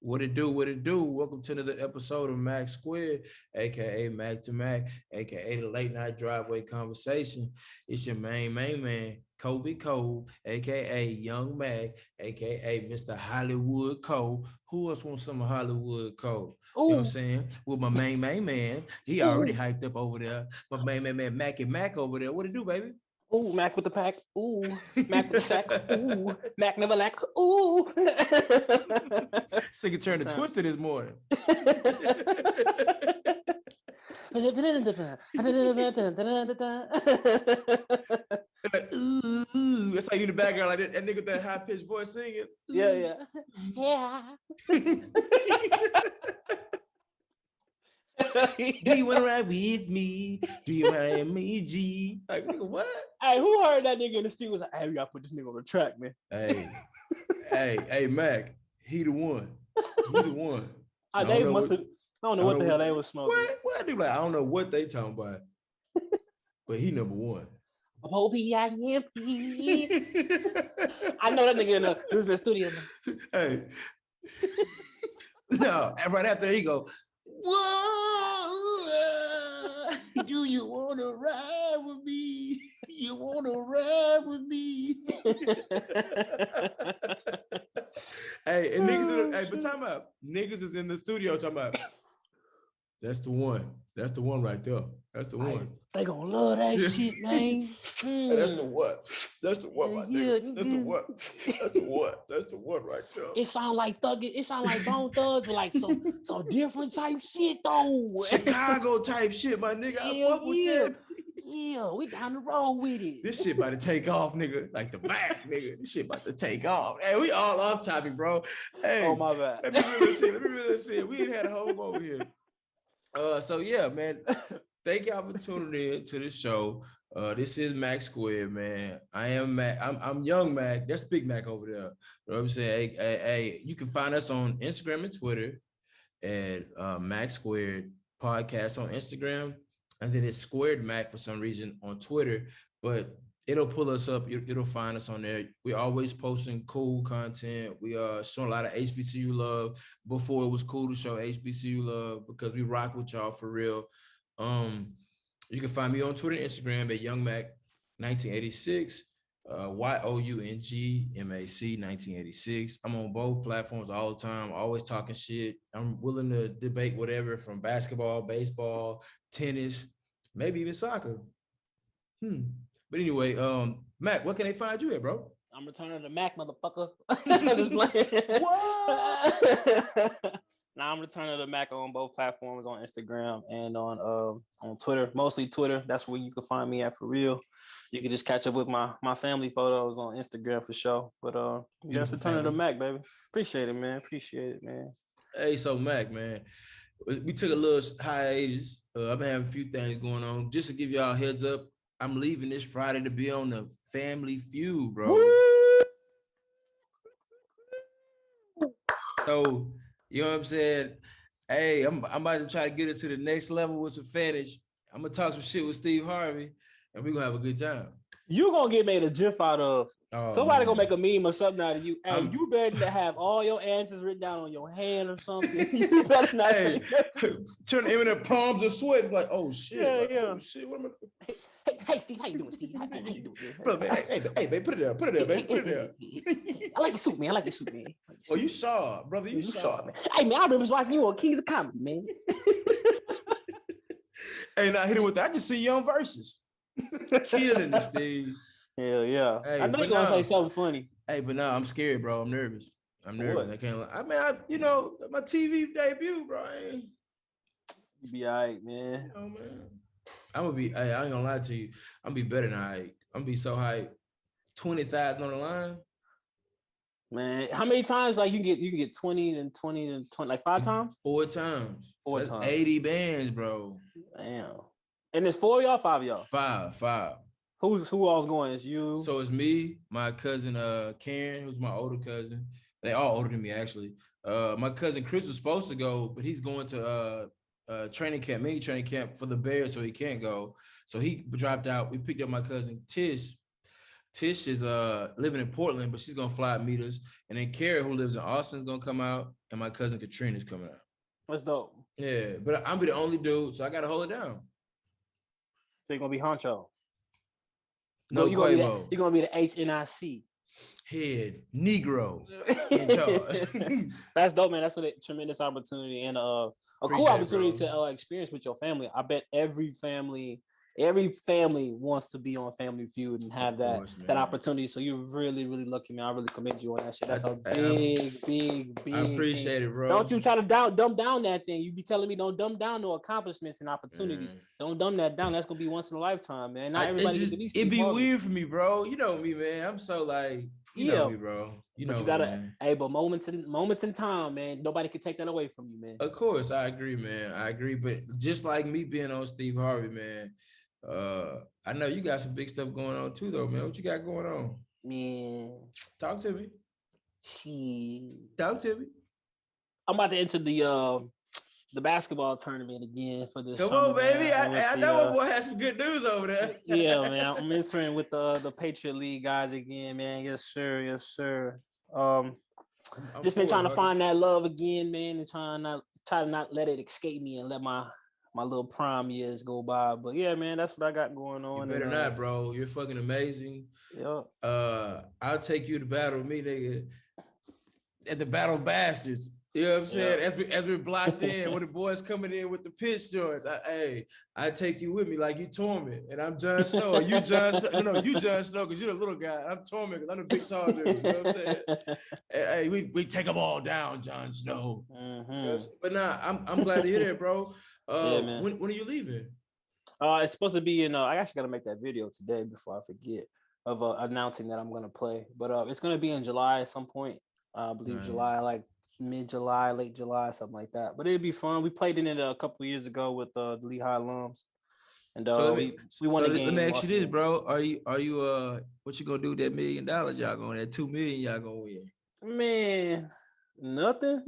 What it do? What it do? Welcome to another episode of Mack Squared, aka Mack to Mac, aka the late night driveway conversation. It's your main man, Colby Cole, aka Young Mack, aka Mr. Hollywood Cole. Who else wants some Hollywood Cole? You know what I'm Ooh, saying? With my main man, he already ooh, hyped up over there. My main man, Mack and Mac over there. What it do, baby? ooh, Mac with the pack. Ooh, Mac with the sack. Ooh, Mac never lack. Ooh. This nigga turned to Sound. Twister this morning. Like, ooh, that's like in the background, like that nigga with that high pitched voice singing. Yeah. Do you want to ride with me? Do you want to ride me, G? Like, nigga, what? Hey, who heard that nigga in the street was like, hey, we gotta put this nigga on the track, man. Hey, Mac, he the one. He the one. They must have. I don't know what the hell they was smoking. What? Like, I don't know what they talking about, but he number one. O-P-I-M-P. I know that nigga in the studio. Hey. No, and right after he go, whoa, do you want to ride with me? You want to ride with me? Hey, and niggas, but talking about niggas is in the studio talking about. That's the one. That's the one right there. That's the one. They gonna love that shit, man. That's the what? That's the what, my nigga. That's the what? That's the what? That's the what right there. It sound like thugging. It sound like Bone Thugs, but like some different type shit though. Chicago type shit, my nigga. I fuck with them. Yeah, we down the road with it. This shit about to take off, nigga. Like the Mac, nigga. This shit about to take off. Hey, we all off topic, bro. Hey, oh my bad. Let me really see. We ain't had a home over here. So yeah, man. Thank y'all for tuning in to the show. This is Mack Squared, man. I am Mac. I'm Young Mac. That's Big Mac over there. You know what I'm saying? Hey, you can find us on Instagram and Twitter at Mack Squared Podcast on Instagram, and then it's Squared Mac for some reason on Twitter. But it'll pull us up. It'll find us on there. We're always posting cool content. We showing a lot of HBCU love. Before it was cool to show HBCU love because we rock with y'all for real. You can find me on Twitter and Instagram at YoungMac1986, YOUNGMAC 1986. I'm on both platforms all the time, always talking shit. I'm willing to debate whatever from basketball, baseball, tennis, maybe even soccer. But anyway, Mac, what can they find you at, bro? I'm returning to Mac, motherfucker. Just playing. What? Now I'm returning to Mac on both platforms, on Instagram and on Twitter. Mostly Twitter. That's where you can find me at for real. You can just catch up with my family photos on Instagram for sure. But just returning to Mac, baby. Appreciate it, man. Hey, so Mac, man, we took a little hiatus. I've been having a few things going on. Just to give y'all a heads up, I'm leaving this Friday to be on the Family Feud, bro. Woo! So, you know what I'm saying? Hey, I'm about to try to get us to the next level with some fetish. I'm gonna talk some shit with Steve Harvey, and we're gonna have a good time. You gonna get made a gif out of. Somebody gonna make a meme or something out of you. Hey, you better to have all your answers written down on your hand or something. You better not say turn him in the palms of sweat, like, oh shit. Yeah, like, yeah. Oh shit. What am I? Hey, Steve, how you doing, Steve? How you doing? Bro, man, hey, babe, put it there, babe, put it there. I like your suit, man. Oh, you saw, brother. You saw, man. Hey, man, I remember watching you on Kings of Comedy, man. Hey, now hit it with that. I just see you on Versus. Killing this, Steve. Hell yeah. Hey, I know you're gonna say something funny. Hey, but no, I'm scared, bro. I'm nervous. What? I can't lie. I mean, my TV debut, bro. You be all right, man. Oh, man. I ain't gonna lie to you. I'm gonna be better than hype. I'm gonna be so hyped. 20,000 on the line. Man, how many times like you can get 20 and 20 and 20, like 5 times? 4 times. Four times. 80 bands, bro. Damn. And it's 4 of y'all, 5 of y'all? 5. Who all's going? It's you. So it's me, my cousin Karen, who's my older cousin. They all older than me, actually. My cousin Chris was supposed to go, but he's going to mini training camp for the Bears, so he can't go. So he dropped out. We picked up my cousin Tish. Tish is living in Portland, but she's gonna fly and meet us. And then Kara, who lives in Austin, is gonna come out, and my cousin Katrina's coming out. That's dope. Yeah, but I'm be the only dude, so I gotta hold it down. So you're gonna be honcho. No, you're gonna be the HNIC. Head Negro in charge. That's dope, man. That's a tremendous opportunity and a cool opportunity to experience with your family. I bet every family wants to be on Family Feud and have that opportunity. So you're really, really lucky, man. I really commend you on that shit. That's a big. I appreciate thing. it, bro. Don't you try to dumb down that thing. You be telling me don't dumb down no accomplishments and opportunities. Don't dumb that down. That's gonna be once in a lifetime, man. Not everybody get these. It'd be weird for me, bro. You know me, man. I'm so like, you know me, bro. But you gotta, but moments in time, man. Nobody can take that away from you, man. Of course, I agree, man. I agree, but just like me being on Steve Harvey, man. I know you got some big stuff going on too, though, man. What you got going on? Man, talk to me. Talk to me. I'm about to enter the basketball tournament again for this. Come on, baby. I know my boy has some good news over there. Yeah, man. I'm entering with the Patriot League guys again, man. Yes, sir. Just been trying to find that love again, man, and try to not let it escape me and let my little prime years go by. But yeah, man, that's what I got going on. You better not, bro. You're fucking amazing. Yeah. I'll take you to battle with me, nigga, at the Battle Bastards. You know what I'm saying? Yeah. As we're blocked in, when the boys coming in with the pitch joints, I take you with me like you Torment, and I'm Jon Snow. You Jon Snow. No, you Jon Snow because you're the little guy. I'm Torment because I'm the big tall dude. You know what I'm saying? Hey, we take them all down, Jon Snow. Mm-hmm. You know but nah, I'm glad to hear that, bro. Yeah, man. When are you leaving? It's supposed to be in. I actually got to make that video today before I forget of announcing that I'm gonna play. But it's gonna be in July at some point. I believe July, like mid-July, late July, something like that. But it'd be fun. We played in it a couple of years ago with the Lehigh alums, and we won a game. Let me ask you this, bro: Are you what you gonna do with that $1 million y'all gonna that $2 million y'all gonna win? Man, nothing.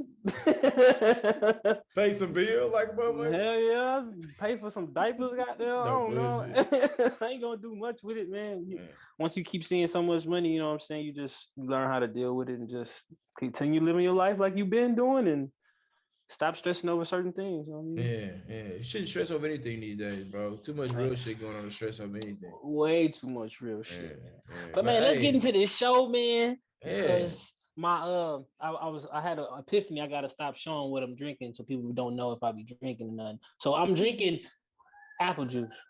Pay some bill like motherfucker. Hell yeah, pay for some diapers. Goddamn, I don't know. I ain't gonna do much with it, man. Once you keep seeing so much money, you know what I'm saying. You just learn how to deal with it and just continue living your life like you've been doing, and stop stressing over certain things. You know what I mean? Yeah. You shouldn't stress over anything these days, bro. Too much real shit going on to stress over anything. Way too much real shit. Yeah. But man, let's get into this show, man. Because I had an epiphany. I gotta stop showing what I'm drinking so people don't know if I be drinking or nothing. So I'm drinking apple juice.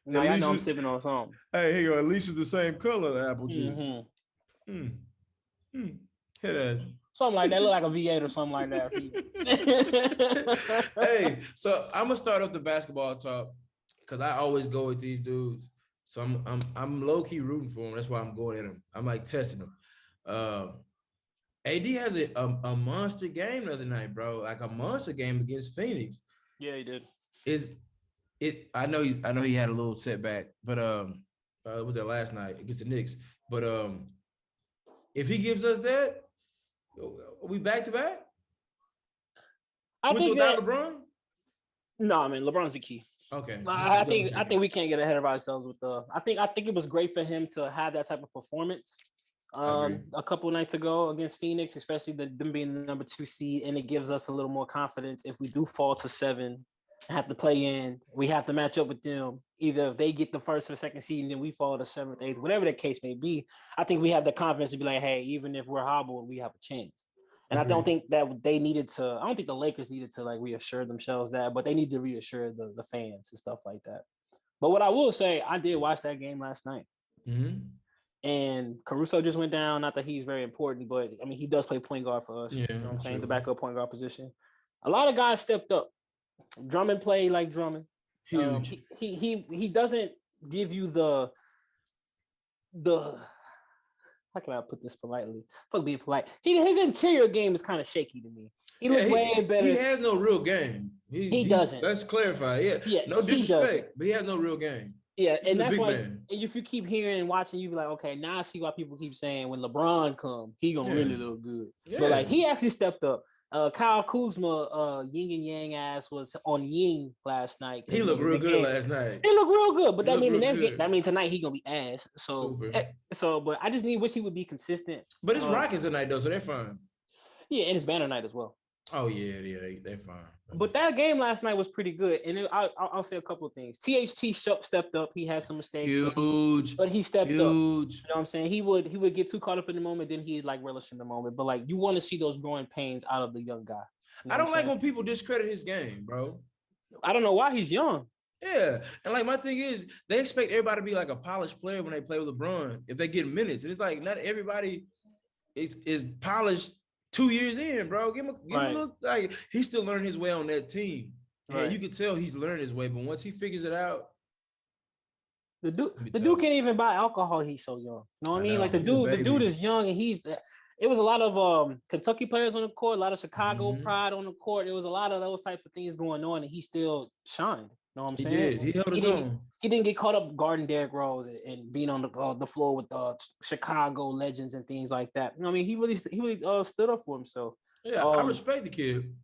Now y'all know I'm sipping on something. Hey, here you go. At least it's the same color, the apple juice. Mm-hmm. Hit that. Something like that. Look like a V8 or something like that. Hey, so I'm gonna start up the basketball talk because I always go with these dudes. So I'm low key rooting for him. That's why I'm going at him. I'm like testing him. AD has a monster game the other night, bro. Like a monster game against Phoenix. Yeah, he did. I know he had a little setback, but was that last night against the Knicks? But if he gives us that, are we back to back? I think that LeBron. No, man, LeBron's the key. Okay. I think we can't get ahead of ourselves with I think it was great for him to have that type of performance a couple nights ago against Phoenix, especially them being the number 2 seed, and it gives us a little more confidence if we do fall to 7 and have to play in. We have to match up with them. Either if they get the first or second seed and then we fall to 7th, 8th, whatever the case may be. I think we have the confidence to be like, hey, even if we're hobbled, we have a chance. And I don't think that they needed to. I don't think the Lakers needed to like reassure themselves that, but they need to reassure the fans and stuff like that. But what I will say, I did watch that game last night, and Caruso just went down. Not that he's very important, but I mean he does play point guard for us. Yeah, you know what I'm saying, the backup point guard position. A lot of guys stepped up. Drummond played like Drummond. Huge. He doesn't give you the. How can I put this politely? Fuck being polite. His interior game is kind of shaky to me. He looks way better. He has no real game. He doesn't. Let's clarify. Yeah. No disrespect, but he has no real game. Yeah, and that's why. And if you keep hearing and watching, you be like, okay, now I see why people keep saying when LeBron come, he gonna really look good. Yeah. But like he actually stepped up. Kyle Kuzma, yin and yang ass was on Ying last night. He looked real good last night. He looked real good, but that means the next game, that means tonight he gonna be ass. But I just wish he would be consistent. But it's Rockets tonight though, so they're fine. Yeah, and it's Banner night as well. Oh yeah, they're fine. But that game last night was pretty good, and I'll say a couple of things. THT stepped up. He had some mistakes, huge, but he stepped up. You know what I'm saying? He would get too caught up in the moment, then he'd like relish in the moment. But like you want to see those growing pains out of the young guy. You know I don't like when people discredit his game, bro. I don't know why he's young. Yeah, and like my thing is, they expect everybody to be like a polished player when they play with LeBron if they get minutes, and it's like not everybody is polished 2 years in, bro. Give him a look. Like he's still learning his way on that team. And you can tell he's learning his way, but once he figures it out, the dude can't even buy alcohol. He's so young. You know what I mean? Like the dude is young, and it was a lot of Kentucky players on the court, a lot of Chicago pride on the court. There was a lot of those types of things going on, and he still shined. You know what I'm saying? He held his own. He didn't get caught up guarding Derrick Rose and being on the floor with Chicago legends and things like that. You know what I mean? He really stood up for himself. Yeah, I respect the kid.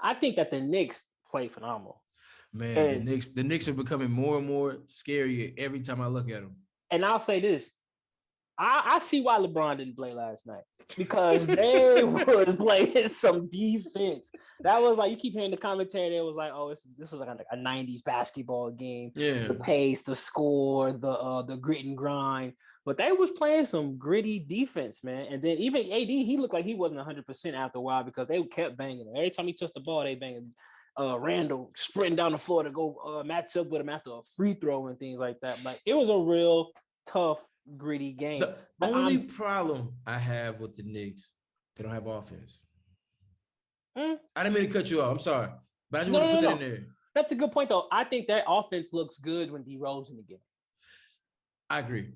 I think that the Knicks play phenomenal. Man, the Knicks are becoming more and more scary every time I look at them. And I'll say this. I see why LeBron didn't play last night because they was playing some defense. That was like you keep hearing the commentary. They was like, "Oh, this was like a '90s basketball game. Yeah, the pace, the score, the grit and grind." But they was playing some gritty defense, man. And then even AD, he looked like he wasn't 100% after a while because they kept banging him. Every time he touched the ball, they banging. Randall sprinting down the floor to go match up with him after a free throw and things like that. Like it was a real tough, gritty game. The only problem I have with the Knicks, they don't have offense. I didn't mean to cut you off. I'm sorry, but I just want to put that in there. That's a good point, though. I think their offense looks good when D Rose in the game. I agree.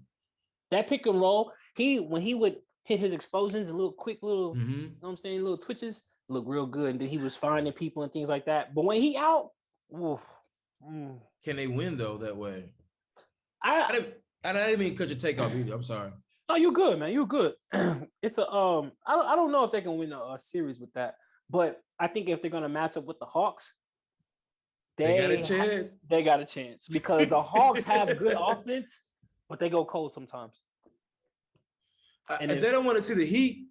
That pick and roll, when he would hit his explosions and you know what I'm saying, little twitches, look real good. And then he was finding people and things like that. But when he out, can they win though that way? I didn't mean to cut your take off either. I'm sorry. No, you're good, man. You're good. It's I don't know if they can win a series with that, but I think if they're gonna match up with the Hawks, they got a chance. They got a chance because the Hawks have good offense, but they go cold sometimes. And if they don't want to see the Heat,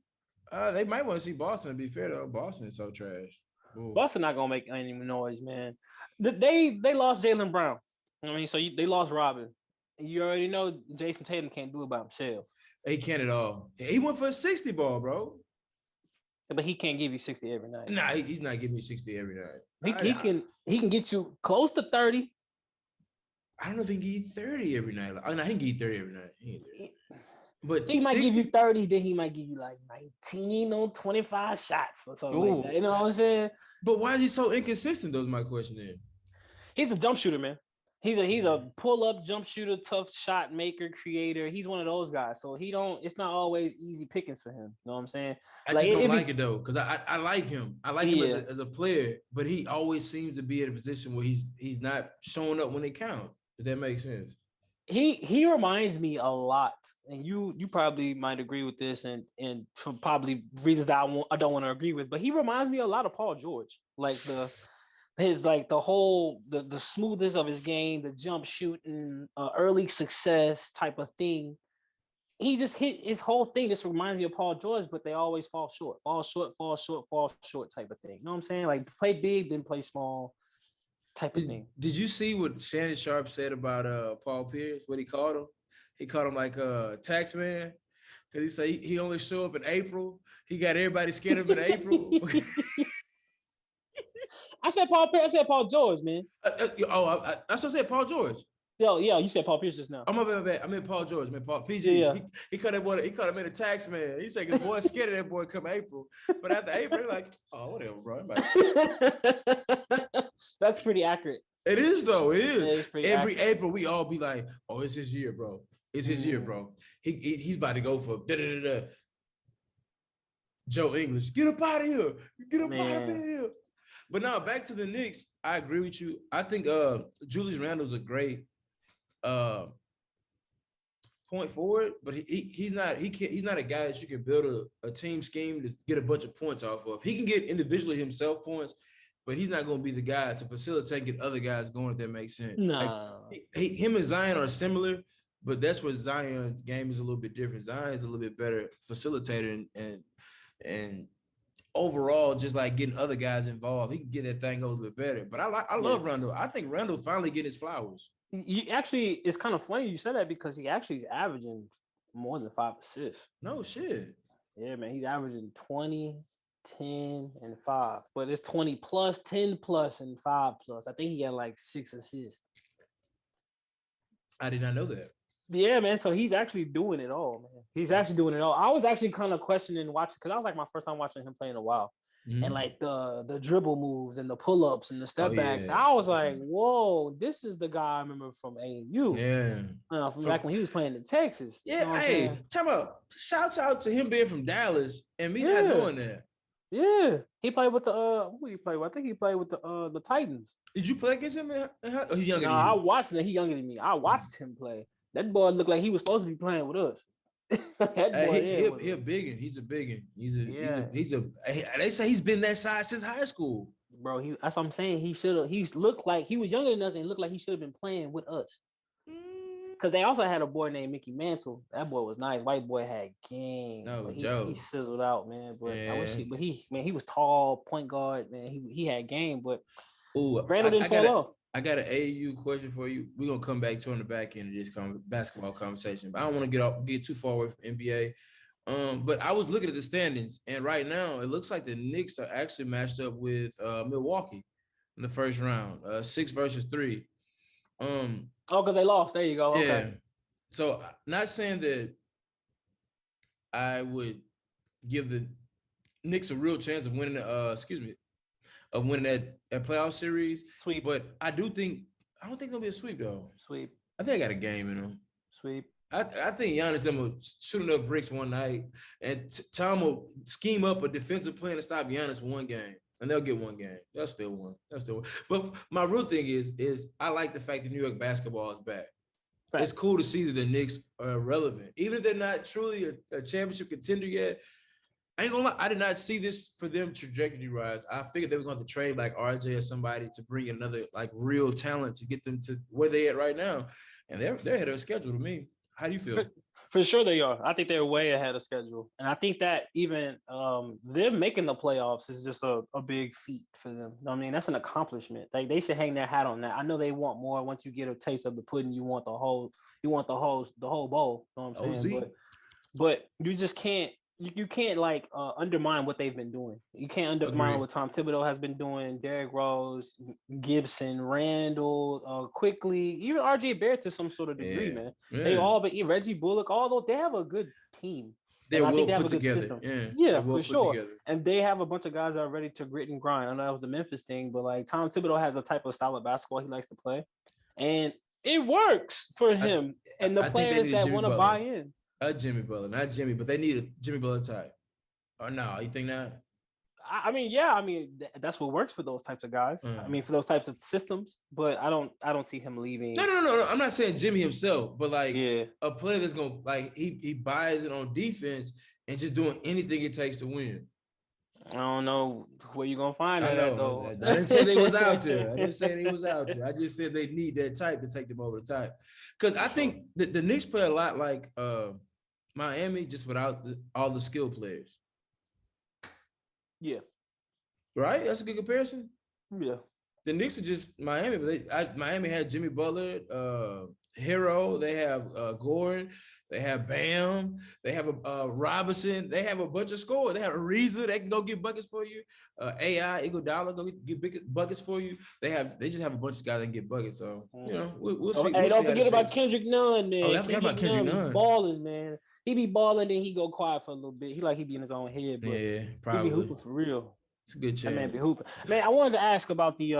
they might want to see Boston. To be fair, though, Boston is so trash. Ooh. Boston not gonna make any noise, man. They lost Jaylen Brown. I mean, so they lost Robin. You already know Jason Tatum can't do it by himself. He can't at all. He went for a 60 ball, bro. But he can't give you 60 every night. Nah, he's not giving you 60 every night. He can get you close to 30. I don't know if he can give you 30 every night. Oh, no, he can give you 30 every night. But he might give you 30, then he might give you like 19 or 25 shots or something like that. You know what I'm saying? But why is he so inconsistent, though, is my question then. He's a jump shooter, man. He's a pull-up jump shooter, tough shot maker, creator. He's one of those guys. So it's not always easy pickings for him. You know what I'm saying? I just don't like it though, because I like him. I like him as a player, but he always seems to be in a position where he's not showing up when it counts. If that makes sense. He reminds me a lot, and you probably might agree with this, and probably reasons that I don't want to agree with, but he reminds me a lot of Paul George, like the smoothness of his game, the jump shooting, early success type of thing. He just hit his whole thing. Just reminds me of Paul George, but they always fall short type of thing. You know what I'm saying? Like play big, then play small type of thing. Did you see what Shannon Sharp said about Paul Pierce? What he called him? He called him like a tax man because he said he only show up in April. He got everybody scared of him in April. I said Paul Pierce. I said Paul George, man. That's what I said, Paul George. Yo, yeah, you said Paul Pierce just now. I'm bad. I mean Paul George, man. Paul PG. Yeah. He caught that boy. He caught him in a tax man. He said his boy scared of that boy come April, but after April, they're like, oh, whatever, bro. That's pretty accurate. It is though. It is. Every accurate. April, we all be like, oh, it's his year, bro. It's his year, bro. He's about to go for da-da-da-da. Joe English. Get up out of here. Get up out of here. But now back to the Knicks. I agree with you. I think Julius Randle's a great point forward, but he's not he's not a guy that you can build a team scheme to get a bunch of points off of. He can get individually himself points, but he's not going to be the guy to facilitate get other guys going. If that makes sense. Nah. Like, him and Zion are similar, but that's where Zion's game is a little bit different. Zion is a little bit better facilitator and overall, just like getting other guys involved, he can get that thing a little bit better. But I love Randall. I think Randall finally getting his flowers. You actually, it's kind of funny you said that because he actually is averaging more than 5 assists. No shit. Yeah, man, he's averaging 20, 10, and 5. But it's 20 plus, 10 plus, and 5 plus. I think he had like 6 assists. I did not know that. Yeah, man. So he's actually doing it all, man. He's actually doing it all. I was actually kind of questioning watching because I was like my first time watching him play in a while. Mm-hmm. And like the dribble moves and the pull-ups and the step backs. Yeah. I was like, whoa, this is the guy I remember from AAU. Yeah. From back when he was playing in Texas. Yeah, you know hey, talk about shouts out to him being from Dallas and me not doing that. Yeah. He played with the who did he play with? I think he played with the Titans. Did you play against him? Oh, he's younger than you. I watched him. He's younger than me. I watched him play. That boy looked like he was supposed to be playing with us. That boy, he a biggin. He's a biggin. He's a. They say he's been that size since high school, bro. That's what I'm saying. He's looked like he was younger than us and looked like he should have been playing with us. Because they also had a boy named Mickey Mantle. That boy was nice. White boy had game. No, he sizzled out, man. But he was tall, point guard, man. He had game, but Randall didn't fall off. I got an AAU question for you. We're gonna come back to on the back end of this basketball conversation, but I don't want to get too far away from NBA. But I was looking at the standings, and right now it looks like the Knicks are actually matched up with Milwaukee in the first round, 6 versus 3. Because they lost. There you go. Okay. Yeah. So not saying that I would give the Knicks a real chance of winning of winning that playoff series. Sweep. But I don't think it'll be a sweep though. Sweep. I think I got a game in them. Sweep. I think Giannis them will shoot enough bricks one night, and Tom will scheme up a defensive plan to stop Giannis one game, and they'll get one game. That's still one. But my real thing is I like the fact that New York basketball is back. Right. It's cool to see that the Knicks are relevant, even if they're not truly a championship contender yet. I ain't gonna lie, I did not see this for them trajectory rise. I figured they were going to trade like RJ or somebody to bring another like real talent to get them to where they at right now. And they're ahead of schedule to me. How do you feel? For sure they are. I think they're way ahead of schedule. And I think that even them making the playoffs is just a big feat for them. I mean, that's an accomplishment. They should hang their hat on that. I know they want more. Once you get a taste of the pudding, you want the whole bowl. You know what I'm saying? But you just can't. You can't like undermine what they've been doing. You can't undermine what Tom Thibodeau has been doing. Derrick Rose, Gibson, Randall, Quickly, even RJ Barrett to some sort of degree, man. Yeah. They all, but Reggie Bullock, although they have a good team. I think they have a good system. Yeah, for sure. Together. And they have a bunch of guys that are ready to grit and grind. I know that was the Memphis thing, but like Tom Thibodeau has a type of style of basketball he likes to play, and it works for him and the players that want to buy in. Jimmy Butler, not Jimmy, but they need a Jimmy Butler type. Or no, you think that? I mean, that's what works for those types of guys. I mean, for those types of systems. But I don't see him leaving. No. I'm not saying Jimmy himself, but like a player that's gonna like he buys it on defense and just doing anything it takes to win. I don't know where you're gonna find that. I know. I didn't say they was out there. I just said they need that type to take them over the type. Because I think the Knicks play a lot like Miami, just without all the skill players. Yeah. Right? That's a good comparison. Yeah. The Knicks are just Miami, but Miami had Jimmy Butler, Hero. They have Gordon. They have Bam. They have Robinson. They have a bunch of scorers. They have Ariza. They can go get buckets for you. AI Iguodala go get big buckets for you. They just have a bunch of guys that can get buckets. So we'll see. Hey, don't forget about Kendrick Nunn, man. I forgot about Kendrick Nunn. Balling, man. He be balling, then he go quiet for a little bit. He be in his own head, but probably. He be hooping for real. It's a good chance. That man be hooping. Man, I wanted to ask about this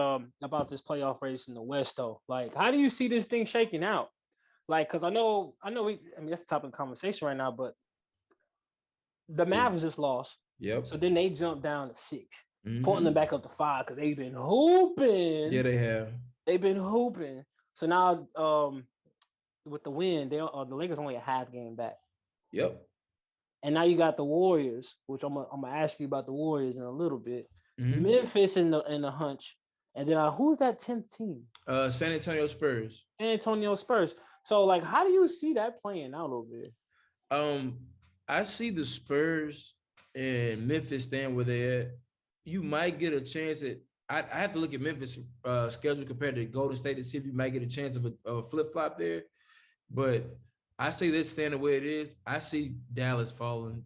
playoff race in the West though. Like, how do you see this thing shaking out? Like, because I know that's the topic of conversation right now, but the Mavs just lost. Yep. So then they jumped down to 6, pointing them back up to 5 because they've been hooping. Yeah, they have. They've been hooping. So now with the win, the Lakers only a half game back. Yep. And now you got the Warriors, which I'm gonna ask you about the Warriors in a little bit. Mm-hmm. Memphis in the hunch, and then who's that 10th team? San Antonio Spurs. San Antonio Spurs. So like, how do you see that playing out over there? I see the Spurs and Memphis staying where they're at. You might get a chance at. I have to look at Memphis schedule compared to Golden State to see if you might get a chance of a flip flop there. But I say this staying the way it is. I see Dallas falling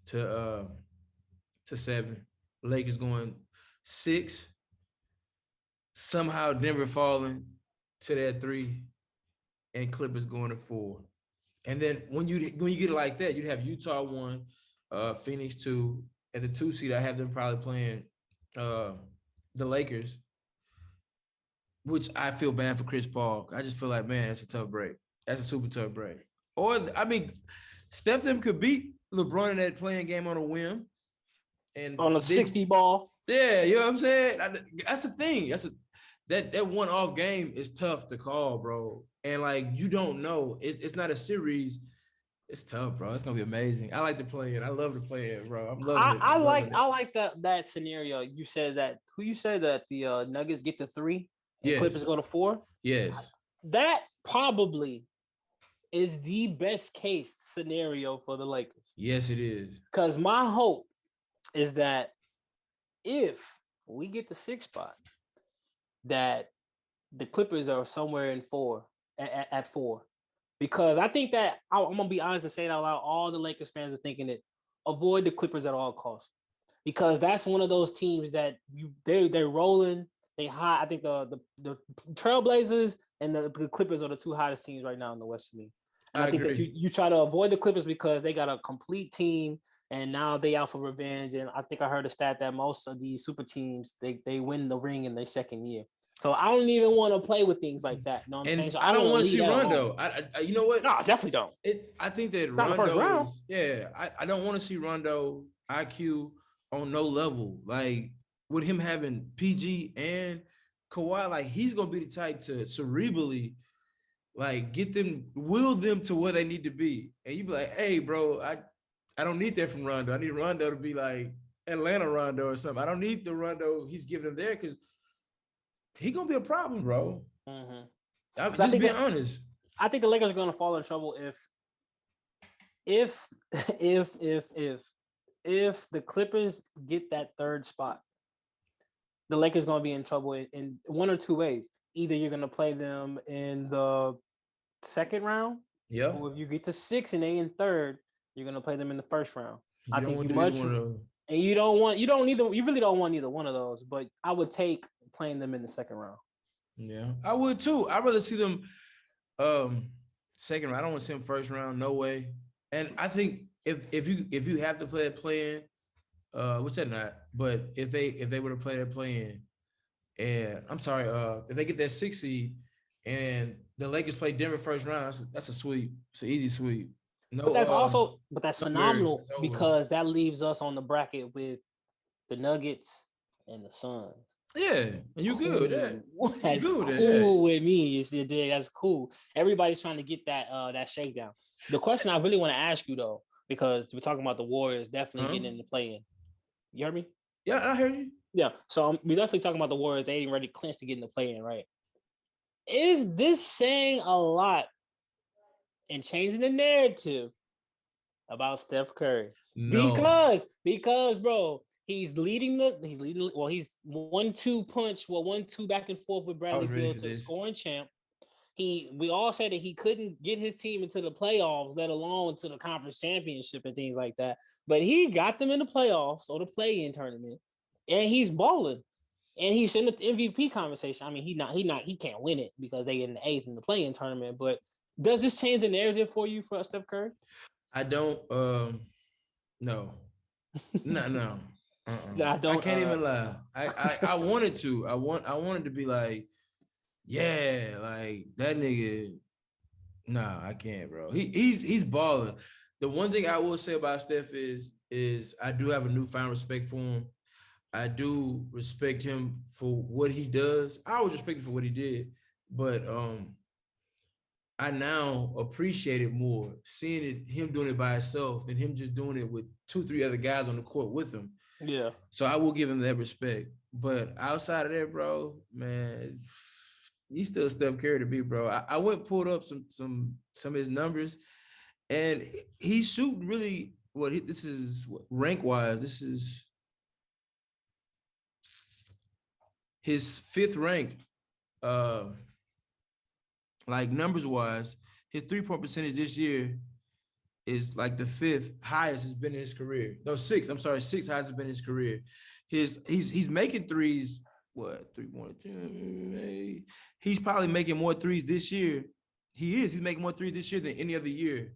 to 7. Lakers going 6. Somehow Denver falling to that 3, and Clippers going to 4. And then when you get it like that, you'd have Utah 1, Phoenix 2, and the 2 seed. I have them probably playing the Lakers, which I feel bad for Chris Paul. I just feel like, man, that's a tough break. That's a super tough break. Or I mean, Steph them could beat LeBron in that playing game on a whim, and on a 60 ball. Yeah, you know what I'm saying. That's the thing. That one off game is tough to call, bro. And like you don't know, it's not a series. It's tough, bro. It's gonna be amazing. I like to play it. I love to play it, bro. I'm loving it. I like that scenario. You said that the Nuggets get to 3 and yes. Clippers go to 4. Yes. That probably is the best case scenario for the Lakers. Yes, it is. Because my hope is that if we get the 6th spot, that the Clippers are somewhere in 4 at 4. Because I think that I'm gonna be honest and say it out loud. All the Lakers fans are thinking that avoid the Clippers at all costs, because that's one of those teams that they're rolling, they hot. I think the Trailblazers and the Clippers are the 2 hottest teams right now in the West to me. And I think that you try to avoid the Clippers because they got a complete team and now they out for revenge. And I think I heard a stat that most of these super teams they win the ring in their second year. So I don't even want to play with things like that. You know what I'm saying? So I don't want to see Rondo. I you know what? No, I definitely don't. I think that Rondo is, I don't want to see Rondo IQ on no level. Like with him having PG and Kawhi, like he's gonna be the type to cerebrally like will them to where they need to be. And you be like, hey, bro, I don't need that from Rondo. I need Rondo to be like Atlanta Rondo or something. I don't need the Rondo he's giving them there because he gonna be a problem, bro. Mm-hmm. I'm just being honest. I think the Lakers are gonna fall in trouble if the Clippers get that 3rd spot. The Lakers gonna be in trouble in 1 or 2 ways. Either you're gonna play them in the 2nd round, or if you get to 6 and they in 3rd, you're gonna play them in the 1st round. I think you really don't want either one of those. But I would take playing them in the 2nd round. Yeah, I would too. I'd rather see them 2nd round. I don't want to see them 1st round, no way. And I think if you have to play a play-in, which they're not, but if they were to play that play-in, and I'm sorry, if they get that 6 seed and the Lakers play Denver 1st round, that's a sweep. It's an easy sweep. No, but that's phenomenal because that leaves us on the bracket with the Nuggets and the Suns. Yeah, and you good with that. That's cool with me. You see, that's cool. Everybody's trying to get that shakedown. The question I really want to ask you though, because we're talking about the Warriors definitely getting in the play-in. You heard me? Yeah, I heard you. Yeah, so we're definitely talking about the Warriors. They ain't ready clinched to get in the play-in, right? Is this saying a lot and changing the narrative about Steph Curry? No. Because bro, he's 1-2 back and forth with Bradley Beal to the scoring champ. We all said that he couldn't get his team into the playoffs, let alone to the conference championship and things like that. But he got them in the playoffs or the play-in tournament, and he's balling. And he's in the MVP conversation. I mean, he can't win it because they in the 8th in the play-in tournament. But does this change the narrative for you for Steph Curry? I don't. No. No. I don't. I can't even lie. I wanted to. I wanted to be like, yeah, like that nigga. Nah, I can't, bro. He's balling. The one thing I will say about Steph is I do have a newfound respect for him. I do respect him for what he does. I always respect him for what he did, but I now appreciate it more, seeing it him doing it by himself than him just doing it with 2-3 other guys on the court with him. Yeah. So I will give him that respect. But outside of that, bro, man, he's still Steph Curry to me, bro. I went and pulled up some of his numbers, and he's shooting really this is rank wise. This is his fifth rank, like numbers wise. His 3-point percentage this year is like the fifth highest has been in his career. No, sixth. I'm sorry, sixth highest has been in his career. He's making threes. What 3.2? He's probably making more threes this year. He's making more threes this year than any other year.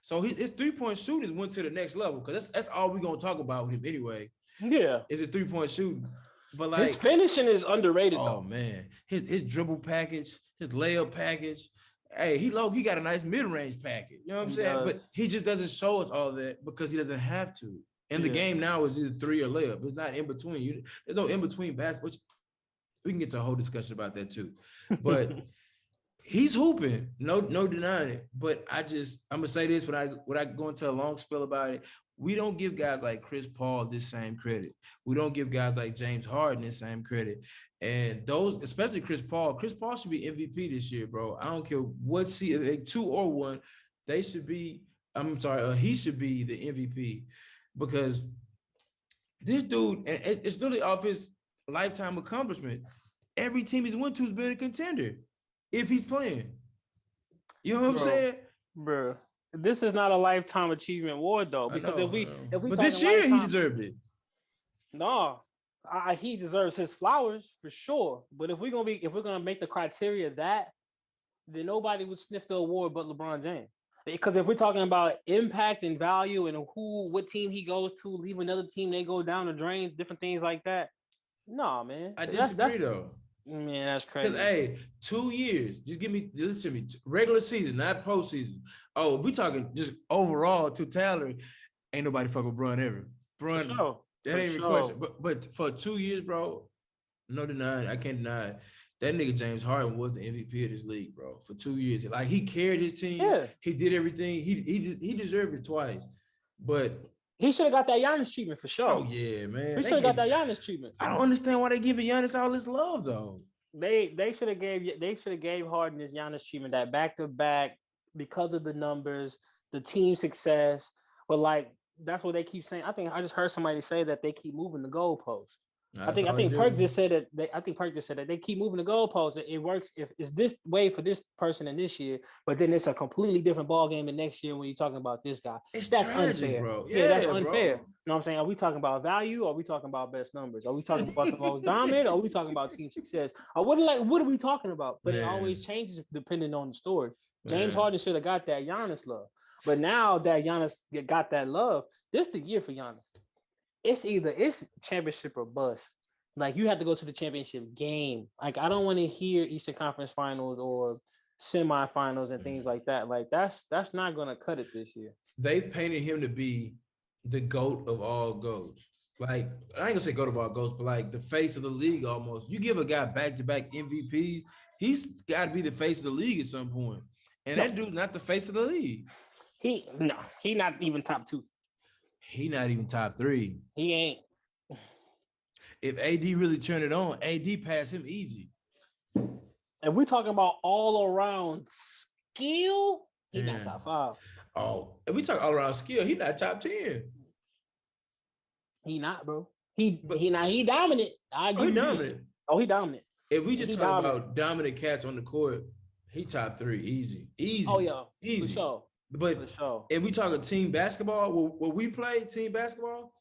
So his 3-point shooting went to the next level, because that's all we're gonna talk about with him anyway. Yeah, is his 3-point shooting. But like his finishing is underrated though. Oh man, his dribble package, his layup package. Hey, he got a nice mid-range package. You know what I'm saying? But he just doesn't show us all that because he doesn't have to. And the game now is either 3 or layup. It's not in between. There's no in between basketball. We can get to a whole discussion about that too. But he's hooping, no denying it. But I'm gonna say this when I go into a long spell about it. We don't give guys like Chris Paul this same credit. We don't give guys like James Harden this same credit. And those, especially Chris Paul should be MVP this year, bro. I don't care what seed, 2 or 1, they should be. I'm sorry, he should be the MVP, because this dude, and it's literally off his lifetime accomplishment. Every team he's went to has been a contender if he's playing. You know what I'm saying, bro? This is not a lifetime achievement award though, because if we but this year he deserved it. No, he deserves his flowers for sure. But if we're gonna make the criteria that, then nobody would sniff the award but LeBron James. Because if we're talking about impact and value and what team he goes to, leave another team, they go down the drain, different things like that. No, man. I disagree though. Man, that's crazy. Because, hey, 2 years. Just listen to me. Regular season, not postseason. Oh, if we talking just overall totality, ain't nobody fuck with Bron ever. Bron, that ain't even question. But for 2 years, bro, no denying, I can't deny it. That nigga James Harden was the MVP of this league, bro. For 2 years, like he carried his team. Yeah. He did everything. He deserved it twice, but. He should have got that Giannis treatment for sure. Oh, yeah, man. He should have got that Giannis treatment. I don't understand why they giving Giannis all this love, though. They should have gave Harden his Giannis treatment, that back-to-back, because of the numbers, the team success. But, like, that's what they keep saying. I just heard somebody say that they keep moving the goalposts. I think Perk just said that they keep moving the goalposts. It works if it's this way for this person in this year, but then it's a completely different ball game the next year when you're talking about this guy. That's tragic, unfair, bro. Yeah, that's unfair. Bro. You know what I'm saying? Are we talking about value? Or are we talking about best numbers? Are we talking about the most dominant? Or are we talking about team success? Or what are we talking about? But it always changes depending on the story. James Harden should have got that Giannis love, but now that Giannis got that love, this is the year for Giannis. It's championship or bust. Like, you have to go to the championship game. Like, I don't want to hear Eastern Conference Finals or semifinals and things like that. Like, that's not going to cut it this year. They painted him to be the GOAT of all GOATs. Like, I ain't gonna say GOAT of all GOATs, but like the face of the league almost. You give a guy back-to-back MVPs, he's got to be the face of the league at some point. And that dude's not the face of the league. He not even top 2. He not even top 3. He ain't. If AD really turned it on, AD passed him easy. And we're talking about all around skill, he not top 5. Oh, if we talk all around skill, he not top 10. He not, bro. He dominant. He dominant. He dominant. If we just talk about dominant cats on the court, he top 3, easy. Oh yeah, easy. For sure. But if we talk a team basketball, where we play team basketball,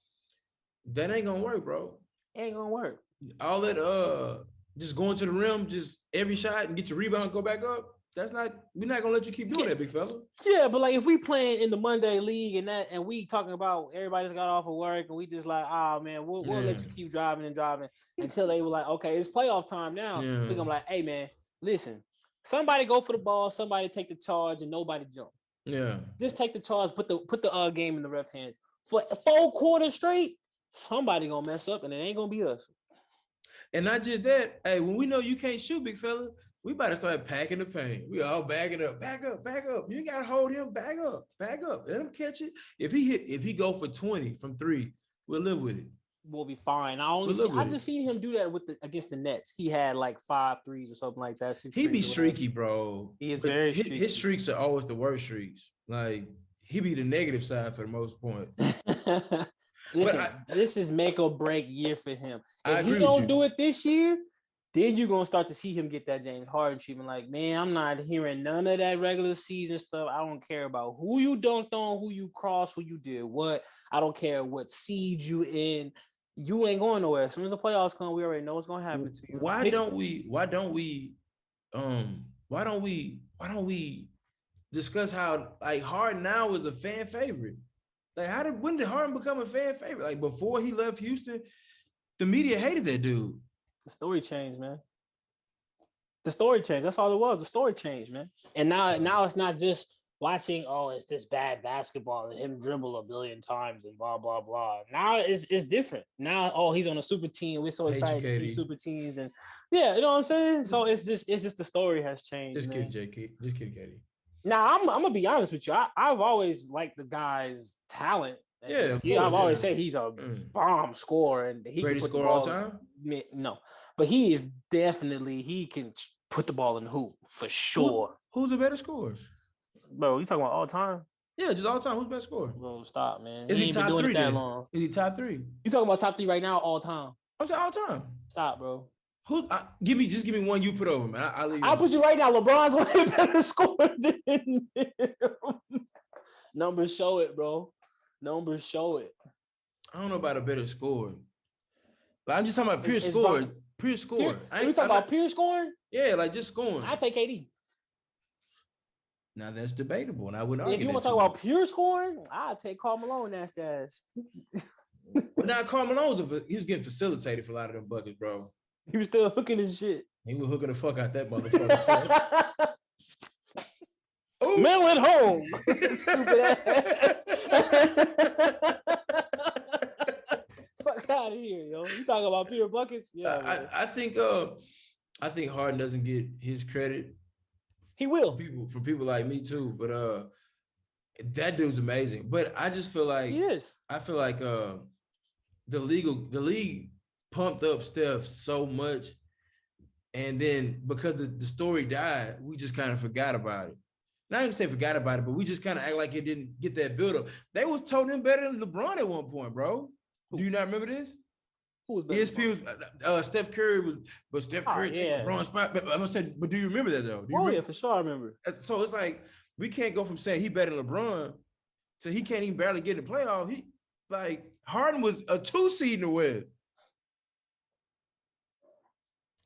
that ain't gonna work, bro. It ain't gonna work. All that just going to the rim, just every shot and get your rebound and go back up. We're not gonna let you keep doing that, big fella. Yeah, but like if we playing in the Monday league and we talking about everybody's got off of work and we just like, man, we'll let you keep driving until they were like, okay, it's playoff time now. Yeah. We're gonna be like, hey man, listen, somebody go for the ball, somebody take the charge, and nobody jump. Yeah. Just take the charge, put the game in the ref hands. For 4 quarters straight, somebody gonna mess up and it ain't gonna be us. And not just that, hey, when we know you can't shoot, big fella, We about to start packing the paint. We all bagging up, back up, back up. You gotta hold him, back up, back up. Let him catch it. If he go for 20 from 3, we'll live with it. We'll be fine. I just seen him do that against the Nets. He had like 5 threes or something like that. He be streaky, bro. He is very streaky. His streaks are always the worst streaks. Like he be the negative side for the most part. This is make or break year for him. If he don't do it this year, then you're gonna start to see him get that James Harden treatment. Like, man, I'm not hearing none of that regular season stuff. I don't care about who you dunked on, who you crossed, who you did what. I don't care what seed you in. You ain't going nowhere. As soon as the playoffs come, we already know what's gonna happen to you. Why don't we discuss how like Harden now is a fan favorite? Like, when did Harden become a fan favorite? Like before he left Houston, the media hated that dude. The story changed, man. The story changed. That's all it was. The story changed, man. And now it's not just watching, oh, it's this bad basketball and him dribble a billion times and blah, blah, blah. Now it's different. Now, oh, he's on a super team. We're so excited to see super teams. And yeah, you know what I'm saying? So it's just the story has changed. Just kidding, JK. Just kidding, Katie. Now, I'm going to be honest with you. I've always liked the guy's talent. Yeah, I've always said he's a bomb scorer. And he greatest scorer all time? No. But he is definitely, he can put the ball in the hoop for sure. Who's a better scorer? Bro, you talking about all time? Yeah, just all time. Who's the best scorer? Bro, stop, man. Is he top 3 that long? Is he top 3? You talking about top 3 right now, all time? I'm saying all time. Stop, bro. Give me one you put over, man. I'll put you right now. LeBron's way better scorer than him. Numbers show it, bro. Numbers show it. I don't know about a better scorer. Like, I'm just talking about pure scoring. Pure scoring. You talking about pure scoring? Yeah, like just scoring. I take KD. Now that's debatable, and I wouldn't argue. If you want to talk about pure scoring, I'll take Karl Malone. That's But now Karl Malone he was getting facilitated for a lot of them buckets, bro. He was still hooking his shit. He was hooking the fuck out that motherfucker. Mail it home. Stupid ass. Fuck out of here, yo. You talking about pure buckets? Yeah. I think Harden doesn't get his credit. He will. For people like me too. But that dude's amazing. But I just feel like he is. I feel like the league pumped up Steph so much, and then because the story died, we just kind of forgot about it. Not gonna say forgot about it, but we just kind of act like it didn't get that build up. They was told him better than LeBron at one point, bro. Do you not remember this? Who was better? ESP was Steph Curry was, but Steph Curry took LeBron's spot. But I'm saying, but do you remember that though? Yeah, for sure, I remember. So it's like we can't go from saying he better than LeBron, so he can't even barely get in the playoff. He like Harden was a 2 seed in the West.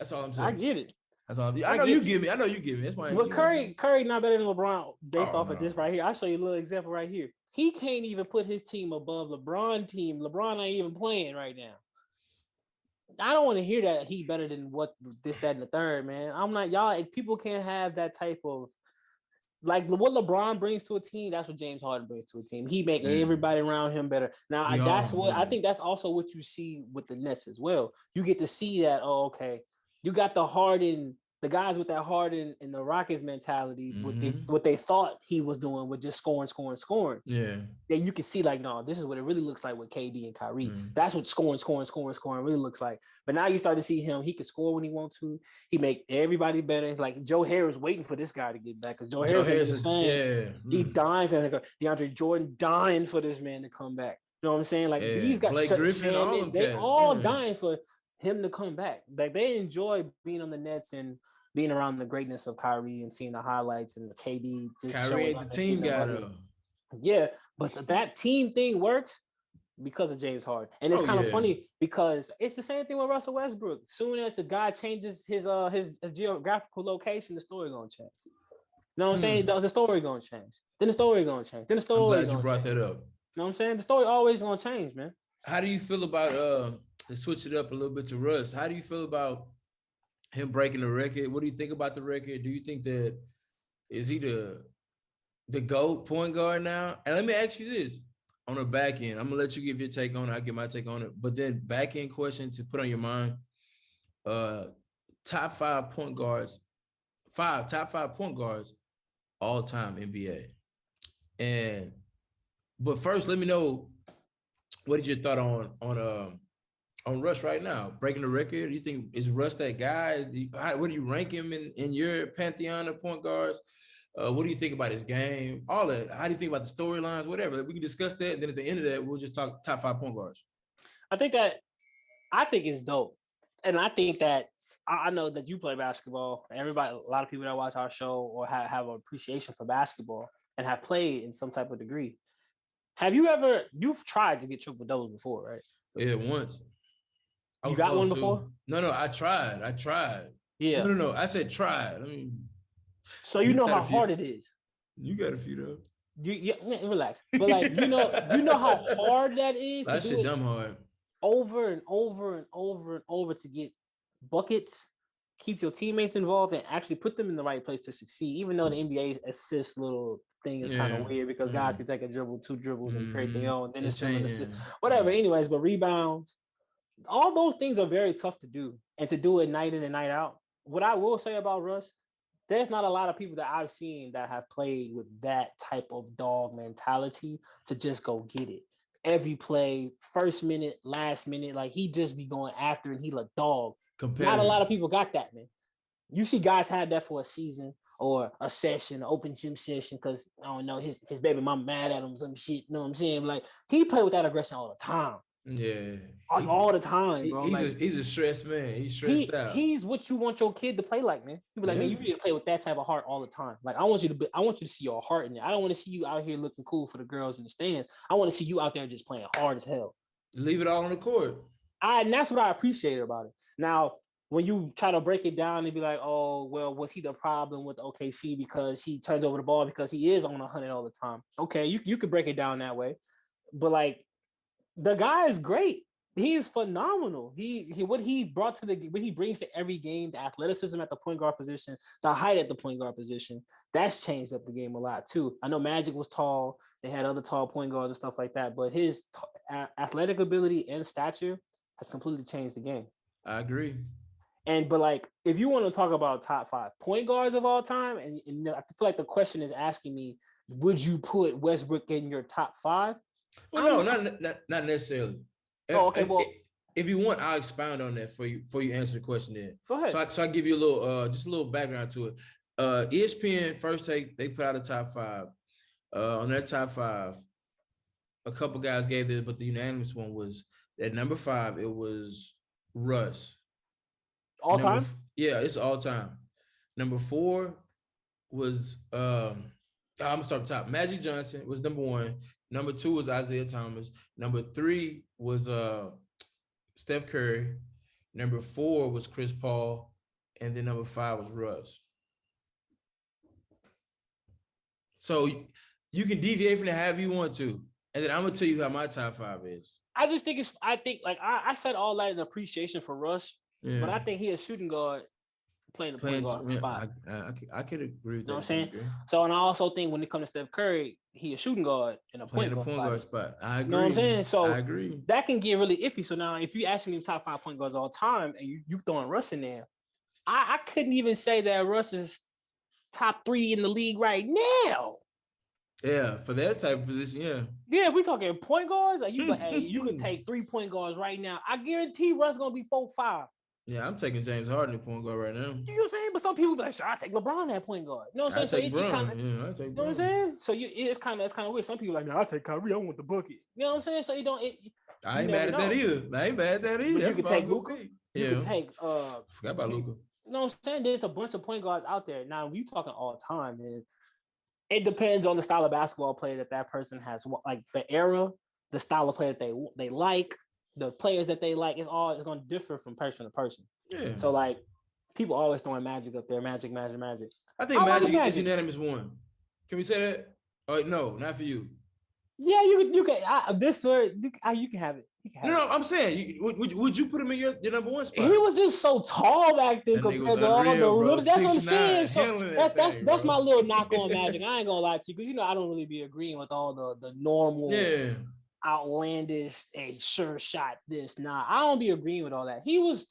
That's all I'm saying. I get it. That's all. I know you give me. That's why. But Curry not better than LeBron based off of this right here. I'll show you a little example right here. He can't even put his team above LeBron team. LeBron ain't even playing right now. I don't want to hear that he better than what this, that, and the third, man. I'm not y'all. If people can't have that type of like what LeBron brings to a team, that's what James Harden brings to a team. He make everybody around him better. Now I think that's also what you see with the Nets as well. You get to see that. Oh, okay. You got the Harden, the guys with that Harden and the Rockets mentality, what they thought he was doing with just scoring. Yeah. Then you can see like, no, this is what it really looks like with KD and Kyrie. That's what scoring really looks like. But now you start to see him. He can score when he wants to. He make everybody better. Like Joe Harris waiting for this guy to get back because Joe Harris is insane. He dying for him. DeAndre Jordan dying for this man to come back. You know what I'm saying? Like these guys, they all dying for him to come back. Like they enjoy being on the Nets and being around the greatness of Kyrie and seeing the highlights and the KD just Kyrie the team got up. Yeah, but that team thing works because of James Harden. And it's kind of funny because it's the same thing with Russell Westbrook. Soon as the guy changes his geographical location, the story gonna change. You know what I'm saying? The story gonna change. Then the story gonna change. Then the story. I'm glad you brought that up. You know what I'm saying? The story always gonna change, man. How do you feel about to switch it up a little bit to Russ? How do you feel about him breaking the record? What do you think about the record? Do you think that is he the GOAT point guard now? And let me ask you this on the back end. I'm gonna let you give your take on it. I'll give my take on it. But then back end question to put on your mind: top 5 point guards top five point guards all time NBA. But first, let me know, what is your thought on Russ right now? Breaking the record. Do you think is Russ that guy? What do you rank him in your pantheon of point guards? What do you think about his game? All that. How do you think about the storylines? Whatever. We can discuss that. And then at the end of that, we'll just talk top five point guards. I think it's dope. And I think that I know that you play basketball. Everybody, a lot of people that watch our show or have an appreciation for basketball and have played in some type of degree. You've tried to get triple doubles before, right? Yeah, once. You got one before? No, I tried. Yeah. No. I said tried. So you know how hard it is. You got a few though. Relax. But like you know how hard that is. That shit dumb hard. Over and over and over and over to get buckets, keep your teammates involved, and actually put them in the right place to succeed. Even though the NBA's assist little thing is kind of weird because guys can take a dribble, two dribbles, and create their own. Then it's still an assist. Whatever. Anyways, but rebounds, all those things are very tough to do, and to do it night in and night out. What I will say about Russ, there's not a lot of people that I've seen that have played with that type of dog mentality to just go get it. Every play, first minute, last minute, like he just be going after and he a dog. Not a lot of people got that, man. You see guys have that for a season or a session, an open gym session, because I don't know, his baby mama mad at him, some shit, you know what I'm saying? Like he play with that aggression all the time. Yeah. All the time, bro. He's a stressed man. He's stressed out. He's what you want your kid to play like, man. You be like, man, you need to play with that type of heart all the time. Like, I want you to see your heart in it. I don't want to see you out here looking cool for the girls in the stands. I want to see you out there just playing hard as hell. Leave it all on the court. And that's what I appreciate about it. Now, when you try to break it down and be like, oh, well, was he the problem with OKC because he turned over the ball because he is on 100 all the time? Okay, you could break it down that way. But like, the guy is great. He is phenomenal. What he brings to every game, the athleticism at the point guard position, the height at the point guard position, that's changed up the game a lot too. I know Magic was tall. They had other tall point guards and stuff like that, but his athletic ability and stature has completely changed the game. I agree. But like, if you want to talk about top five point guards of all time, and I feel like the question is asking me, would you put Westbrook in your top five? Well, no, not necessarily. Oh, okay. Well, if you want, I'll expound on that for you before you answer the question. Then go ahead. So I give you a little, just a little background to it. ESPN first they put out a top five. On their top five, a couple guys gave this, but the unanimous one was at number 5. It was Russ. All time? Yeah, it's all time. Number 4 was I'm gonna start top. Magic Johnson was number 1. Number 2 was Isaiah Thomas. Number 3 was Steph Curry. Number 4 was Chris Paul. And then number 5 was Russ. So you can deviate from that however you want to. And then I'm gonna tell you how my top 5 is. I said all that in appreciation for Russ, but I think he is shooting guard playing the point guard spot. I could agree with that. You know what I'm saying? So, and I also think when it comes to Steph Curry, he a shooting guard in a point guard spot. I agree. You know what I'm saying? So I agree. That can get really iffy. So now, if you asking me top 5 point guards all time, and you throwing Russ in there, I couldn't even say that Russ is top 3 in the league right now. Yeah, for that type of position, yeah. Yeah, if we're talking point guards, like you can take 3 point guards right now. I guarantee Russ gonna be 4-5. Yeah, I'm taking James Harden at point guard right now. You know what I'm saying? But some people be like, sure, I take LeBron at point guard. You know what I'm saying? I take LeBron. I take LeBron. You know what I'm saying? So it's kind of weird. Some people like, no, I take Kyrie. I want the bucket. You know what I'm saying? So I ain't mad at that either. But you can take Luka. You can take forgot about Luka. You know what I'm saying? There's a bunch of point guards out there. Now, if you talking all time, man, it depends on the style of basketball player that person has, like the era, the style of play that they like, the players that they like. It's going to differ from person to person. Yeah. So like, people always throwing Magic up there. Magic. I think Magic is unanimous one. Can we say that? Oh no, not for you. Yeah, you can. This story, you can have it. No, I'm saying, would you put him in your number 1 spot? He was just so tall back then compared to all the. That's what I'm saying. So that's my little knock on Magic. I ain't gonna lie to you because I don't really be agreeing with all the normal, outlandish, sure shot this. Nah, I don't be agreeing with all that. He was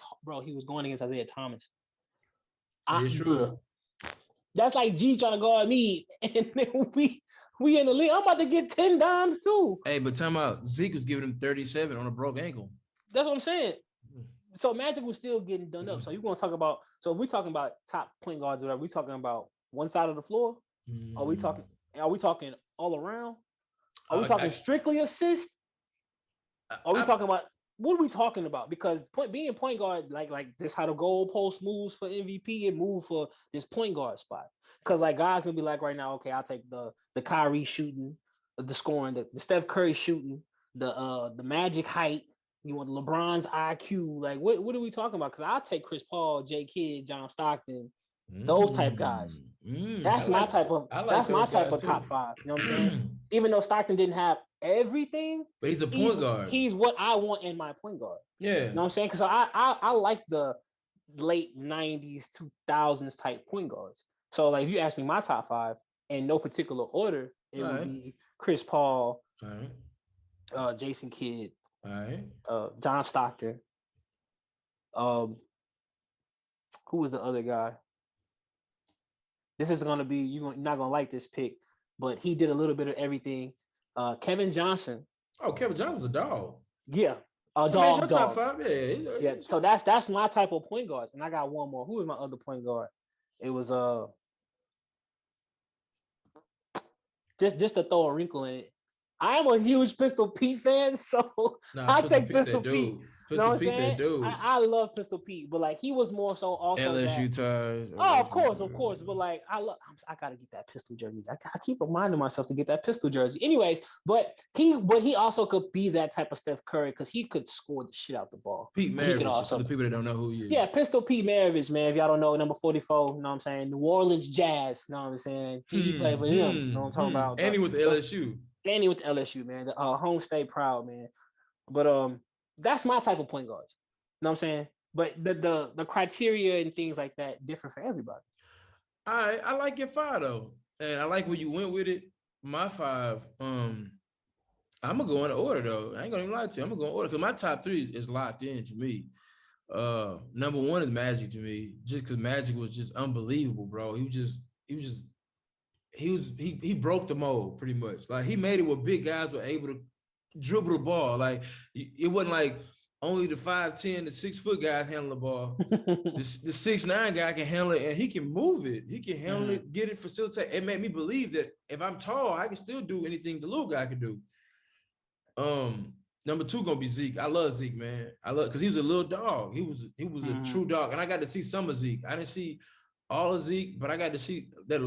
going against Isaiah Thomas. It's true. That's like G trying to guard me, and then we in the league. I'm about to get 10 dimes too. Hey, but time out. Zeke was giving him 37 on a broke ankle. That's what I'm saying. So Magic was still getting done up. So you want to talk about? So if we talking about top point guards, or whatever, we talking about one side of the floor? Are we talking? Are we talking all around? Are we talking strictly assist? Are we talking about? What are we talking about? Because being point guard, like this, how the goalpost moves for MVP, it move for this point guard spot. Because like guys gonna be like right now, okay, I'll take the Kyrie shooting, the scoring, the Steph Curry shooting, the Magic height. You want LeBron's IQ? Like what are we talking about? Because I'll take Chris Paul, J. Kidd, John Stockton, those type guys. That's my type of top five. You know what I'm saying? Even though Stockton didn't have everything, but he's a point guard. He's what I want in my point guard. Yeah, you know what I'm saying? Because I like the late 90s, 2000s type point guards. So like, if you ask me my top five in no particular order, it would be Chris Paul, Jason Kidd, John Stockton. Who was the other guy? This is gonna be you're not gonna like this pick, but he did a little bit of everything. Kevin Johnson. Oh, Kevin Johnson was a dog. Yeah, a dog. Top five. Yeah. So that's my type of point guards, and I got one more. Who was my other point guard? It was just to throw a wrinkle in it. I am a huge Pistol Pete fan, so I take Pistol Pete. You know what I'm saying? I love Pistol Pete, but like he was more so also LSU ties. Oh, of course. But like I gotta get that pistol jersey. I keep reminding myself to get that pistol jersey. Anyways, but he also could be that type of Steph Curry because he could score the shit out the ball. Pete Maravich, for the people that don't know who he is. Yeah, Pistol Pete Maravich, man. If y'all don't know, number 44, you know what I'm saying? New Orleans Jazz, you know what I'm saying? He played with him, you know what I'm talking about? And he with LSU. And he with LSU, man. The home state proud, man. But that's my type of point guard. You know what I'm saying? But the criteria and things like that differ for everybody. I like your five though. And I like where you went with it. My five, I'm gonna go in order though. I ain't gonna even lie to you. I'm gonna go in order because my top three is locked in to me. Number one is Magic to me, just because Magic was just unbelievable, bro. He broke the mold pretty much. Like he made it where big guys were able to dribble the ball. Like it wasn't like only the 5'10", the 6 foot guys handle the ball. the 6'9" guy can handle it and he can move it. He can handle it, get it, facilitate. It made me believe that if I'm tall, I can still do anything the little guy can do. Number two gonna be Zeke. I love Zeke, man. Because he was a little dog. He was a true dog, and I got to see some of Zeke. I didn't see all of Zeke, but I got to see that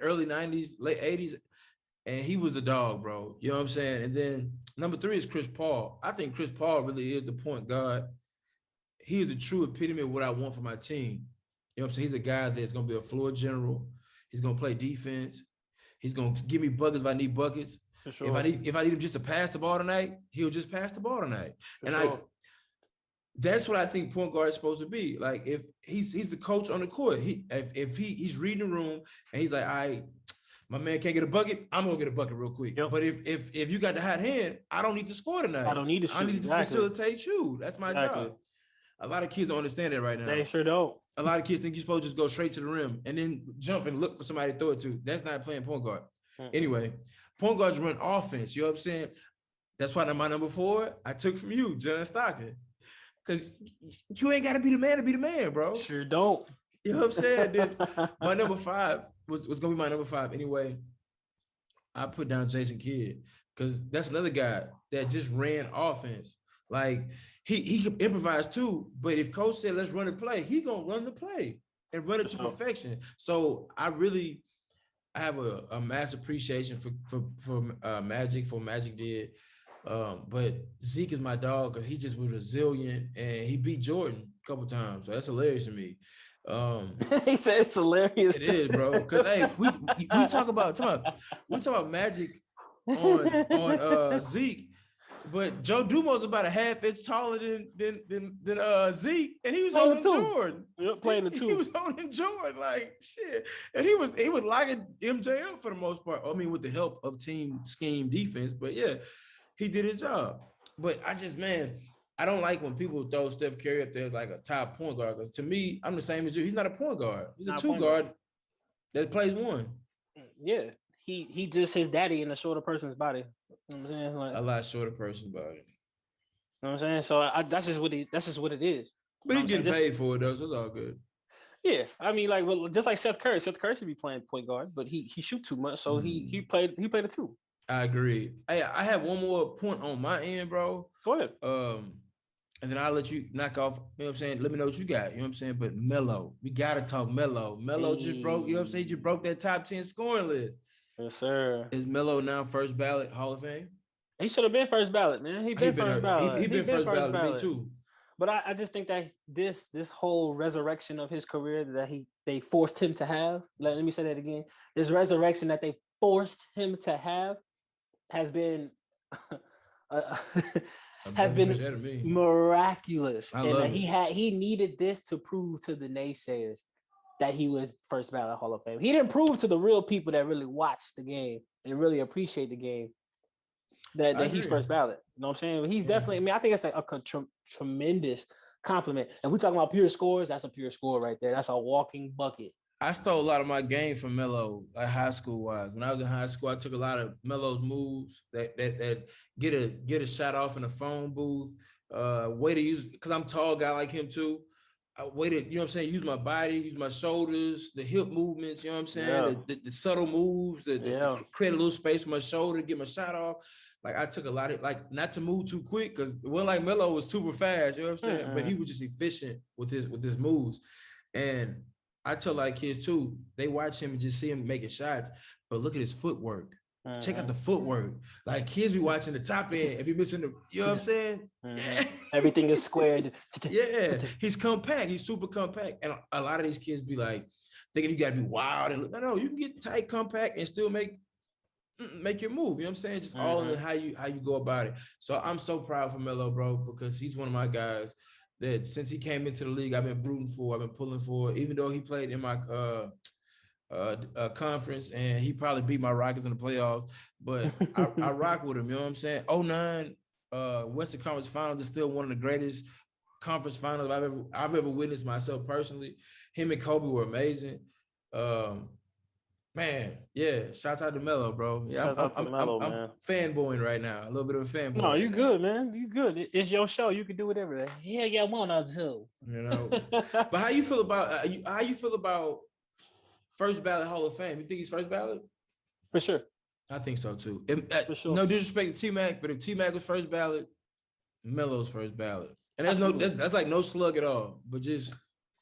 early 90s, late 80s, and he was a dog, bro. You know what I'm saying? And then number three is Chris Paul. I think Chris Paul really is the point guard. He is the true epitome of what I want for my team. You know what I'm saying? He's a guy that's going to be a floor general. He's going to play defense. He's going to give me buckets if I need buckets. For sure. If I need him just to pass the ball tonight, he'll just pass the ball tonight. That's what I think point guard is supposed to be. Like if he's the coach on the court, if he's reading the room and he's like, all right, my man can't get a bucket, I'm gonna get a bucket real quick. Yep. But if you got the hot hand, I don't need to score tonight. I don't need to shoot. I need to facilitate you. That's my job. A lot of kids don't understand that right now. They sure don't. A lot of kids think you're supposed to just go straight to the rim and then jump and look for somebody to throw it to. That's not playing point guard. Anyway, point guards run offense. You know what I'm saying? That's why my number four I took from you, John Stockton. Because you ain't got to be the man, bro. Sure don't. You know what I'm saying? Then my number five was going to be my number five. Anyway, I put down Jason Kidd because that's another guy that just ran offense. Like, he could improvise too, but if coach said, let's run the play, he going to run the play and run it to perfection. So I have a mass appreciation for Magic, for Magic did. But Zeke is my dog because he just was resilient and he beat Jordan a couple times. So that's hilarious to me. He said it's hilarious. It is, bro. Because hey, we talk about Magic on Zeke, but Joe Dumo's about a half inch taller than Zeke, and he was holding Jordan. Yep, playing the two. He was holding Jordan like shit, and he was locking MJ up for the most part. I mean, with the help of team scheme defense, but yeah. He did his job. But I don't like when people throw Steph Curry up there as like a top point guard. Because to me, I'm the same as you. He's not a point guard. He's a two guard. that plays one. Yeah, he just his daddy in a shorter person's body. You know what I'm saying? Like, A lot shorter person body. you know what I'm saying? So that's just what it is. But You know he what I'm getting saying? paid for it though, so it's all good. Yeah, I mean, like, well, just like Seth Curry. Seth Curry should be playing point guard, but he shoot too much, so he played it too. I agree. Hey, I have one more point on my end, bro. Go ahead. And then I'll let you knock off. You know what I'm saying? Let me know what you got. You know what I'm saying? But Melo, we gotta talk Melo. Melo just broke. You know what I'm saying? He just broke that top 10 scoring list. Yes, sir. Is Melo now first ballot Hall of Fame? He should have been first ballot, man. He been first ballot. He been first ballot to me too. But I just think that this whole resurrection of his career that they forced him to have. Let me say that again. This resurrection that they forced him to have has been has been miraculous. I love and he needed this to prove to the naysayers that he was first ballot Hall of Fame. He didn't prove to the real people that really watch the game and really appreciate the game that he's first ballot. You know what I'm saying? He's definitely, I mean, I think it's a tremendous compliment. And we talking about pure scores, that's a pure score right there. That's a walking bucket. I stole a lot of my game from Melo, like high school wise. When I was in high school, I took a lot of Melo's moves that get a shot off in a phone booth. Way to use, because I'm a tall guy like him too. Way to, you know what I'm saying, use my body, use my shoulders, the hip movements, you know what I'm saying? Yeah. The subtle moves, to create a little space for my shoulder, get my shot off. Like I took a lot of, like, not to move too quick, because it wasn't like Melo was super fast, you know what I'm saying? But he was just efficient with his moves. And I tell like kids too, they watch him and just see him making shots, but look at his footwork. Check out the footwork. Like kids be watching the top end and be missing the, you know what I'm saying? Yeah. Everything is squared. Yeah, he's compact. He's super compact. And a lot of these kids be like, thinking you gotta be wild. And no, you can get tight, compact, and still make your move. You know what I'm saying? Just all in how you go about it. So I'm so proud for Melo, bro, because he's one of my guys that since he came into the league, I've been rooting for, I've been pulling for, even though he played in my conference and he probably beat my Rockets in the playoffs, but I rock with him, you know what I'm saying? 09 Western Conference Finals is still one of the greatest conference finals I've ever witnessed myself personally. Him and Colby were amazing. Man, yeah, shouts out to Melo, bro. Yeah, I'm fanboying right now. A little bit of a fanboy. No, you good, man. You good. It's your show. You can do whatever the hell you want to do. You know. But how you feel about first ballot Hall of Fame? You think he's first ballot? For sure. I think so too. For sure. No disrespect to T-Mac, but if T-Mac was first ballot, Melo's first ballot. And that's like no slug at all, but just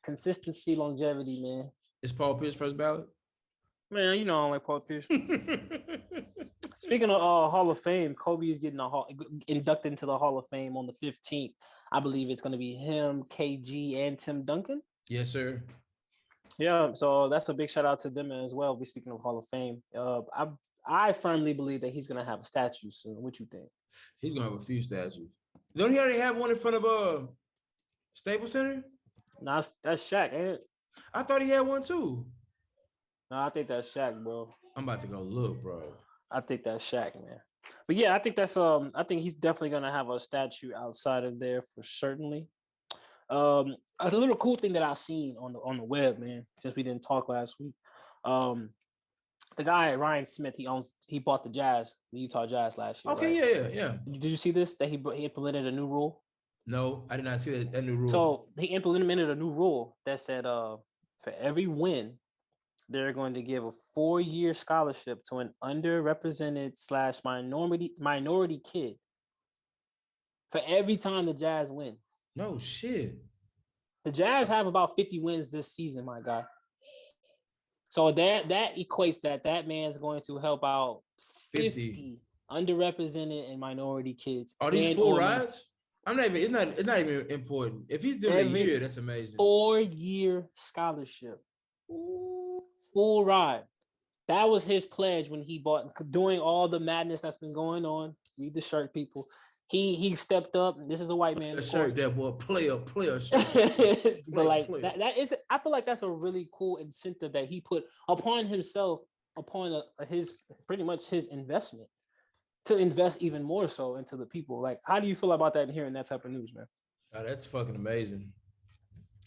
consistency, longevity, man. Is Paul Pierce first ballot? Man, you know I don't like Paul Pierce. Speaking of Hall of Fame, Colby is getting inducted into the Hall of Fame on the 15th. I believe it's going to be him, KG, and Tim Duncan. Yes, sir. Yeah, so that's a big shout out to them as well. We're speaking of Hall of Fame. I firmly believe that he's going to have a statue soon. What you think? He's going to have a few statues. Don't he already have one in front of Staples Center? No, that's Shaq, ain't it? I thought he had one too. No, I think that's Shaq, bro. I'm about to go look, bro. I think that's Shaq, man. But yeah, I think I think he's definitely gonna have a statue outside of there for certainly. A little cool thing that I've seen on the web, man, since we didn't talk last week. The guy Ryan Smith, he bought the Utah Jazz last year. Okay, right? yeah. Did you see this? That he implemented a new rule? No, I did not see that new rule. So he implemented a new rule that said for every win, they're going to give a 4-year scholarship to an underrepresented / minority kid for every time the Jazz win. No shit. The Jazz have about 50 wins this season, my guy. So that equates that man's going to help out 50 underrepresented and minority kids. Are these full rides? It's not even important. If he's doing a year, that's amazing. 4-year scholarship. Ooh. Full ride. That was his pledge when he bought, doing all the madness that's been going on. Read the shirt, people. He stepped up. This is a white man. A shirt, that boy, player shirt. But like that is, I feel like that's a really cool incentive that he put upon himself, upon his pretty much his investment, to invest even more so into the people. Like, how do you feel about that and hearing that type of news, man? Oh, that's fucking amazing.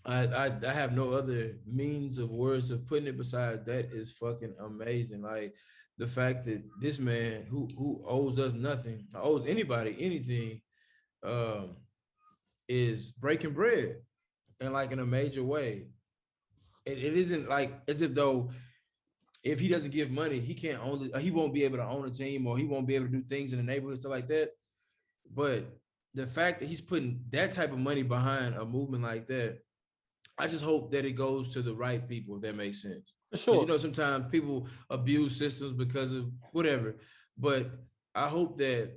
I have no other means of words of putting it besides that is fucking amazing. Like the fact that this man who owes us nothing, owes anybody anything, um, is breaking bread and like in a major way. It isn't like as if though if he doesn't give money, he can't own it, he won't be able to own a team or he won't be able to do things in the neighborhood, stuff like that. But the fact that he's putting that type of money behind a movement like that, I just hope that it goes to the right people, if that makes sense. For Because you sure. know, sometimes people abuse systems because of whatever. But I hope that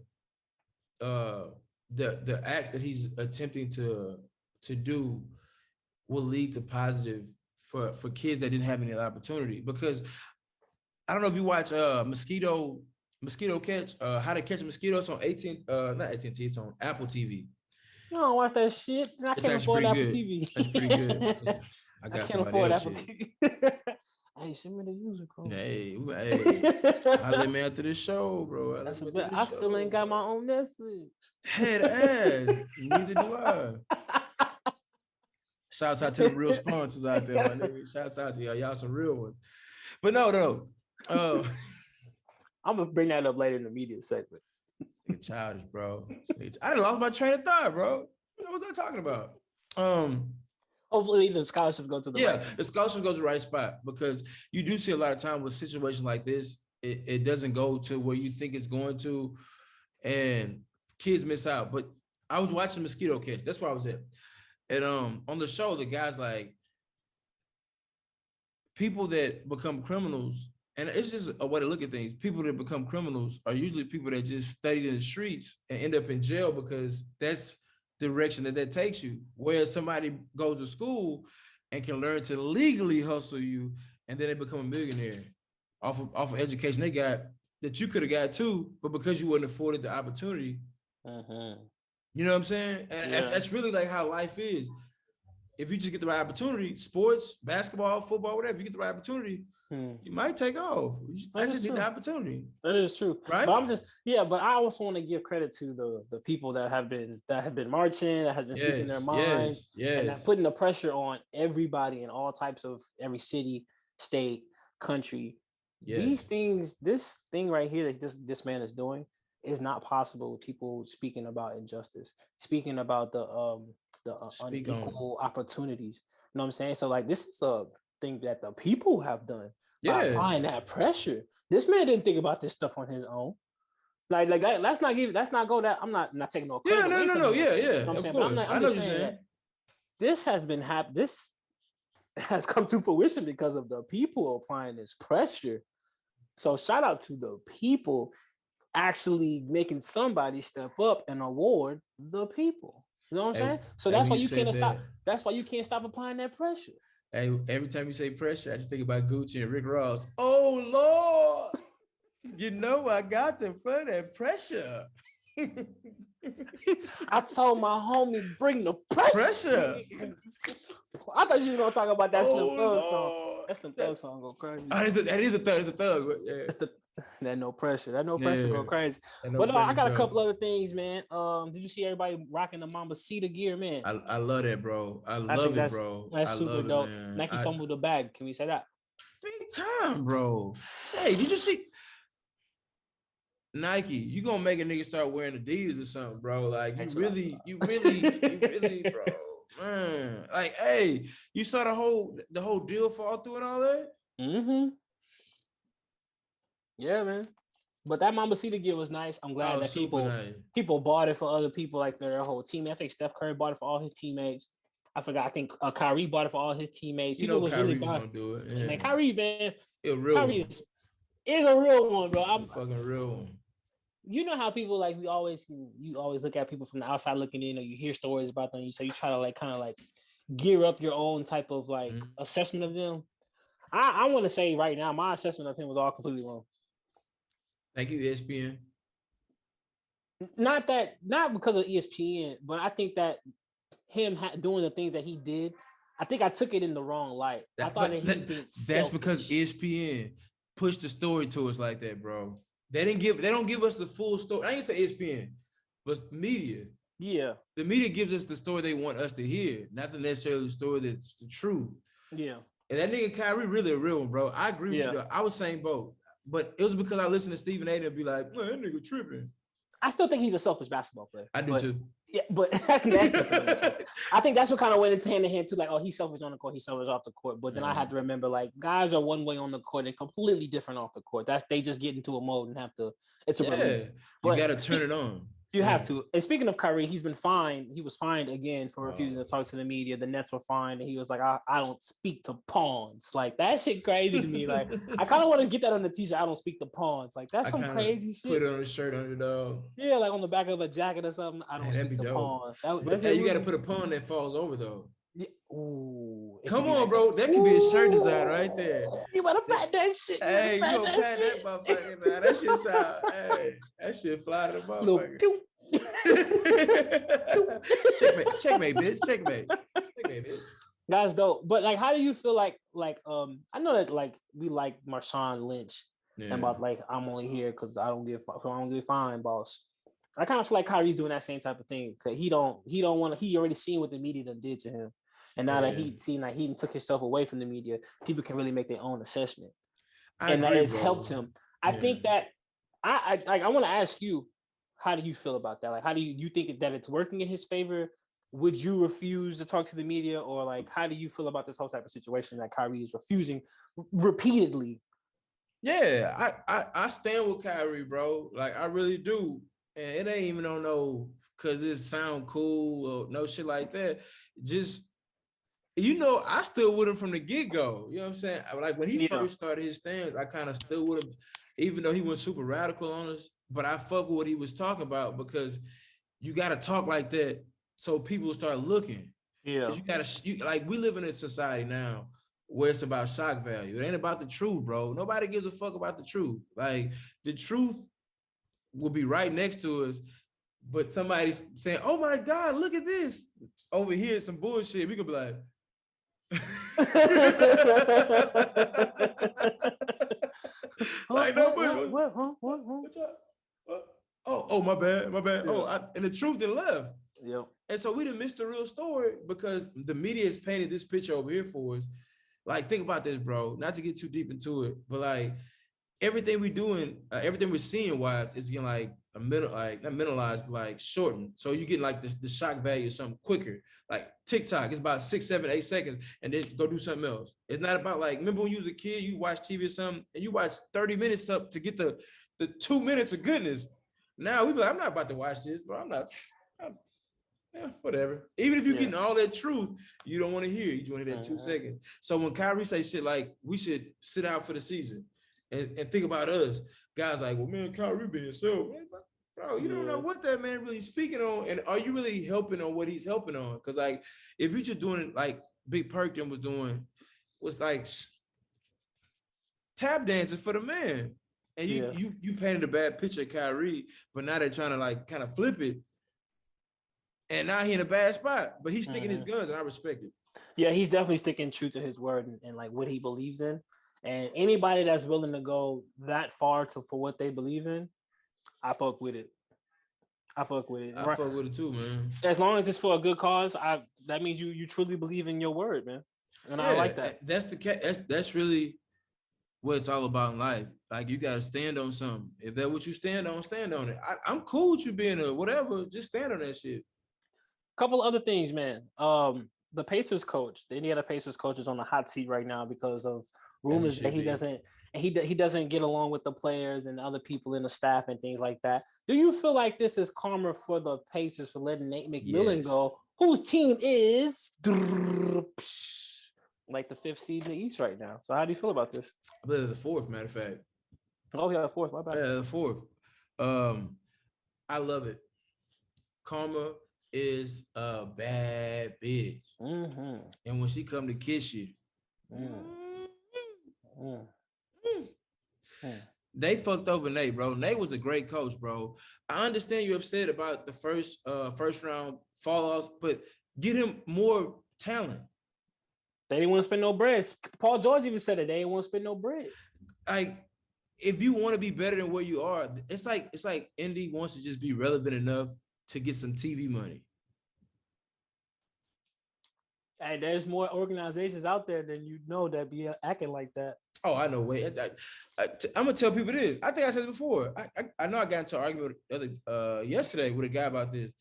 uh the act that he's attempting to do will lead to positive for kids that didn't have any opportunity. Because I don't know if you watch mosquito catch, how to catch a mosquito. It's on 18 not AT&T, it's on Apple TV. You don't watch that shit. I It's can't actually afford pretty Apple good. TV. That's pretty good. I I got can't somebody afford else Apple shit. TV. Hey, send me the user code. Hey, I let me after this show, bro. I That's let a me bit. after I this still ain't show, got bro. my own Netflix. Head ass. Neither do I. Shouts out to the real sponsors out there, my nigga. Shouts out to y'all. Y'all some real ones. But no. Uh, I'm gonna bring that up later in the media segment. childish, bro. I done lost my train of thought, bro. What was I talking about? Hopefully, the scholarships go to the right Yeah, people. the scholarship goes to the right spot because you do see a lot of time with situations like this, it doesn't go to where you think it's going to, and kids miss out. But I was watching Mosquito Catch. That's where I was at. And on the show, the guy's like, people that become criminals, and it's just a way to look at things. People that become criminals are usually people that just studied in the streets and end up in jail because that's the direction that takes you. Whereas somebody goes to school and can learn to legally hustle you, and then they become a millionaire off of education they got that you could have got too, but because you wasn't afforded the opportunity. You know what I'm saying? And Yeah. that's really like how life is. If you just get the right opportunity, sports, basketball, football, whatever, you get the right opportunity, you might take off. I just need the opportunity. That is true. Right? But I'm just but I also want to give credit to the people that have been marching, that have been speaking their minds, and that putting the pressure on everybody in all types of every city, state, country. These things, this thing right here that this man is doing is not possible with people speaking about injustice, speaking about the unequal opportunities. You know what I'm saying? So like this is a thing that the people have done by applying that pressure. This man didn't think about this stuff on his own. Like that, let's not go that. I'm not taking no credit. No. You know what I'm Of saying? course. But I'm just saying that this has been this has come to fruition because of the people applying this pressure. So shout out to the people actually making somebody step up and award the people. You know what I'm saying? So that's why you can't stop. That's why you can't stop applying that pressure. Hey, every time you say pressure, I just think about Gucci and Rick Ross. Oh Lord, you know I got them for that pressure. I told my homie bring the pressure. I thought you were gonna talk about that Slim Thug song. That Slim Thug song go crazy. That is a thug. Yeah. That no pressure go crazy. But no, I got a couple other things, man. Did you see everybody rocking the Mamba Cedar gear, man? I love that, bro. I love it, bro. That's super dope. Nike fumbled the bag. Can we say that? Big time, bro. Hey, did you see Nike? You gonna make a nigga start wearing Adidas or something, bro? Like you really, bro. Man, like, hey, you saw the whole deal fall through and all that. Yeah, man. But that Mamba Cedar gear was nice. I'm glad that people bought it for other people, like their whole team. I think Steph Curry bought it for all his teammates. I forgot. I think Kyrie bought it for all his teammates. People was Kyrie really gonna do it. Yeah. Man, Kyrie, man, Kyrie is a real one, bro. I'm fucking real one. You know how people like you always look at people from the outside looking in, or you hear stories about them. So you try to like kind of like gear up your own type of like assessment of them. I want to say right now, my assessment of him was all completely wrong. Thank you, ESPN. Not because of ESPN, but I think that him doing the things that he did, I think I took it in the wrong light. I thought that he was being selfish. That's because ESPN pushed the story to us like that, bro. They don't give us the full story. I ain't say ESPN, but media. Yeah. The media gives us the story they want us to hear, not necessarily the story that's the truth. Yeah. And that nigga Kyrie really a real one, bro. I agree with you though. I was saying both, but it was because I listened to Stephen A. and be like, man, that nigga tripping. I still think he's a selfish basketball player. I do too. Yeah, but that's different. I think that's what kind of went into hand in hand too. Like, oh, he's selfish on the court, he's selfish off the court. But then I had to remember, like, guys are one way on the court and completely different off the court. That's they just get into a mode and have to. It's a release. You got to turn it on. You have to. And speaking of Kyrie, he's been fined. He was fined again for refusing to talk to the media. The Nets were fined, and he was like, I don't speak to pawns. Like, that shit crazy to me. Like, I kind of want to get that on the t-shirt. I don't speak to pawns. Like, that's some crazy shit. Put it on a shirt underdog. Yeah, like on the back of a jacket or something. I don't speak to pawns. But you got to put a pawn that falls over, though. Yeah. Ooh, come on, bro. That could be a shirt design right there. You better pat that shit. Hey, you gonna pat that motherfucker, man. That shit sound, hey, that shit fly to the motherfucker. checkmate, bitch. Checkmate, bitch. That's dope. But like, how do you feel like I know that like we like Marshawn Lynch and about like I'm only here because I don't get fined, boss. I kind of feel like Kyrie's doing that same type of thing because he don't want to. He already seen what the media done did to him, and now that he seen like he took himself away from the media, people can really make their own assessment, and that has helped him. I think that I want to ask you, how do you feel about that? Like, how do you think that it's working in his favor? Would you refuse to talk to the media, or like, how do you feel about this whole type of situation that Kyrie is refusing repeatedly? Yeah, I stand with Kyrie, bro. Like, I really do. And it ain't even on no because it sound cool or no shit like that. Just, I stood with him from the get-go. You know what I'm saying? Like, when he first started his stance, I kind of stood with him, even though he was super radical on us. But I fuck with what he was talking about because you got to talk like that so people start looking. Yeah. Like, we live in a society now where it's about shock value. It ain't about the truth, bro. Nobody gives a fuck about the truth. Like, the truth will be right next to us, but somebody's saying, oh my God, look at this. Over here, some bullshit. We could be like, like, no, what? Oh, my bad. Yeah. And the truth then left. Yep. And so we done missed the real story because the media has painted this picture over here for us. Like, think about this, bro. Not to get too deep into it, but like, everything we're doing, everything we're seeing wise is getting like not mentalized, but like shortened. So you get like the shock value of something quicker. Like TikTok, it's about 6, 7, 8 seconds, and then go do something else. It's not about like, remember when you was a kid, you watch TV or something, and you watch 30 minutes up to get the 2 minutes of goodness. Now we be like, I'm not about to watch this, but whatever. Even if you're getting all that truth, you don't want to hear. You just want to hear that 2 seconds. So when Kyrie say shit like, we should sit out for the season, and think about us, guys like, well, man, Kyrie being so, bro, you don't know what that man really speaking on, and are you really helping on what he's helping on? Because like, if you're just doing it like Big Perkin was like tap dancing for the man, and you painted a bad picture of Kyrie, but now they're trying to like kind of flip it, and now he in a bad spot, but he's sticking his guns, and I respect it. Yeah, he's definitely sticking true to his word and like what he believes in. And anybody that's willing to go that far for what they believe in, I fuck with it. I fuck with it too, man. As long as it's for a good cause, that means you truly believe in your word, man. And I like that. That's really what it's all about in life. Like, you gotta stand on something. If that's what you stand on it. I'm cool with you being a whatever. Just stand on that shit. Couple other things, man. The Pacers coach, the Indiana Pacers coach, is on the hot seat right now because of rumors that he doesn't get along with the players and other people in the staff and things like that. Do you feel like this is karma for the Pacers for letting Nate McMillan go, whose team is like the 5th seed in the East right now? So how do you feel about this? I believe the 4th, matter of fact. Oh yeah, the 4th. My bad. Yeah, the 4th. I love it. Karma is a bad bitch, and when she come to kiss you. They fucked over Nate, bro. Nate was a great coach, bro. I understand you're upset about the first round fall-offs, but get him more talent. They didn't want to spend no bread. Paul George even said it. They didn't want to spend no bread. Like, if you want to be better than where you are, it's like Indy wants to just be relevant enough to get some TV money. Hey, there's more organizations out there than you know that be acting like that. Oh, I know. Wait, I'm gonna tell people this. I think I said it before. I know I got into an argument yesterday with a guy about this.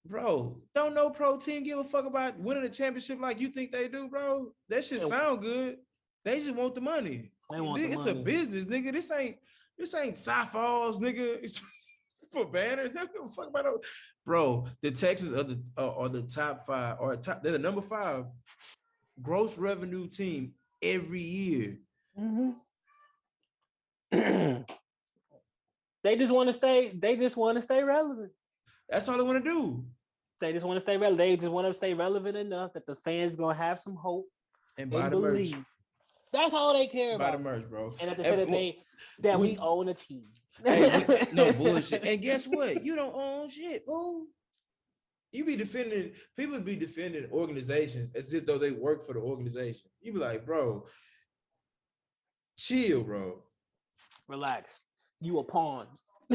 Bro, don't no pro team give a fuck about winning a championship like you think they do, bro? That shit sound good. They just want the money. It's a business, nigga. This ain't sci-falls, nigga. It's for banners. They don't give a fuck about it. Bro, the Texans are the top 5 or they're the number 5 gross revenue team every year. Mm-hmm. They just want to stay relevant. That's all they want to do. They just want to stay relevant. They just want to stay relevant enough that the fans gonna have some hope and buy the merch. That's all they care about. Buy the merch, bro. And at the say that we own a team. Hey, no bullshit. And guess what? You don't own shit, fool. You be defending, people be defending organizations as if though they work for the organization. You be like, bro, chill, bro. Relax. You a pawn.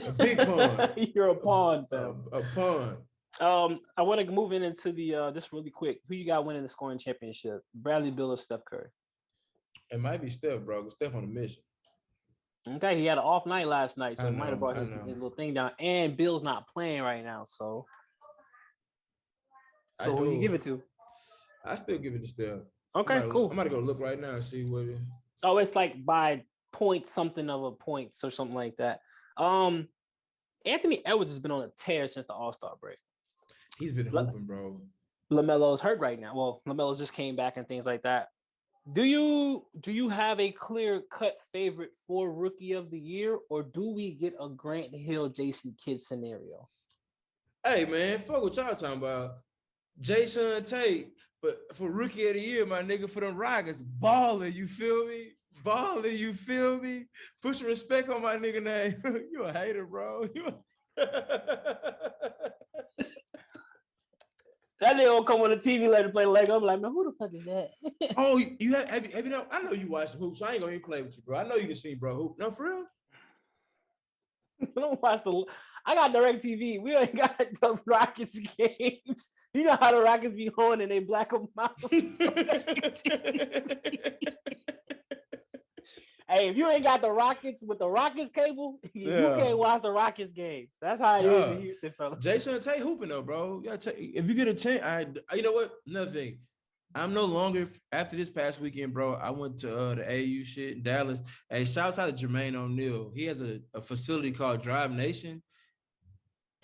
A big pawn. You're a pawn, fam. A pawn. I want to move into the just really quick. Who you got winning the scoring championship? Bradley Beal or Steph Curry? It might be Steph, bro. Steph on a mission. Okay, he had an off night last night, so he might have brought his little thing down. And Bill's not playing right now, so who you give it to? I still give it to Steph. Okay, cool. I'm gonna go look right now and see what it. Oh, it's like by point something of a points or something like that. Anthony Edwards has been on a tear since the All-Star break. He's been hooping, bro. LaMelo's hurt right now. Well, LaMelo just came back and things like that. Do you have a clear-cut favorite for Rookie of the Year, or do we get a Grant Hill, Jason Kidd scenario? Hey, man, fuck what y'all talking about. Jason Tate for Rookie of the Year, my nigga, for them Rockets. Balling, you feel me? Balling, you feel me? Put some respect on my nigga name. You a hater, bro. That nigga will come on the TV later play Lego. I'm like, man, who the fuck is that? Oh, you have you know? I know you watch hoops, so I ain't gonna even play with you, bro. I know you can see, bro. Hoop. No, for real. I don't watch I got DirecTV. We ain't got the Rockets games. You know how the Rockets be on and they black them out. Hey, if you ain't got the Rockets with the Rockets cable, you can't watch the Rockets games. That's how it is in Houston, fellas. Jason Tate hooping though, bro. If you get a chance, you know what? Another thing, I'm no longer after this past weekend, bro. I went to the AU shit in Dallas. Hey, shouts out to Jermaine O'Neal. He has a facility called Drive Nation.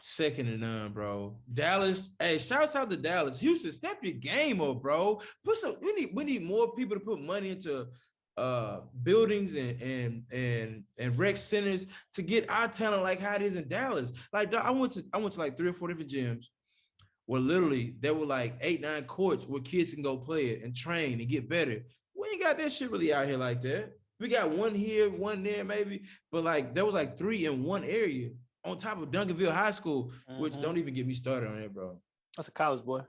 Second to none, bro. Dallas. Hey, shouts out to Dallas. Houston, step your game up, bro. We need more people to put money into buildings and rec centers to get our talent like how it is in Dallas. Like I went to like 3 or 4 different gyms where literally there were like 8, 9 courts where kids can go play it and train and get better. We ain't got that shit really out here like that. We got one here, one there maybe, but like there was like 3 in one area on top of Duncanville High School, which don't even get me started on it, bro. That's a college boy.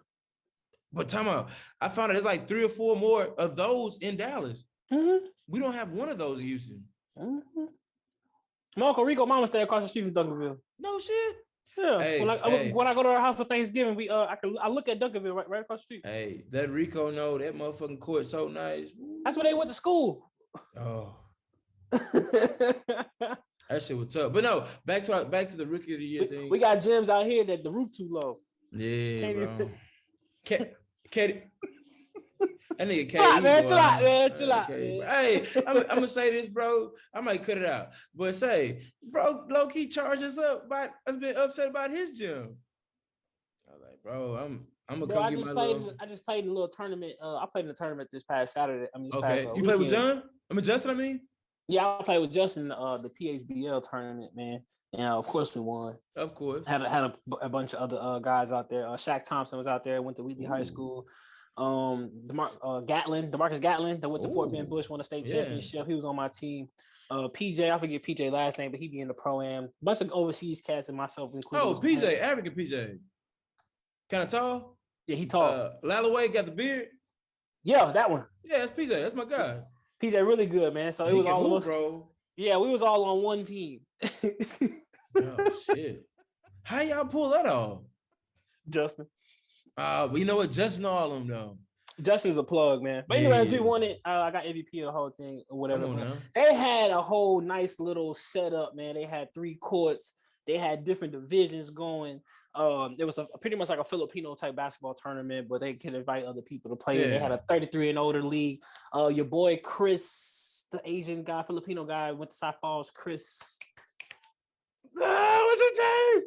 But time out, I found out there's like 3 or 4 more of those in Dallas. Mm-hmm. We don't have one of those in Houston. Mm-hmm. My Uncle Rico mama stay across the street from Duncanville. No shit. Yeah. Hey, when I go to our house for Thanksgiving, I look at Duncanville right across the street. Hey, that Rico know that motherfucking court so nice. That's where they went to school. Oh. That shit was tough. But no, back to the Rookie of the Year thing. We got gyms out here that the roof too low. Yeah, bro. Katie. That nigga K. Chill out. Hey, I'm gonna say this, bro. I might cut it out, but say, bro, low key charge us up by us being upset about his gym. I was like, bro, I'm gonna come get my little. I just played in a little tournament. I played in a tournament this past Saturday. You played with John? Justin. I mean. Yeah, I played with Justin the PHBL tournament, man. And of course we won. Of course. Had a bunch of other guys out there. Shaq Thompson was out there. Went to Wheatley High School. DeMarcus Gatlin that went to Fort Bend Bush, won a state championship. He was on my team. PJ, I forget PJ last name, but he be in the pro-am. Bunch of overseas cats and myself included. Oh, PJ, African PJ. Kind of tall? Yeah, he tall. Lallaway got the beard? Yeah, that one. Yeah, that's PJ. That's my guy. PJ really good, man. So it was all of us, bro. Yeah, we was all on one team. Oh shit. How y'all pull that off? Justin. But you know what? Justin all them though. Justin's a plug, man. But anyways, we won it. I got MVP of the whole thing or whatever. Come on now. They had a whole nice little setup, man. They had 3 courts. They had different divisions going. It was pretty much like a Filipino type basketball tournament, but they could invite other people to play. Yeah. They had a 33 and older league. Your boy Chris, the Asian guy, Filipino guy, went to South Falls. Chris, what's his name?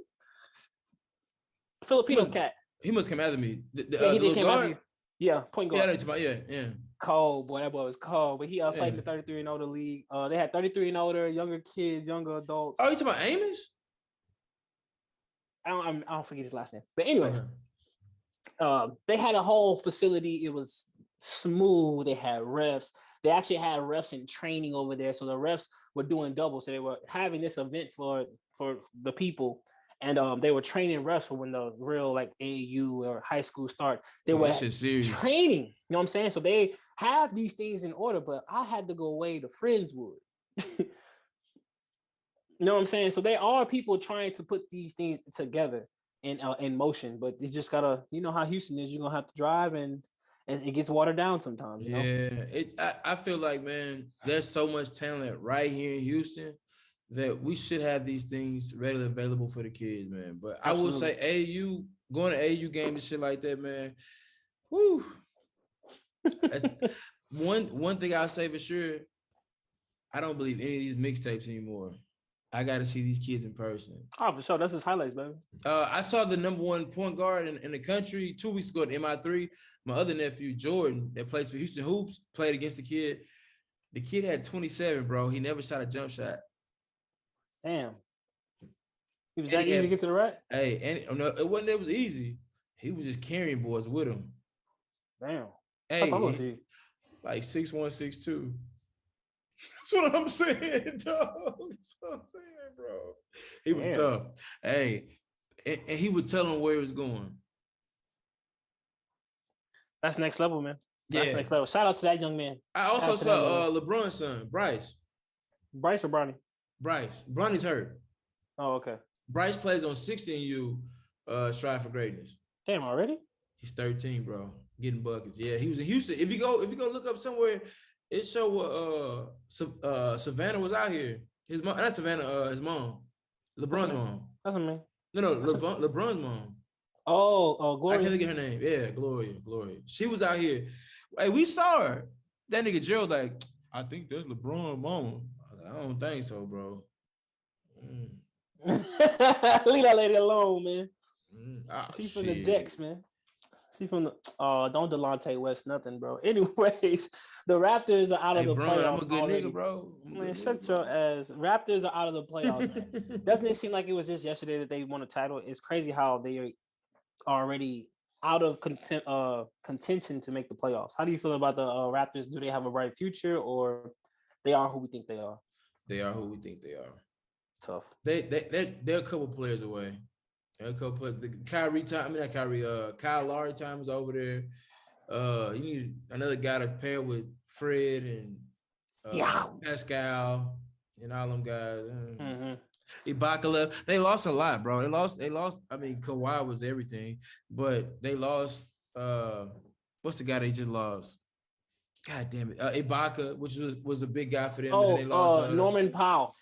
Filipino cat. He must come after me. He did come after you. Yeah, point guard. Yeah. Cold, boy, that boy was cold. But he played in the 33 and older league. They had 33 and older, younger kids, younger adults. Oh, you talking about Amos? I don't forget his last name. But anyways, they had a whole facility. It was smooth. They had refs. They actually had refs in training over there. So the refs were doing double. So they were having this event for the people. And they were training refs for when the real like AAU or high school start. They were training. You know what I'm saying? So they have these things in order, but I had to go away to Friendswood. You know what I'm saying? So there are people trying to put these things together in motion, but it's just gotta, you know how Houston is. You're gonna have to drive, and it gets watered down sometimes. You know? Yeah, I feel like, man, there's so much talent right here in Houston that we should have these things readily available for the kids, man. But absolutely. I will say AU, going to AU games and shit like that, man. Whoo. one thing I'll say for sure, I don't believe any of these mixtapes anymore. I got to see these kids in person. Oh, for sure. That's his highlights, baby. I saw the #1 point guard in the country 2 weeks ago at MI3. My other nephew, Jordan, that plays for Houston Hoops, played against the kid. The kid had 27, bro. He never shot a jump shot. Damn. He was that easy to get to the rack? Hey, and no, it wasn't that was easy. He was just carrying boys with him. Damn. Hey, like 6'1", 6'2". That's what I'm saying, dog. That's what I'm saying, bro. He was tough. Hey, and he would tell him where he was going. That's next level, man. That's next level. Shout out to that young man. I also saw LeBron's son, Bryce. Bryce or Bronny? Bryce. Bronny's hurt. Oh, okay. Bryce plays on 16U, Strive for Greatness. Damn, already? He's 13, bro. Getting buckets. Yeah, he was in Houston. If you go look up somewhere, it show Savannah was out here. His mom, not Savannah, his mom. LeBron's mom. That's what I mean. No, LeBron's mom. Oh, Gloria. I can't think of her name. Yeah, Gloria. She was out here. Hey, we saw her. That nigga Gerald like, I think that's LeBron's mama. I don't think so, bro. Leave that lady alone, man. She's from the Jets, man. She from the don't Delonte West nothing, bro. Anyways, the Raptors are out of the playoffs. I'm a good nigga, bro. Man, shut your ass. Raptors are out of the playoffs, man. Doesn't it seem like it was just yesterday that they won a title? It's crazy how they are already out of contention to make the playoffs. How do you feel about the Raptors? Do they have a bright future, or they are who we think they are? They are who we think they are. Tough. They're a couple players away. Kyle Lowry time is over there. You need another guy to pair with Fred and Pascal and all them guys. Ibaka left. They lost a lot, bro. They lost. I mean, Kawhi was everything, but they lost. What's the guy they just lost? God damn it, Ibaka, which was a big guy for them. Oh, and they lost, Norman Powell.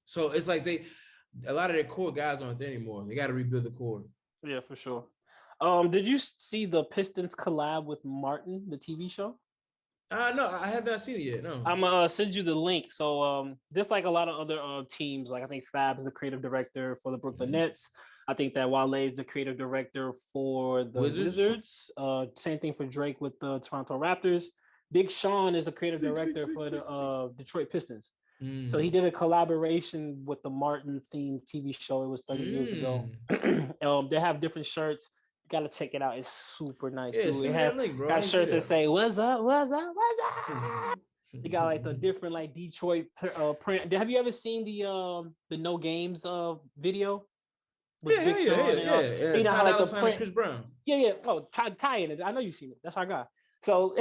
So it's like a lot of their core guys aren't there anymore. They got to rebuild the core. Yeah, for sure. Did you see the Pistons collab with Martin, the TV show? No, I have not seen it yet. No. I'm gonna send you the link. So just like a lot of other teams, like I think Fab is the creative director for the Brooklyn Nets. I think that Wale is the creative director for the Wizards. Same thing for Drake with the Toronto Raptors. Big Sean is the creative director for the Detroit Pistons. So he did a collaboration with the Martin themed TV show. It was 30 years ago. They have different shirts. You gotta check it out. It's super nice. Yeah, dude. They have got shirts that say "What's up? What's up? What's up?" They got like the different like Detroit print. Have you ever seen the No Games video? Yeah. You know how like the print. Chris Brown. Yeah. Oh, Ty in it. I know you've seen it. That's our guy. So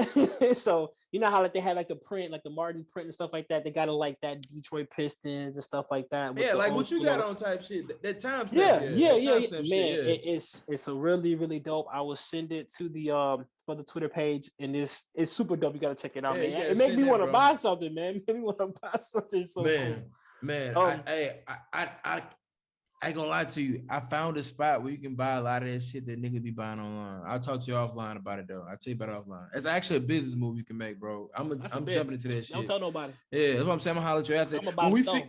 so you know how like they had like the print, like the Martin print and stuff like that. They got to like that Detroit Pistons and stuff like that. With Yeah, the like what you got on type shit. That time stamp, that time stamp Man, shit, yeah. it's a really dope. I will send it to the for the Twitter page, and it's super dope. You gotta check it out, Yeah, man. you gotta It made send me that, want to bro. buy something, man. It made me want to buy something so Man, cool. man, Um, I ain't gonna lie to you. I found a spot where you can buy a lot of that shit that niggas be buying online. I'll talk to you offline about it though. I'll tell you about it offline. It's actually a business move you can make, bro. that's a I'm bit. jumping into that Don't shit. tell nobody. Yeah, that's what I'm saying. I'm gonna holler at you after. I'm gonna buy When the we stove.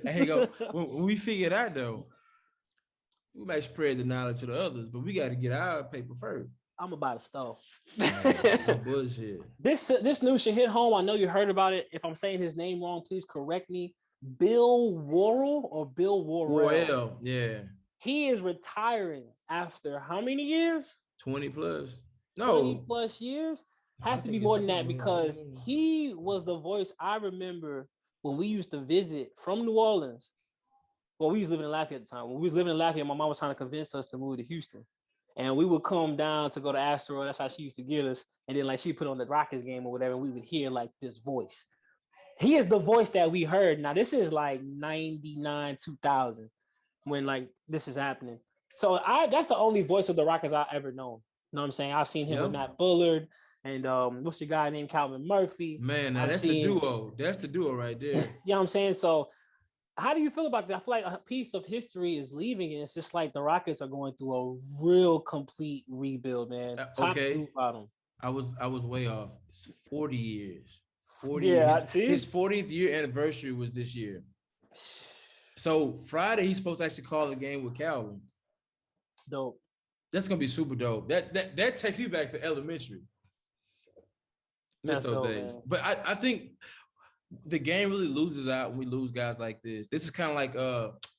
hey, go. When we figure it out though, we might spread the knowledge to the others, but we got to get our paper first. I'm gonna buy the stove. No bullshit. This news should hit home. I know you heard about it. If I'm saying his name wrong, please correct me. Bill Worrell or Bill Worrell? Well, yeah. He is retiring after how many years? 20 plus. 20 No. plus years? I Has to be think more it's than that because he was the voice. I remember when we used to visit from New Orleans. Well, we was living in Lafayette at the time. When we was living in Lafayette, my mom was trying to convince us to move to Houston. And we would come down to go to Asteroid. That's how she used to get us. And then like she put on the Rockets game or whatever, and we would hear like this voice. He is the voice that we heard. Now, this is like 99, 2000 when like this is happening. So that's the only voice of the Rockets I ever known. You know what I'm saying? I've seen him with Matt Bullard and what's your guy named Calvin Murphy. Man, now that's the duo. That's the duo right there. You know what I'm saying? So how do you feel about that? I feel like a piece of history is leaving, and it's just like the Rockets are going through a real complete rebuild, man. Top Okay. bottom. I was way off. It's 40 years. 40 yeah, years. His 40th year anniversary was this year. So Friday, he's supposed to actually call a game with Calvin. Dope. That's gonna be super dope. That takes me back to elementary. That's those days. Man. But I think the game really loses out when we lose guys like this. This is kind of like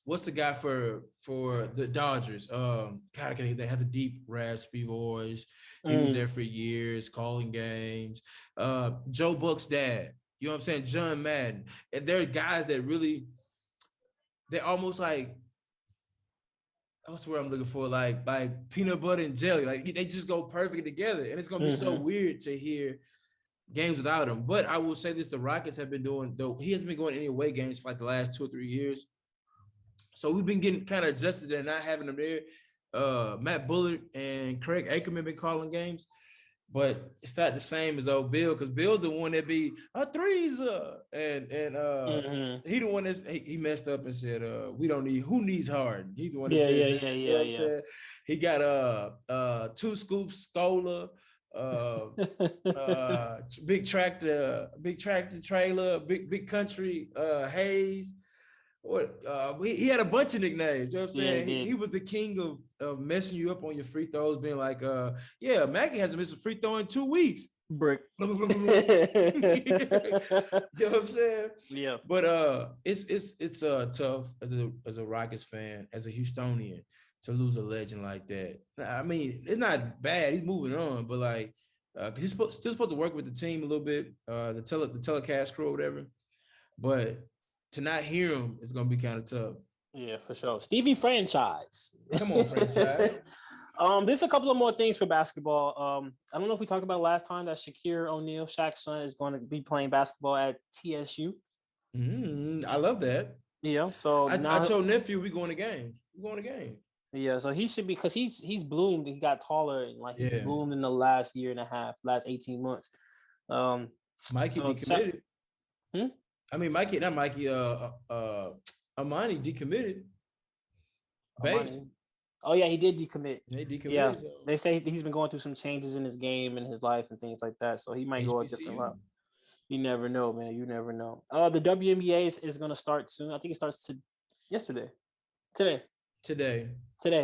what's the guy for the Dodgers? God, they have the deep raspy voice. He was there for years, calling games. Joe Buck's dad. You know what I'm saying? John Madden. And there are guys that really, they're almost like, that's what I'm looking for, like peanut butter and jelly. Like they just go perfect together. And it's gonna be so weird to hear games without him. But I will say this: the Rockets have been doing, though he hasn't been going any away games for like the last 2 or 3 years. So we've been getting kind of adjusted to not having them there. Matt Bullard and Craig Ackerman been calling games, but it's not the same as old Bill, because Bill's the one that be a threes and he the one that's he messed up and said we don't need, who needs Harden. He's the one that said you know what I'm saying? He got 2 scoops Scola, big tractor trailer, big country Hayes. He had a bunch of nicknames. You know what I'm saying? He was the king of messing you up on your free throws, being like, Mackey hasn't missed a free throw in 2 weeks. Brick. You know what I'm saying? Yeah. But it's tough as a Rockets fan, as a Houstonian, to lose a legend like that. I mean, it's not bad. He's moving on, but like, he's still supposed to work with the team a little bit, the telecast crew or whatever. But to not hear him is gonna be kind of tough. Yeah, for sure. Stevie franchise. Come on, franchise. There's a couple of more things for basketball. I don't know if we talked about it last time that Shaquille O'Neal, Shaq's son, is going to be playing basketball at TSU. I love that. Yeah, so I told nephew we're going to games. We're going to games. Yeah, so he should be, because he's bloomed. He got taller and like he's bloomed in the last year and a half, last 18 months. Mikey decommitted. I mean, Amani decommitted. Bates. Oh yeah, he did decommit. They decommitted. Yeah, they say he's been going through some changes in his game and his life and things like that. So he might go a different route. You never know, man. You never know. The WNBA is going to start soon. I think it starts Today.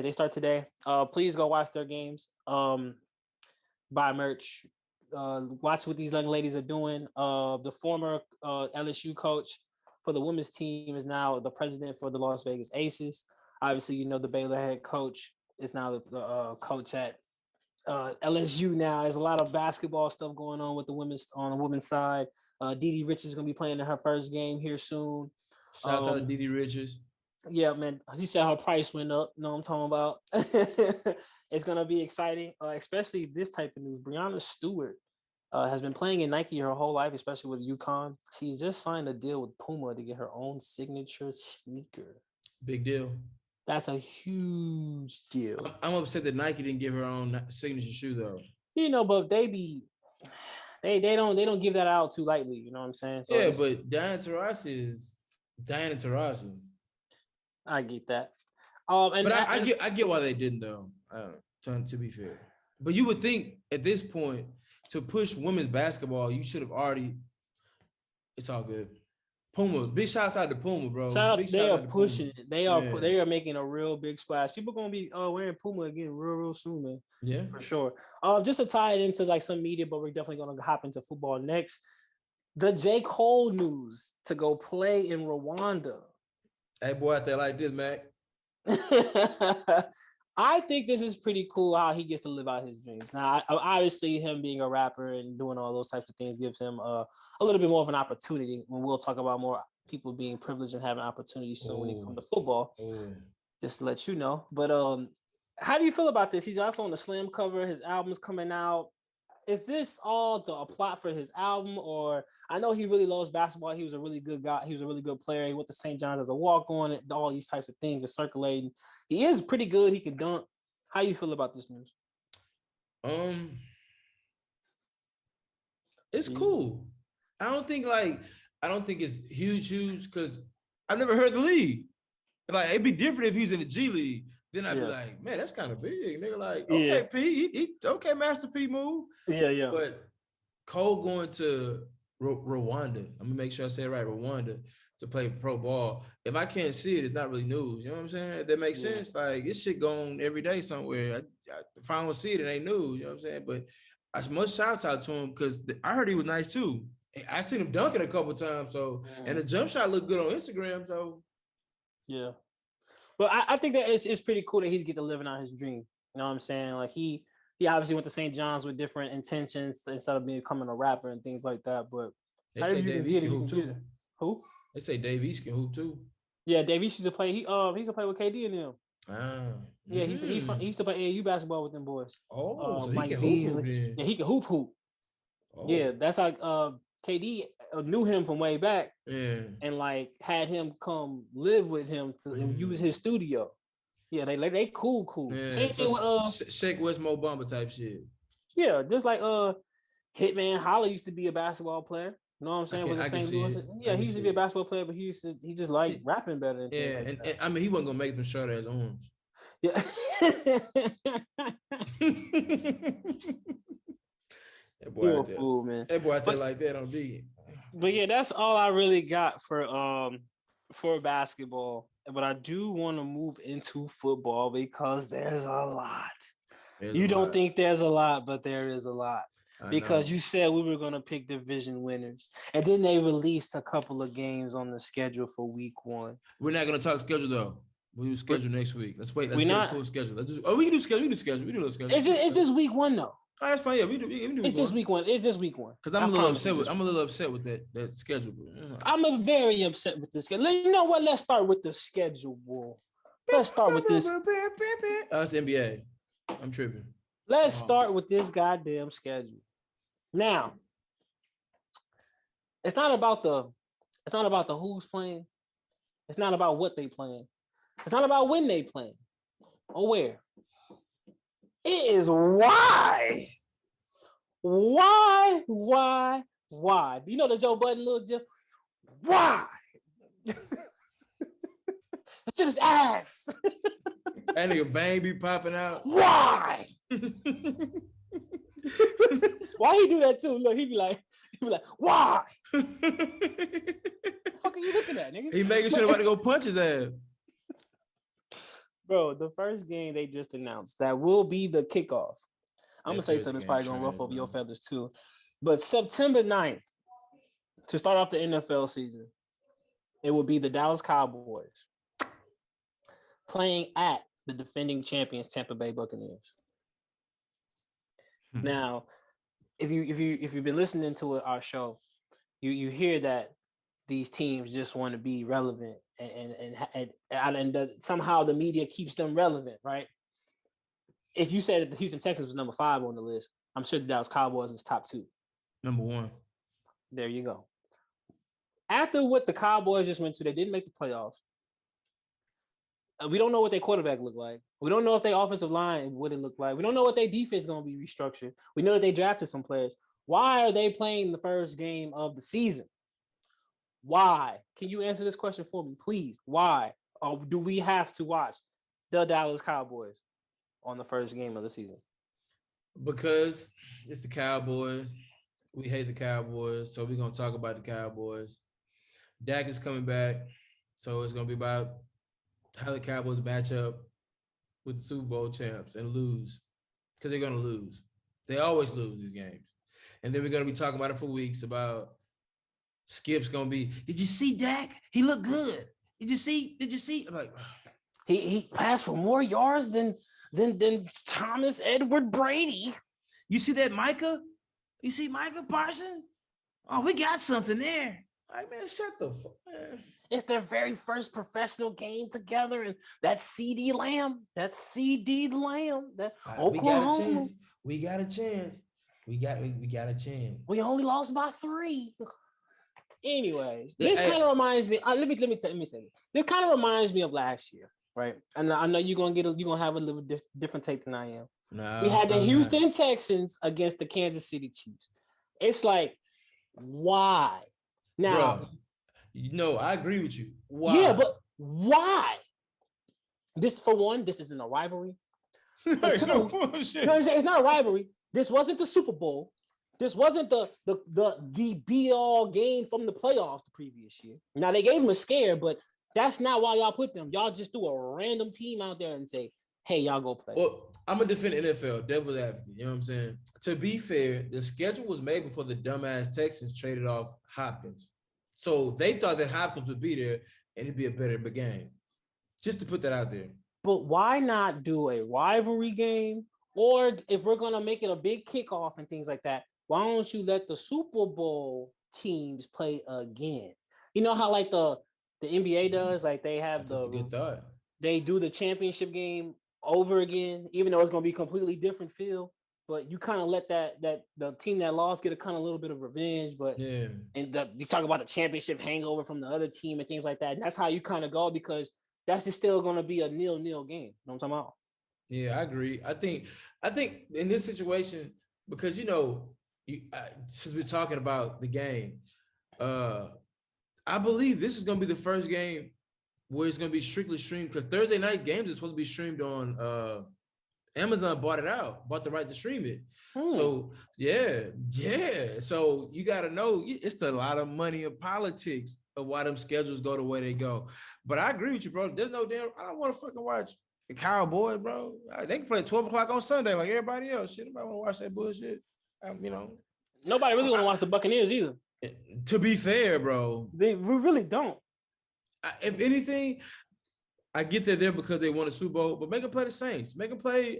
They start today. Please go watch their games. Buy merch. Watch what these young ladies are doing. The former LSU coach for the women's team is now the president for the Las Vegas Aces. Obviously, you know, the Baylor head coach is now the coach at LSU now. There's a lot of basketball stuff going on with the women's side. Dee Richards is going to be playing in her first game here soon. Shout out to Dee Richards. Yeah, man. She said her price went up. You know what I'm talking about? It's going to be exciting, especially this type of news. Breanna Stewart has been playing in Nike her whole life, especially with UConn. She's just signed a deal with Puma to get her own signature sneaker. Big deal. That's a huge deal. I'm upset that Nike didn't give her own signature shoe though. But they don't give that out too lightly. You know what I'm saying? So yeah, but Diana Taurasi is Diana Taurasi. I get that. I get why they didn't though. To be fair, but you would think at this point to push women's basketball, you should have already. It's all good. Puma, big shouts out to Puma, bro. They are pushing it. They are making a real big splash. People gonna be wearing Puma again real soon, man. Yeah, for sure. Just to tie it into like some media, but we're definitely gonna hop into football next. The J. Cole news to go play in Rwanda. Hey boy, out there like this, Mac. I think this is pretty cool how he gets to live out his dreams. Now, obviously, him being a rapper and doing all those types of things gives him a little bit more of an opportunity. When we'll talk about more people being privileged and having opportunities soon when it comes to football. Just to let you know. But how do you feel about this? He's also on the Slam cover. His album's coming out. Is this all a plot for his album? Or I know he really loves basketball. He was a really good guy. He was a really good player. He went to St. John's as a walk-on. All these types of things are circulating. He is pretty good. He can dunk. How you feel about this news? It's cool. I don't think it's huge because I've never heard the league. Like it'd be different if he was in the G League. Then I'd be like, man, that's kind of big. Nigga, like, okay, P, okay, Master P move. Yeah. But Cole going to Rwanda. I'm gonna make sure I say it right, Rwanda, to play pro ball. If I can't see it, it's not really news. You know what I'm saying? That makes sense. Like this shit going every day somewhere. If I don't see it, it ain't news. You know what I'm saying? But I must shout out to him because I heard he was nice too. I seen him dunking a couple times. So and the jump shot looked good on Instagram. So yeah. But I think that it's pretty cool that he's getting to living out his dream. You know what I'm saying? Like he obviously went to St. John's with different intentions instead of becoming a rapper and things like that. But they say Dave East can hoop too. Who? They say Dave East can hoop too. Yeah, Dave East used to play. He used to play with KD and them. Yeah, he used to play AAU basketball with them boys. So Mike he can hoop. Yeah, he can hoop. Yeah, that's like KD knew him from way back, and like had him come live with him to use his studio. Yeah, they cool. Yeah, same thing with Shake West Mo Bamba type shit. Yeah, just like Hitman Holla used to be a basketball player. You know what I'm saying? With the same he used to be a basketball player, but he just liked rapping better. And I mean he wasn't gonna make them short ass arms. Yeah. That boy out there. Fool, man. That boy out there like that on D. But yeah, that's all I really got for basketball. But I do want to move into football because there's a lot. You don't think there's a lot, but there is a lot. Because you said we were going to pick division winners. And then they released a couple of games on the schedule for week 1. We're not going to talk schedule though. We'll do schedule next week. Let's wait. Let's get a full schedule. We can do schedule. We do a schedule. It's just week 1 though. Oh, that's fine. Yeah, we do. It's just week 1. It's just week 1. Because I'm a little upset with that schedule. I'm very upset with this schedule. You know what? Let's start with the schedule. Let's start with this. That's NBA. I'm tripping. Let's start with this goddamn schedule. Now, it's not about the who's playing. It's not about what they playing. It's not about when they playing or where. It is why. Why? You know the Joe Budden little Jeff? Why? It's in his ass. That nigga bang be popping out. Why? Why he do that too? Look, he be like, why? What the fuck are you looking at, nigga? He making sure nobody go punch his ass. Bro, the first game they just announced that will be the kickoff. I'm going to say something that's probably going to ruffle your feathers too. But September 9th, to start off the NFL season, it will be the Dallas Cowboys playing at the defending champions Tampa Bay Buccaneers. Now, if you've been listening to our show, you hear that these teams just want to be relevant and somehow the media keeps them relevant, right? If you said that the Houston Texans was number 5 on the list, I'm sure the Dallas Cowboys is top 2. Number one. There you go. After what the Cowboys just went to, they didn't make the playoffs. We don't know what their quarterback looked like. We don't know if their offensive line would it look like. We don't know what their defense is going to be restructured. We know that they drafted some players. Why are they playing the first game of the season? Why? Can you answer this question for me, please? Why? Or do we have to watch the Dallas Cowboys on the first game of the season? Because it's the Cowboys. We hate the Cowboys, so we're going to talk about the Cowboys. Dak is coming back, so it's going to be about how the Cowboys match up with the Super Bowl champs and lose, because they're going to lose. They always lose these games. And then we're going to be talking about it for weeks about Skip's going to be, did you see Dak? He looked good. Did you see? I'm like, he passed for more yards than Thomas Edward Brady. You see that Micah? You see Micah Parsons? Oh, we got something there. Like, man, shut the fuck, man. It's their very first professional game together, and that's CD Lamb. That Oklahoma. We got a chance. We got a chance. We only lost by 3. Anyways, this kind of reminds me. Let me say this. This kind of reminds me of last year, right? And I know you're gonna have a little different take than I am. No, we had the Houston Texans against the Kansas City Chiefs. It's like, why? Now, bro, I agree with you. Why? Yeah, but why? This, for one, this isn't a rivalry. For two, no bullshit. You know what I'm saying? It's not a rivalry. This wasn't the Super Bowl. This wasn't the be-all game from the playoffs the previous year. Now, they gave them a scare, but that's not why y'all put them. Y'all just threw a random team out there and say, hey, y'all go play. Well, I'm going to defend NFL, devil's advocate. You know what I'm saying? To be fair, the schedule was made before the dumbass Texans traded off Hopkins. So they thought that Hopkins would be there and it'd be a better game. Just to put that out there. But why not do a rivalry game? Or if we're going to make it a big kickoff and things like that, why don't you let the Super Bowl teams play again? You know how like the NBA does? Like they have That's a good thought. They do the championship game over again, even though it's going to be a completely different feel. But you kind of let that the team that lost get a kind of little bit of revenge. But yeah, and you talk about the championship hangover from the other team and things like that. And that's how you kind of go, because that's just still going to be a 0-0 game. You know what I'm talking about? Yeah, I agree. I think in this situation, because since we're talking about the game, I believe this is going to be the first game where it's going to be strictly streamed, because Thursday night games is supposed to be streamed on Amazon bought the right to stream it. So yeah. So you got to know it's a lot of money in politics of why them schedules go the way they go. But I agree with you, bro. There's no damn. I don't want to fucking watch the Cowboys, bro. They can play at 12 o'clock on Sunday like everybody else. Shit, nobody want to watch that bullshit. Nobody really want to watch the Buccaneers either. To be fair, bro, we really don't. If anything, I get that there because they won a Super Bowl, but make them play the Saints. Make them play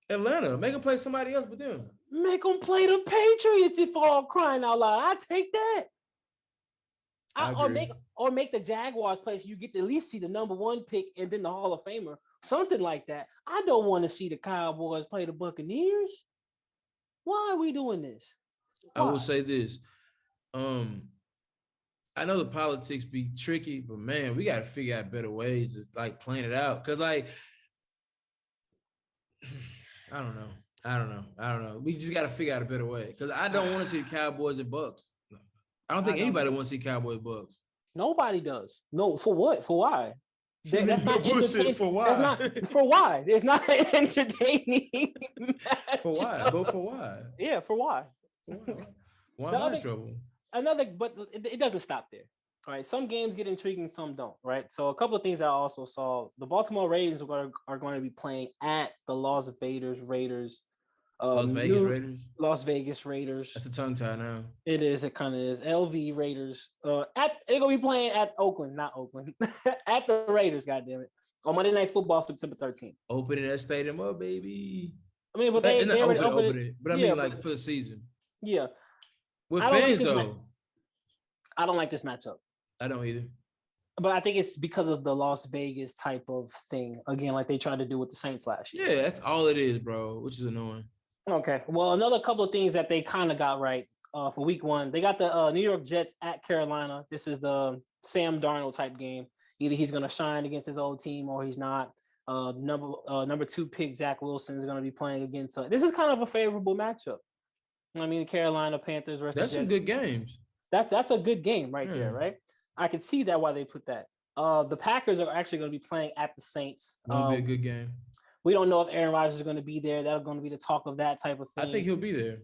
Atlanta. Make them play somebody else but them. Make them play the Patriots if all crying out loud. I take that. Or make the Jaguars play so you get to at least see the number 1 pick and then the Hall of Famer. Something like that. I don't want to see the Cowboys play the Buccaneers. Why are we doing this? Why? I will say this. I know the politics be tricky, but man, we got to figure out better ways to like plan it out. Cause like, I don't know. We just got to figure out a better way. Cause I don't want to see the Cowboys and Bucks. I don't think anybody wants to see Cowboys Bucks. Nobody does. No, for what? For why? That's not entertaining. For why? That's not for why. It's not entertaining. For why? But for why? Yeah, for why? Why am I in trouble? But it doesn't stop there. All right, some games get intriguing, some don't. Right, so a couple of things I also saw: the Baltimore Ravens are going to be playing at the Las Vegas Raiders. Las Vegas Raiders. That's a tongue tie now. It is. It kind of is. LV Raiders. They're gonna be playing at Oakland, not Oakland, at the Raiders. Goddamn it! On Monday Night Football, September 13th. Opening that stadium up, baby. I mean, but they already opened it. But I mean, like for the season. Yeah. With fans though. I don't like this matchup. I don't either. But I think it's because of the Las Vegas type of thing. Again, like they tried to do with the Saints last year. Yeah, that's all it is, bro, which is annoying. Okay. Well, another couple of things that they kind of got right. for week 1. They got the New York Jets at Carolina. This is the Sam Darnold type game. Either he's going to shine against his old team or he's not. Number 2 pick Zach Wilson is going to be playing against. This is kind of a favorable matchup. I mean, the Carolina Panthers versus that's the Jets. some good games. That's a good game right there, right? I can see that why they put that. The Packers are actually going to be playing at the Saints. Gonna be a good game. We don't know if Aaron Rodgers is going to be there. That's going to be the talk of that type of thing. I think he'll be there.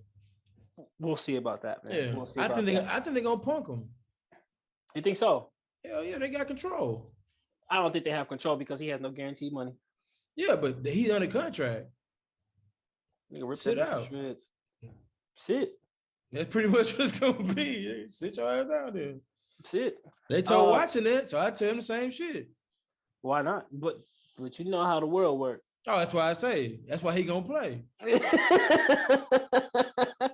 We'll see about that, man. Yeah, we'll see I think they're gonna punk him. You think so? Hell yeah, they got control. I don't think they have control because he has no guaranteed money. Yeah, but he's under contract. Nigga, rip sit that out. Shreds. Sit. That's pretty much what's gonna be. Sit your ass down there. Sit. They told watching that, so I tell him the same shit. Why not? But you know how the world works. Oh, that's why I say. That's why he gonna play.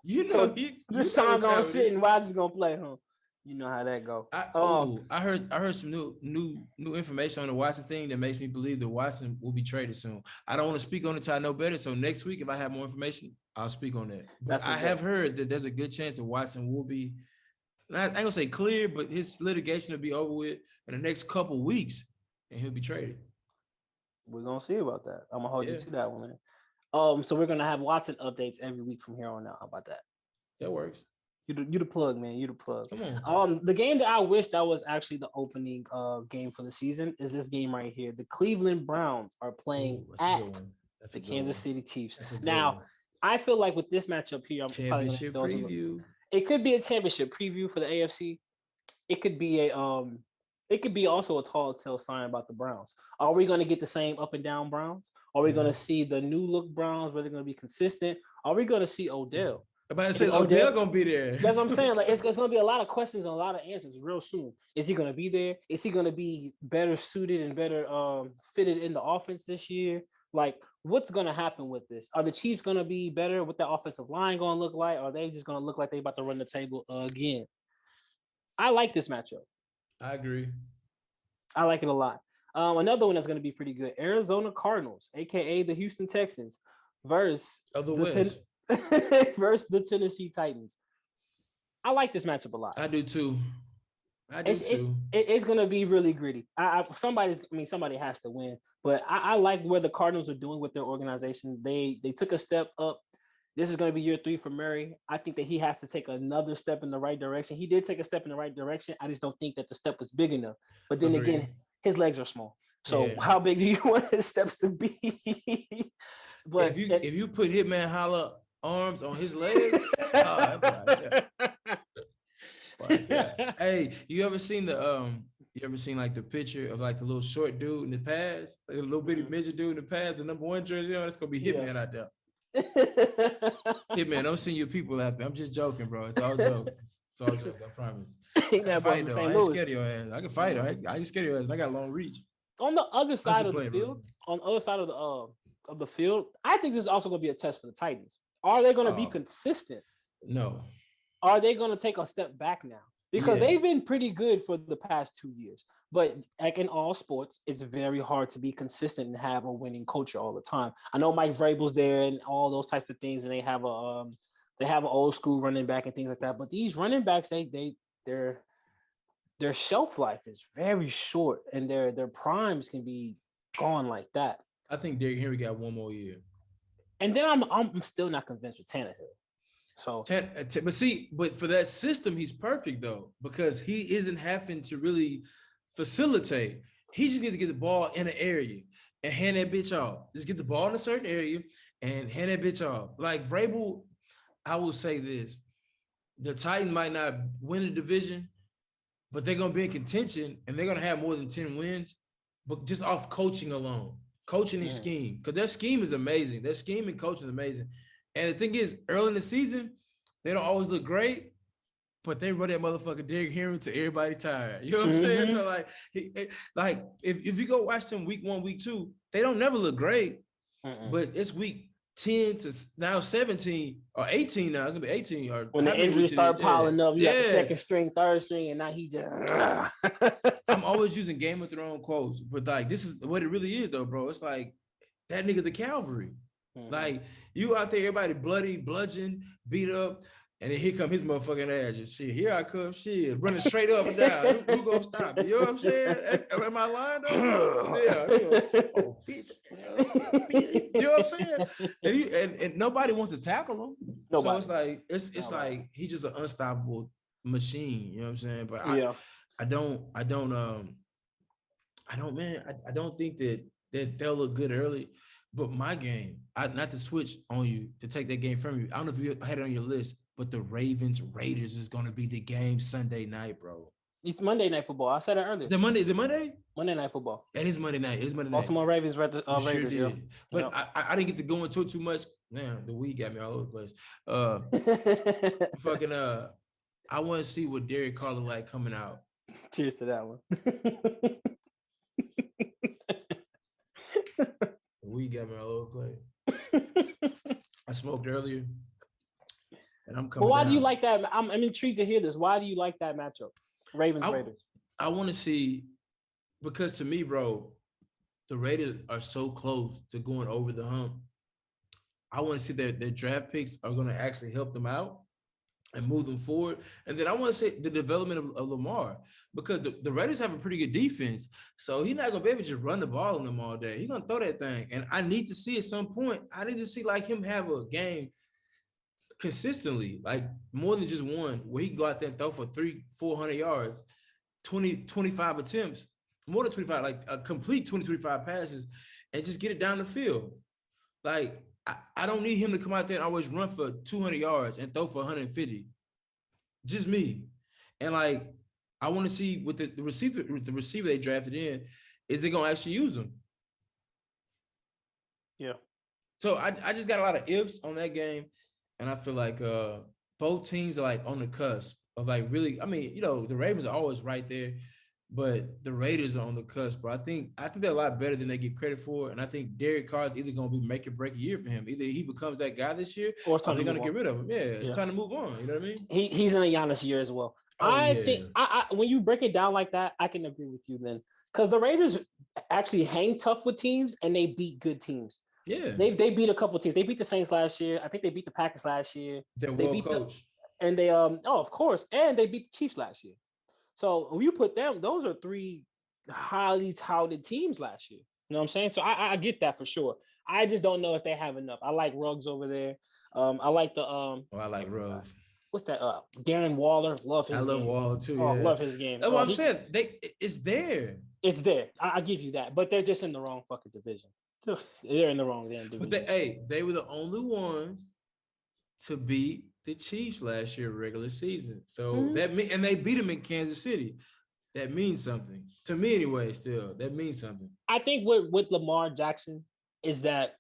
You know, so just Sean gonna sit and Rodgers gonna play, huh? You know how that go. I heard some new information on the Watson thing that makes me believe that Watson will be traded soon. I don't want to speak on it till I know better. So next week, if I have more information, I'll speak on that. But I have heard that there's a good chance that Watson will be, I ain't gonna say clear, but his litigation will be over with in the next couple weeks, and he'll be traded. We're gonna see about that. I'm gonna hold you to that one, man. So we're gonna have Watson updates every week from here on out. How about that? That works. You the plug, man. You the plug. Come on. The game that I wish that was actually the opening game for the season is this game right here. The Cleveland Browns are playing at the Kansas City Chiefs. Now, I feel like with this matchup here, I'm championship preview. It could be a championship preview for the AFC. It could be it could be also a tall tale sign about the Browns. Are we going to get the same up and down Browns? Are we going to see the new look Browns where they're going to be consistent? Are we going to see Odell? I'm about to say Odell gonna be there. That's what I'm saying. Like it's gonna be a lot of questions and a lot of answers real soon. Is he gonna be there? Is he gonna be better suited and better fitted in the offense this year? Like, what's gonna happen with this? Are the Chiefs gonna be better? What the offensive line gonna look like? Are they just gonna look like they about to run the table again? I like this matchup. I agree. I like it a lot. Another one that's gonna be pretty good: Arizona Cardinals, aka the Houston Texans, versus versus the Tennessee Titans. I like this matchup a lot. I do too. It's gonna be really gritty. Somebody has to win, but I like where the Cardinals are doing with their organization. They took a step up. This is gonna be year 3 for Murray. I think that he has to take another step in the right direction. He did take a step in the right direction. I just don't think that the step was big enough. But then again, his legs are small. So how big do you want his steps to be? But if you put Hitman Holla arms on his legs, Hey, you ever seen like the picture of like the little short dude in the pads, like a little bitty midget dude in the pads, the number 1 jersey on? It's gonna be Hitman out there. Hitman, don't send your people after. I'm just joking, bro. It's all jokes. It's all jokes. I promise. I ain't scared of your ass. I can fight her. I ain't scared of your ass. I got long reach. On the other side of the field, on the other side of the field, I think this is also going to be a test for the Titans. Are they going to be consistent? No. Are they going to take a step back now? Because they've been pretty good for the past 2 years. But like in all sports, it's very hard to be consistent and have a winning culture all the time. I know Mike Vrabel's there and all those types of things, and they have an old school running back and things like that. But these running backs, their shelf life is very short, and their primes can be gone like that. I think Derrick Henry got 1 more year. And then I'm still not convinced with Tannehill. So, but for that system, he's perfect though, because he isn't having to really facilitate. He just needs to get the ball in an area and hand that bitch off. Just get the ball in a certain area and hand that bitch off. Like Vrabel, I will say this: the Titans might not win the division, but they're gonna be in contention and they're gonna have more than 10 wins, but just off coaching alone. Coaching and scheme, because their scheme is amazing. Their scheme and coaching is amazing. And the thing is, early in the season, they don't always look great, but they run that motherfucker Derrick Henry to everybody tired. You know what I'm saying? So like, if you go watch them week 1, week 2, they don't never look great. But it's week 10 to now 17 or 18 now. It's gonna be 18. Or when the injuries start piling up, you got the second string, third string, and now he just. I'm always using Game of Thrones quotes, but like this is what it really is, though, bro. It's like that nigga the cavalry. Like you out there, everybody bloody, bludgeoned, beat up. And then here come his motherfucking ass and shit. Here I come, shit, running straight up and down. Who gonna stop me? You know what I'm saying? Am I lying though? Yeah, oh, bitch. You know what I'm saying? And nobody wants to tackle him. Nobody. So it's like he's just an unstoppable machine. You know what I'm saying? But I don't think that they'll look good early. But my game, not to switch on you, to take that game from you. I don't know if you had it on your list, but the Ravens Raiders is going to be the game Sunday night, bro. It's Monday Night Football. I said it earlier. Is it Monday? Monday Night Football. It is Monday night. Baltimore Ravens, Raiders. Sure did. Yeah. But I didn't get to go into it too much. Man, the week got me all over the place. I want to see what Derek Carr look like coming out. Cheers to that one. We got me all over the place. I smoked earlier, and I'm coming. But why down. do you like that? I'm intrigued to hear this. Why do you like that matchup, Ravens Raiders? I want to see, because to me, bro, the Raiders are so close to going over the hump. I want to see their draft picks are going to actually help them out and move them forward. And then I want to say the development of Lamar, because the Raiders have a pretty good defense. So he's not going to be able to just run the ball on them all day. He's going to throw that thing. And I need to see at some point, I need to see like him have a game consistently, like more than just one, where he can go out there and throw for 300-400 yards, 20-25 attempts, more than 25, like a complete 20-25 passes, and just get it down the field. Like, I don't need him to come out there and always run for 200 yards and throw for 150. Just me. And like, I want to see with the receiver they drafted in, is they gonna actually use him? Yeah. So I just got a lot of ifs on that game, and I feel like both teams are like on the cusp of like really. I mean, the Ravens are always right there, but the Raiders are on the cusp, bro. I think they're a lot better than they get credit for, and I think Derek Carr is either going to be make or break a year for him. Either he becomes that guy this year, or they're going to get rid of him. Yeah, it's time to move on. You know what I mean? He's in a Giannis year as well. I think when you break it down like that, I can agree with you then, because the Raiders actually hang tough with teams and they beat good teams. Yeah, they beat a couple teams. They beat the Saints last year. I think they beat the Packers last year. They're well coached, and they of course, and they beat the Chiefs last year. So when you put them, those are three highly touted teams last year. You know what I'm saying? So I get that for sure. I just don't know if they have enough. I like Ruggs over there. I like the I like Ruggs. What's that? Darren Waller. Love his game. I love Waller too. Oh, love his game. That's what I'm saying. It's there. It's there. I give you that. But they're just in the wrong fucking division. They're in the wrong damn division. But they were the only ones to beat the Chiefs last year regular season. So and they beat them in Kansas City. That means something to me anyway. Still, that means something. I think with Lamar Jackson is that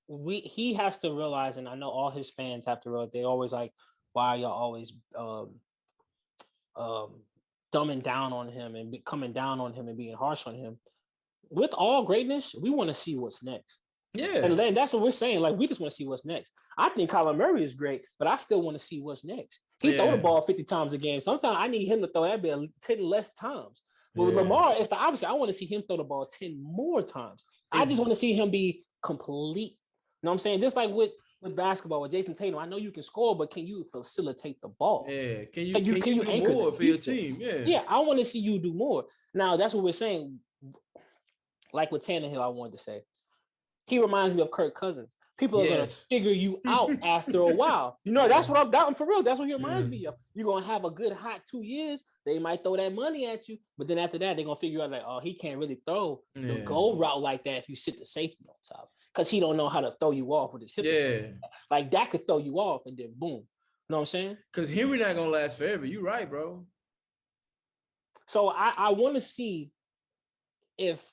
he has to realize, and I know all his fans have to realize, they always like, why are y'all always dumbing down on him and coming down on him and being harsh on him? With all greatness, we want to see what's next. Yeah. And then that's what we're saying. Like, we just want to see what's next. I think Kyler Murray is great, but I still want to see what's next. He throw the ball 50 times a game. Sometimes I need him to throw that bit 10 less times. But with Lamar, it's the opposite. I want to see him throw the ball 10 more times. I just want to see him be complete. You know what I'm saying? Just like with basketball, with Jason Tatum, I know you can score, but can you facilitate the ball? Yeah. Can you do more for your team? Yeah. Yeah, I want to see you do more. Now, that's what we're saying. Like with Tannehill, I wanted to say. He reminds me of Kirk Cousins. People are going to figure you out after a while. That's what I'm doubting for real. That's what he reminds me of. You're going to have a good hot 2 years. They might throw that money at you. But then after that, they're going to figure out like, oh, he can't really throw the goal route like that if you sit the safety on top. Because he don't know how to throw you off with his hip. Yeah. Like that could throw you off and then boom. You know what I'm saying? Because Henry not going to last forever. You're right, bro. So I want to see if,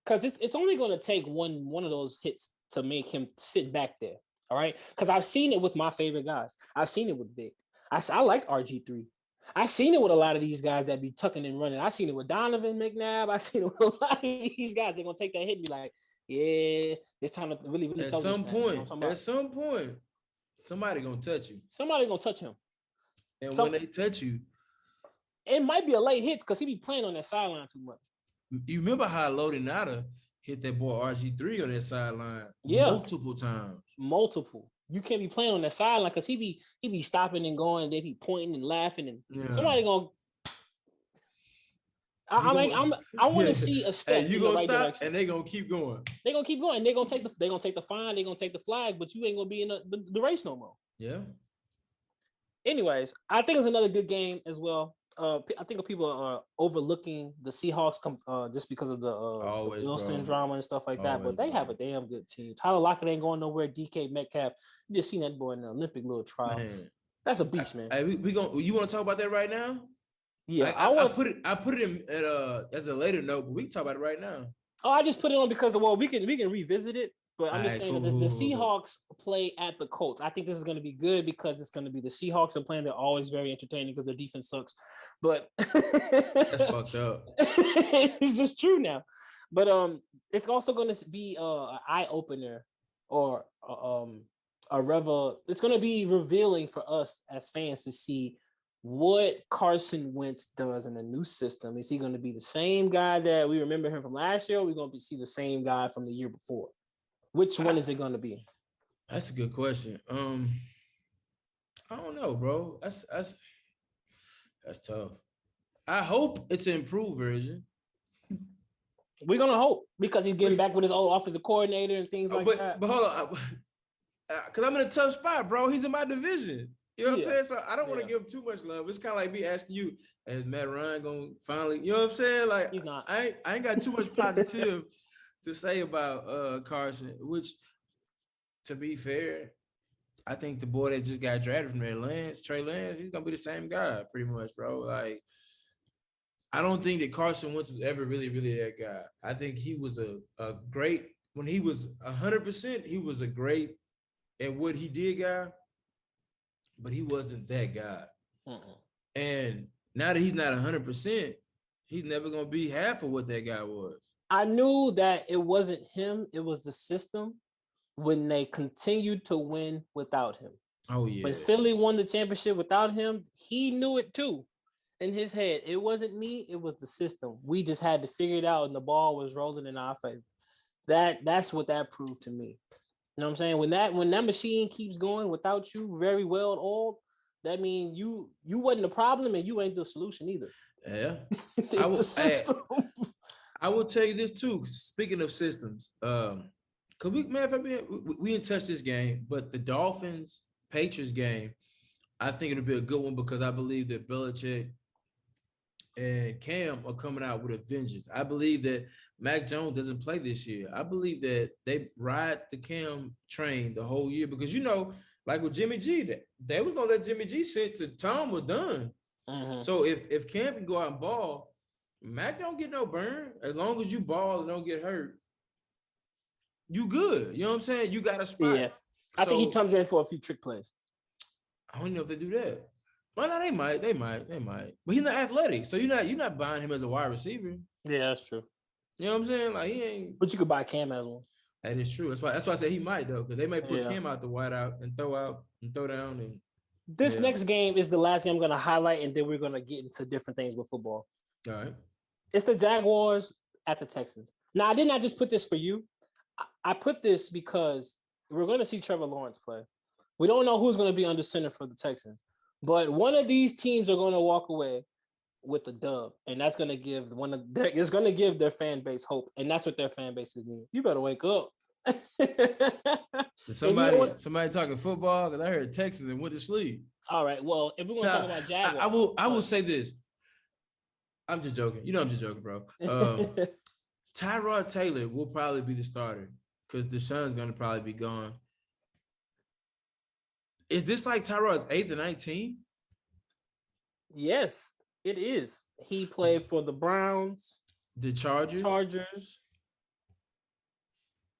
because it's only going to take one of those hits to make him sit back there, all right? Because I've seen it with my favorite guys. I've seen it with Vic. I like RG3. I've seen it with a lot of these guys that be tucking and running. I've seen it with Donovan McNabb. I've seen it with a lot of these guys. They're going to take that hit and be like, yeah, it's time to really at some point, somebody going to touch you. Somebody going to touch him. And when they touch you, it might be a late hit because he be playing on that sideline too much. You remember how Lodi Nada, hit that boy RG3 on that sideline multiple times. Multiple. You can't be playing on that sideline because he be stopping and going. They be pointing and laughing, and somebody gonna. I want to see a step. Hey, you gonna stop direction. And they gonna keep going. They gonna keep going. They gonna take the fine. They gonna take the flag, but you ain't gonna be in the race no more. Yeah. Anyways, I think it's another good game as well. I think people are overlooking the Seahawks just because of the Wilson drama and stuff like that. But they have a damn good team. Tyler Lockett ain't going nowhere. DK Metcalf, you just seen that boy in the Olympic little trial. Man. That's a beast, man. We gonna. You want to talk about that right now? Yeah, I put it in as a later note, but we can talk about it right now. Oh, I just put it on because we can revisit it. But I'm just saying that the Seahawks play at the Colts. I think this is going to be good because it's going to be the Seahawks are playing. They're always very entertaining because their defense sucks. But that's fucked up. It's just true now. But it's also going to be an eye opener or it's going to be revealing for us as fans to see what Carson Wentz does in a new system. Is he going to be the same guy that we remember him from last year, or are we going to see the same guy from the year before? Which one is it going to be? That's a good question. I don't know, bro. That's tough. I hope it's an improved version. We're gonna hope because he's getting back with his old offensive coordinator and things like that. But hold on, because I'm in a tough spot, bro. He's in my division. You know what I'm saying? So I don't want to give him too much love. It's kind of like me asking you, is Matt Ryan gonna finally? You know what I'm saying? Like he's not. I ain't got too much positive to say about Carson. Which, to be fair, I think the boy that just got drafted from there, Trey Lance, he's gonna be the same guy, pretty much, bro. Like, I don't think that Carson Wentz was ever really, really that guy. I think he was a great when he was 100%. He was a great at what he did, guy. But he wasn't that guy. And now that he's not 100%, he's never gonna be half of what that guy was. I knew that it wasn't him; it was the system. When they continued to win without him. Oh, yeah. When Philly won the championship without him, he knew it too. In his head, it wasn't me, it was the system. We just had to figure it out, and the ball was rolling in our favor. That's what that proved to me. You know what I'm saying? When that machine keeps going without you very well oiled, that means you wasn't the problem and you ain't the solution either. Yeah. It's the system. I will tell you this too. Speaking of systems, because we didn't touch this game, but the Dolphins Patriots game, I think it'll be a good one because I believe that Belichick and Cam are coming out with a vengeance. I believe that Mac Jones doesn't play this year. I believe that they ride the Cam train the whole year because, you know, like with Jimmy G, they was gonna let Jimmy G sit till Tom was done. Mm-hmm. So if Cam can go out and ball, Mac don't get no burn as long as you ball and don't get hurt. You good. You know what I'm saying? You got a spot. Yeah. I think he comes in for a few trick plays. I don't know if they do that. Well, no, they might. But he's not athletic. So you're not buying him as a wide receiver. Yeah, that's true. You know what I'm saying? Like he ain't. But you could buy Cam as one. That is true. That's why I say he might though, because they may put Cam out the wide out and throw down and this next game is the last game I'm gonna highlight, and then we're gonna get into different things with football. All right. It's the Jaguars at the Texans. Now, I did not just put this for you. I put this because we're going to see Trevor Lawrence play. We don't know who's going to be under center for the Texans, but one of these teams are going to walk away with the dub, and that's going to give their fan base hope, and that's what their fan bases need. You better wake up. Somebody talking football because I heard Texans and went to sleep. All right. Well, if we're going to talk about Jaguars, I will say this. I'm just joking. You know I'm just joking, bro. Tyrod Taylor will probably be the starter because Deshaun's going to probably be gone. Is this like Tyrod's 8th or 19th? Yes, it is. He played for the Browns. The Chargers.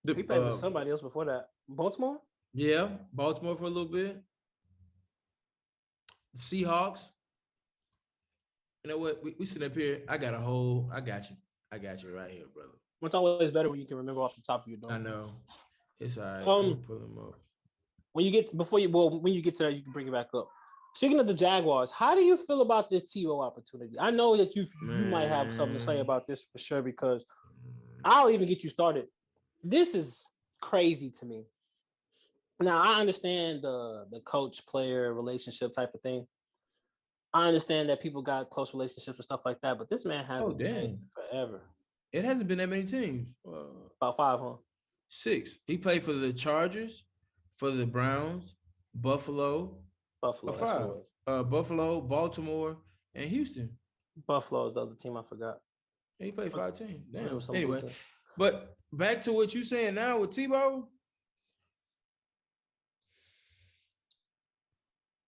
He played with somebody else before that. Baltimore? Yeah, Baltimore for a little bit. The Seahawks. You know what? We sit up here. I got you right here, brother. It's always better when you can remember off the top of your dome. I know. It's all right. Pull them up. When you get to that, you can bring it back up. Speaking of the Jaguars, how do you feel about this T.O. opportunity? I know that you might have something to say about this for sure because I'll even get you started. This is crazy to me. Now I understand the coach-player relationship type of thing. I understand that people got close relationships and stuff like that, but this man hasn't played forever. It hasn't been that many teams. About 5, huh? 6. He played for the Chargers, for the Browns, Buffalo. 5. Buffalo, Baltimore, and Houston. Buffalo is the other team I forgot. He played 5 teams. Damn. Anyway, but back to what you're saying now with Tebow.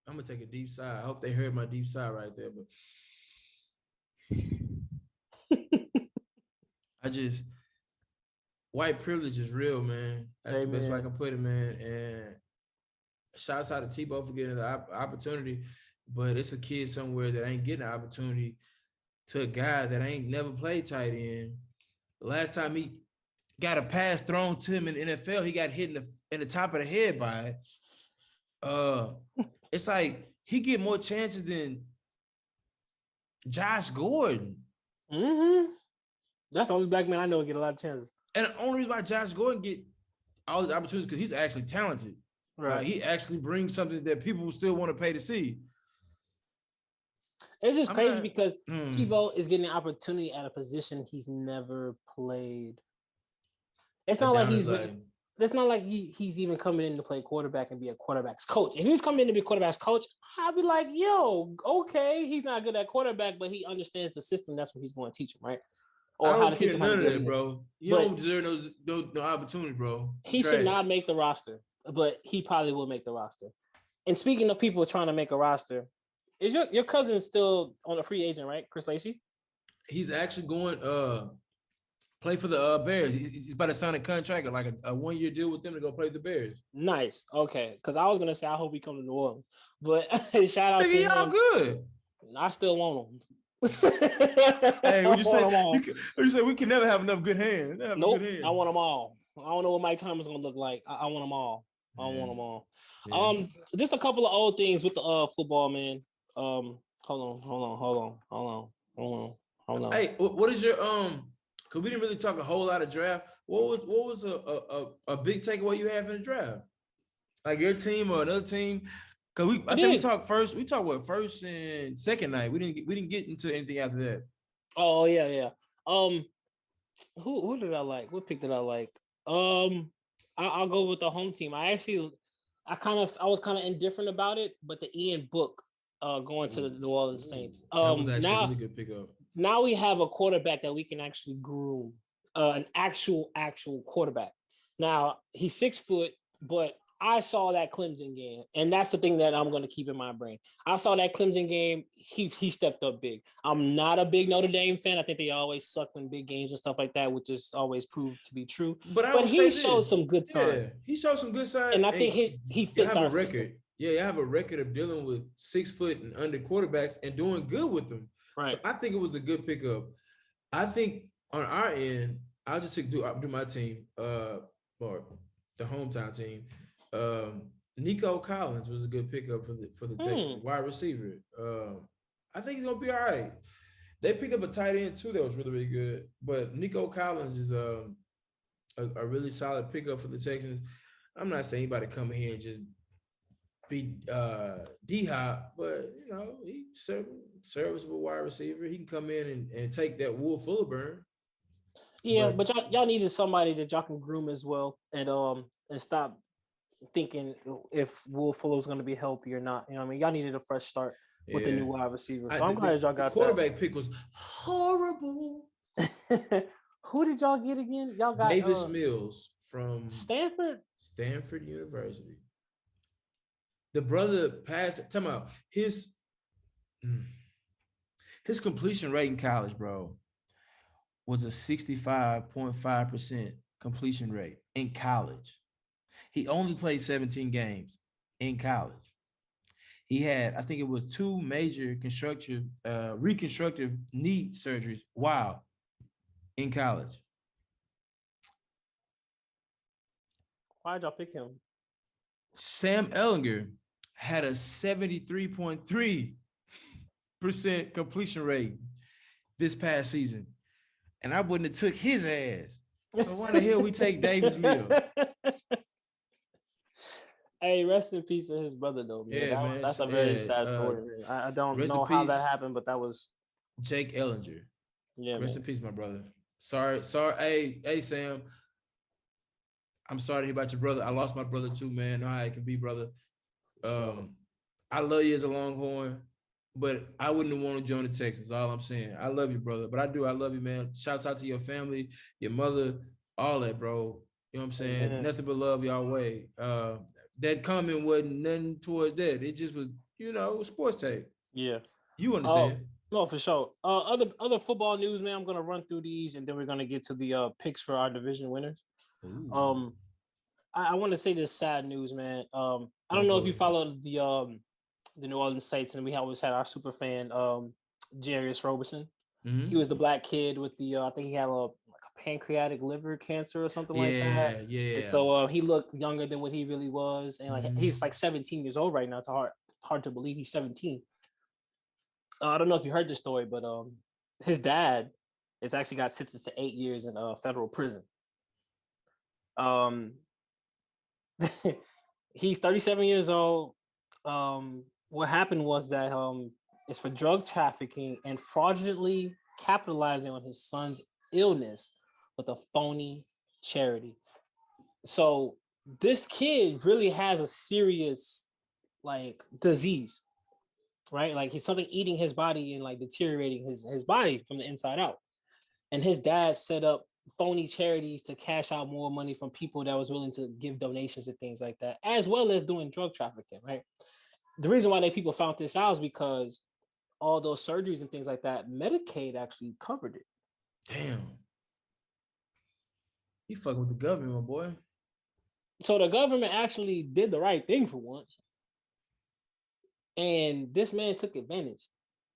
I'm gonna take a deep sigh. I hope they heard my deep sigh right there, but white privilege is real, man. That's the best way I can put it, man. And shouts out to Tebow for getting the opportunity, but it's a kid somewhere that ain't getting an opportunity to a guy that ain't never played tight end. The last time he got a pass thrown to him in the NFL, he got hit in the top of the head by it. It's like he get more chances than Josh Gordon. Mm-hmm. That's the only black man I know get a lot of chances. And the only reason why Josh Gordon get all these opportunities because he's actually talented. Right. He actually brings something that people still want to pay to see. It's just crazy because Tebow is getting an opportunity at a position he's never played. It's not like it's not like he's even coming in to play quarterback and be a quarterback's coach. If he was coming in to be a quarterback's coach, I'd be like, yo, okay, he's not good at quarterback, but he understands the system. That's what he's going to teach him, right? Or how to teach him none of that, bro. You don't deserve no opportunity, bro. He should not make the roster, but he probably will make the roster. And speaking of people trying to make a roster, is your cousin still on a free agent, right? Chris Lacey? He's actually going play for the Bears. He's about to sign a contract, like a 1-year deal with them to go play the Bears. Nice. Okay. Because I was going to say, I hope he come to New Orleans. But shout out to him. Y'all good. I still want him. Hey, would you say we can never have enough good hands? Nope. I want them all. I don't know what Mike Thomas is going to look like. I want them all. I want them all. Yeah. Just a couple of old things with the football, man. Hold on. Hey, what is your because we didn't really talk a whole lot of draft. What was a big takeaway you have in the draft? Like your team or another team? Because I think we talked first. We talked what first and second night. We didn't get into anything after that. Oh yeah. Who did I like? What pick did I like? I'll go with the home team. I was kind of indifferent about it, but the Ian Book going to the New Orleans Saints. That was actually a really good pickup. Now we have a quarterback that we can actually groom, an actual quarterback. Now he's 6 foot, but I saw that Clemson game, and that's the thing that I'm going to keep in my brain. I saw that Clemson game. He stepped up big. I'm not a big Notre Dame fan. I think they always suck in big games and stuff like that, which is always proved to be true. But he showed some good signs. Yeah, he showed some good signs, and I think he fits our record. System. Yeah, you have a record of dealing with 6 foot and under quarterbacks and doing good with them. Right. So I think it was a good pickup. I think on our end, I'll just do my team, or the hometown team. Nico Collins was a good pickup for the Texans, wide receiver. I think he's gonna be all right. They picked up a tight end too that was really, really good. But Nico Collins is a really solid pickup for the Texans. I'm not saying anybody come here and just be D-Hop, but he's serviceable wide receiver. He can come in and take that Will Fullerburn. Yeah, but y'all needed somebody that y'all can groom as well, and stop thinking if Will Fuller's going to be healthy or not. You know what I mean? Y'all needed a fresh start with the new wide receiver. So I'm glad y'all got the quarterback pick was horrible. Who did y'all get again? Y'all got Davis Mills from Stanford University. The brother passed. Tell me his completion rate in college, bro, was a 65.5% completion rate in college. He only played 17 games in college. He had, I think it was 2 major reconstructive knee surgeries while in college. Why'd y'all pick him? Sam Ehlinger had a 73.3% completion rate this past season. And I wouldn't have took his ass So why the hell we take Davis Mills? Hey, rest in peace to his brother though, man. Yeah, man. That's a very sad story. Man. I don't Rest in know how that peace, happened, but that was Jake Ellinger. yeah, Rest man. in peace, my brother. Sorry. Hey, Sam. I'm sorry to hear about your brother. I lost my brother too, man. Know how it can be, brother. So I love you as a Longhorn, but I wouldn't want to join the Texans. All I'm saying. I love you, brother, but I do. I love you, man. Shouts out to your family, your mother, all that, bro. You know what I'm saying? amen. Nothing but love y'all way. That comment wasn't nothing towards that. It just was, sports take. Yeah. You Oh, understand? no, for sure. Other football news, man. I'm gonna run through these, and then we're gonna get to the picks for our division winners. Ooh. Um, I want to say this sad news, man. I Oh don't know if you boy. followed the New Orleans Saints, and we always had our super fan Jarius Roberson. He was the black kid with the I think he had like a pancreatic liver cancer or something like that. Yeah, And yeah. so he looked younger than what he really was, and like Mhm. he's like 17 years old right now. It's hard to believe he's 17. I don't know if you heard the story, but his dad has actually got sentenced to 8 years in federal prison. Um, he's 37 years old. What happened was that it's for drug trafficking and fraudulently capitalizing on his son's illness with a phony charity. So this kid really has a serious like disease, right? Like he's something eating his body and like deteriorating his body from the inside out. And his dad set up phony charities to cash out more money from people that was willing to give donations and things like that, as well as doing drug trafficking, right? The reason why people found this out is because all those surgeries and things like that, Medicaid actually covered it. Damn. You fucking with the government, my boy. So the government actually did the right thing for once. And this man took advantage.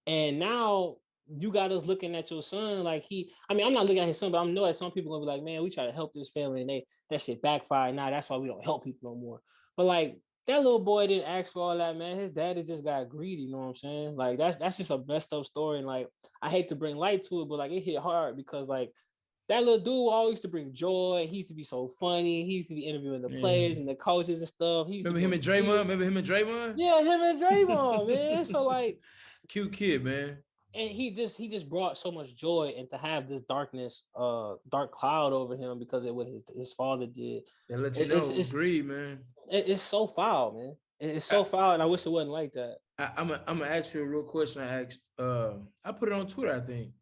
And now you got us looking at your son like I'm not looking at his son, but I know that some people gonna be like, man, we try to help this family and that shit backfired. Now that's why we don't help people no more. But like that little boy didn't ask for all that, man. His daddy just got greedy, you know what I'm saying? Like that's just a messed up story. And like I hate to bring light to it, but like it hit hard because like that little dude always used to bring joy. He used to be so funny. He used to be interviewing the players and the coaches and stuff. He used Remember to him go and Draymond? Remember him and Draymond? yeah, him and Draymond, man. So like Cute kid, man. and he just brought so much joy, and to have this dark cloud over him because of what his father did. That let you know, It's greed, man. it's so foul, man. It's so foul, and I wish it wasn't like that. I'm gonna ask you a real question. I asked. I put it on Twitter. I think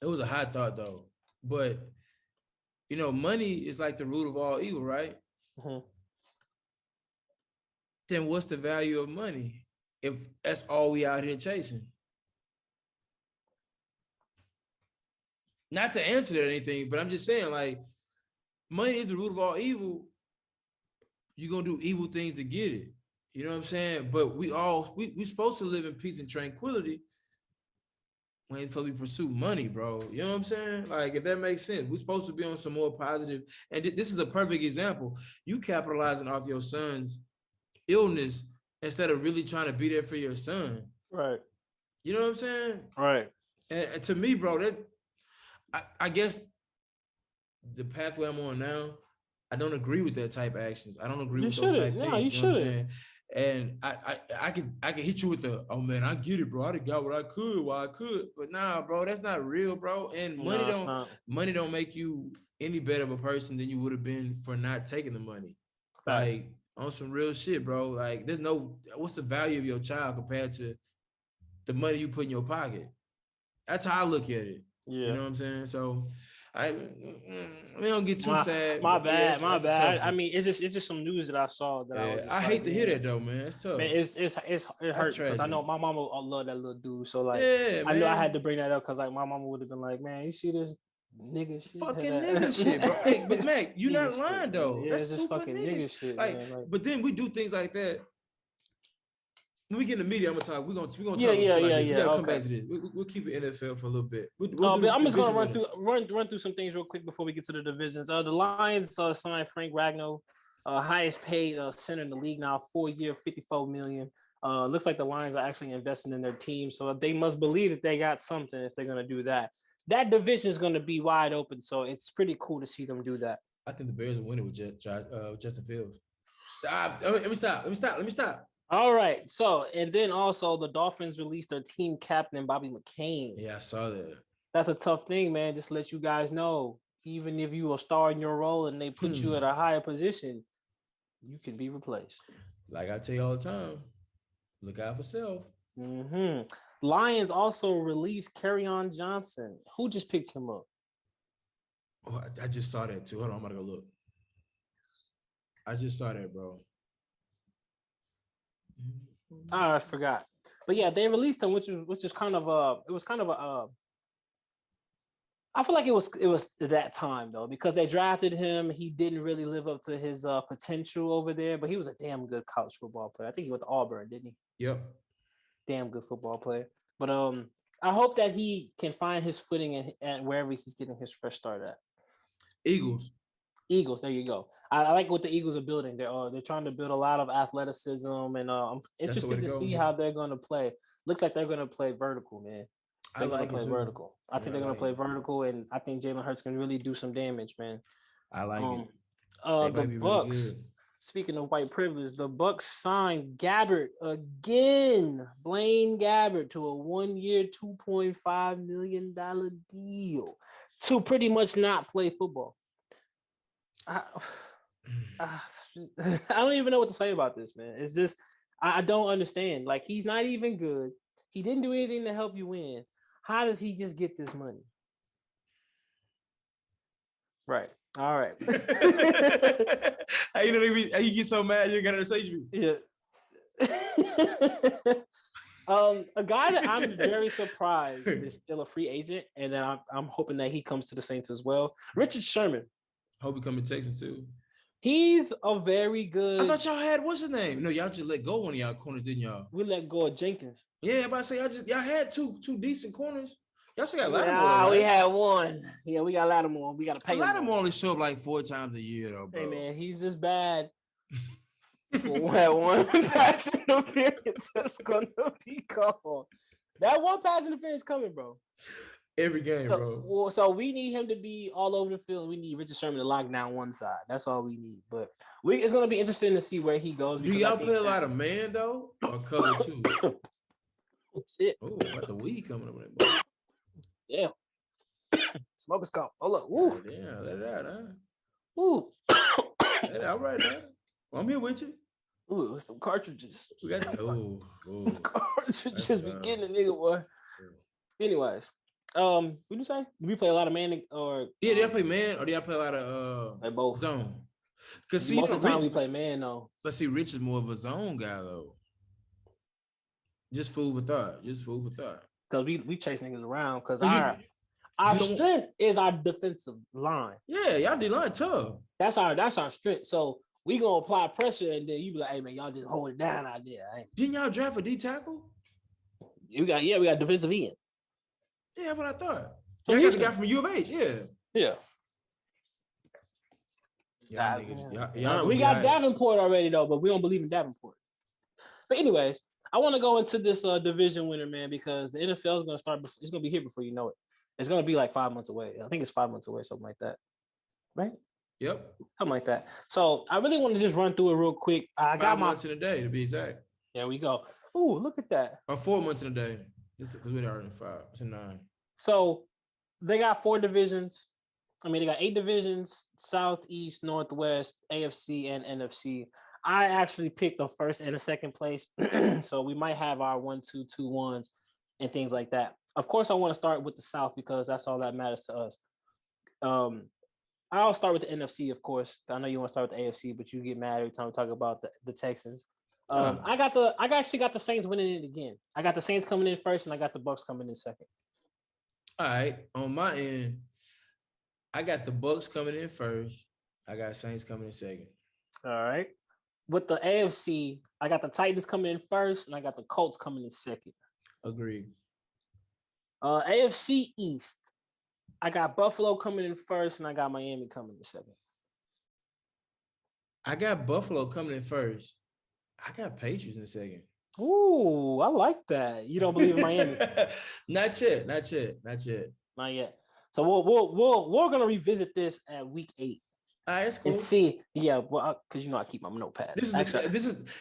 it was a hot thought though, but money is like the root of all evil, right? Mm-hmm. Then what's the value of money if that's all we out here chasing? Not to answer that or anything, but I'm just saying, like, money is the root of all evil. You're gonna do evil things to get it. You know what I'm saying? But we supposed to live in peace and tranquility when it's supposed to pursue money, bro. You know what I'm saying? Like, if that makes sense, we're supposed to be on some more positive. And this is a perfect example. You capitalizing off your son's illness instead of really trying to be there for your son. Right. You know what I'm saying? Right. And to me, bro, that I guess the pathway I'm on now, I don't agree with that type of actions. I don't agree with those type things. You You know what I'm shouldn't. saying? And I can hit you with the, oh man, I get it, bro. I done got what I could while I could. But nah, bro, that's not real, bro. And money don't make you any better of a person than you would have been for not taking the money. Facts. Like on some real shit, bro. Like what's the value of your child compared to the money you put in your pocket? That's how I look at it. Yeah. You know what I'm saying? So we don't get too sad. My bad. I mean, it's just some news that I saw that I hate to hear that though, man. It's tough. Man, it hurt because I know my mama loved that little dude. So like, I knew I had to bring that up because like my mama would have been like, man, you see this nigga shit, fucking nigga shit, bro. Hey, but Mac, you not lying though. Yeah, that's it's just super fucking nigga shit. Like, man. but then we do things like that. When we get in the media, I'm gonna talk. We're gonna talk shit like this. We gotta come back to this. We'll keep it NFL for a little bit. I'm just gonna run through some things real quick before we get to the divisions. The Lions signed Frank Ragnow, highest paid center in the league now, 4-year, $54 million. Looks like the Lions are actually investing in their team, so they must believe that they got something if they're gonna do that. that division is going to be wide open. So it's pretty cool to see them do that. I think the Bears will win it with Justin Fields. Let me stop. All right. So, and then also the Dolphins released their team captain, Bobby McCain. Yeah, I saw that. That's a tough thing, man. Just to let you guys know, even if you are a star in your role and they put you at a higher position, you can be replaced. Like I tell you all the time, look out for self. Mm-hmm. Lions also released Kerryon Johnson. Who just picked him up? Oh, I just saw that too. Hold on, I'm gonna go look. I just saw that, bro. I forgot. But yeah, they released him, which is kind of I feel like it was that time though, because they drafted him. He didn't really live up to his potential over there, but he was a damn good college football player. I think he went to Auburn, didn't he? Yep. Damn good football player. But I hope that he can find his footing and wherever he's getting his fresh start at. Eagles, there you go. I like what the Eagles are building. They're trying to build a lot of athleticism, and I'm interested to see how they're going to play. Looks like they're going to play vertical, man. They're going to play vertical. I think they're going to play vertical, and I think Jalen Hurts can really do some damage, man. I like it. The Bucks. Really, speaking of white privilege, the Bucks signed Gabbert again. Blaine Gabbert to a 1-year, $2.5 million deal to pretty much not play football. I don't even know what to say about this, man. It's just I don't understand. Like, he's not even good. He didn't do anything to help you win. How does he just get this money? Right. All right. How you get so mad you gotta say me? Yeah. A guy that I'm very surprised is still a free agent, and then I'm hoping that he comes to the Saints as well. Richard Sherman. Hope he come to Texas too. He's a very good. I thought y'all had what's his name? No, y'all just let go one of y'all corners, didn't y'all? We let go of Jenkins. Yeah, I'm about to say y'all had two decent corners. Y'all still got Lattimore. Right? We had one. Yeah, we got Lattimore. We got to pay him. Lattimore only show up like 4 times a year, though, bro. Hey man, he's just bad. For one pass interference that's gonna be called. That one pass interference coming, bro. Every game, bro. So we need him to be all over the field. We need Richard Sherman to lock down one side. That's all we need. But it's gonna be interesting to see where he goes. Do y'all play a lot of man though, or cover too? Shit. Oh, got the weed coming up with that. Yeah. Smoke is gone. Hold up. Woo. Yeah, let it out, huh? Woo. Let it out right now. I'm here with you. Ooh, some cartridges. We got cartridges be getting a nigga, boy. Anyways, what do you say? Do we play a lot of man or? Yeah, do y'all play man or do y'all play a lot of like both zone? Because most of the time we play man though. But see, Rich is more of a zone guy though. Just food for thought. Because we chase niggas around because our strength is our defensive line. Yeah, y'all D-line tough. That's our strength. So we gonna apply pressure and then you be like, hey man, y'all just hold it down out there. Didn't y'all draft a D tackle? We got defensive end. Yeah, what I thought. So you got the guy from U of H, yeah. Y'all we got Davenport already though, but we don't believe in Davenport. But anyways, I want to go into this division winner, man, because the NFL is going to start. It's going to be here before you know it. It's going to be like 5 months away. I think it's 5 months away, something like that. Right? Yep. Something like that. So I really want to just run through it real quick. I got 5 months in a day to be exact. There we go. Ooh, look at that. Or 4 months in a day. Because we're already in 5. It's in 9. So they got 4 divisions. They got 8 divisions: South, East, Northwest, AFC, and NFC. I actually picked the first and the second place. So we might have our 1, 2, 2, 1s and things like that. Of course, I want to start with the South because that's all that matters to us. I'll start with the NFC, of course. I know you want to start with the AFC, but you get mad every time we talk about the Texans. I actually got the Saints winning it again. I got the Saints coming in first, and I got the Bucks coming in second. All right. On my end, I got the Bucks coming in first. I got Saints coming in second. All right. With the AFC, I got the Titans coming in first, and I got the Colts coming in second. Agreed. AFC East, I got Buffalo coming in first, and I got Miami coming in second. I got Buffalo coming in first. I got Patriots in second. Ooh, I like that. You don't believe in Miami? Not yet. Not yet. So we're gonna revisit this at week 8. All right, it's cool. And see, well, because I keep my notepad. This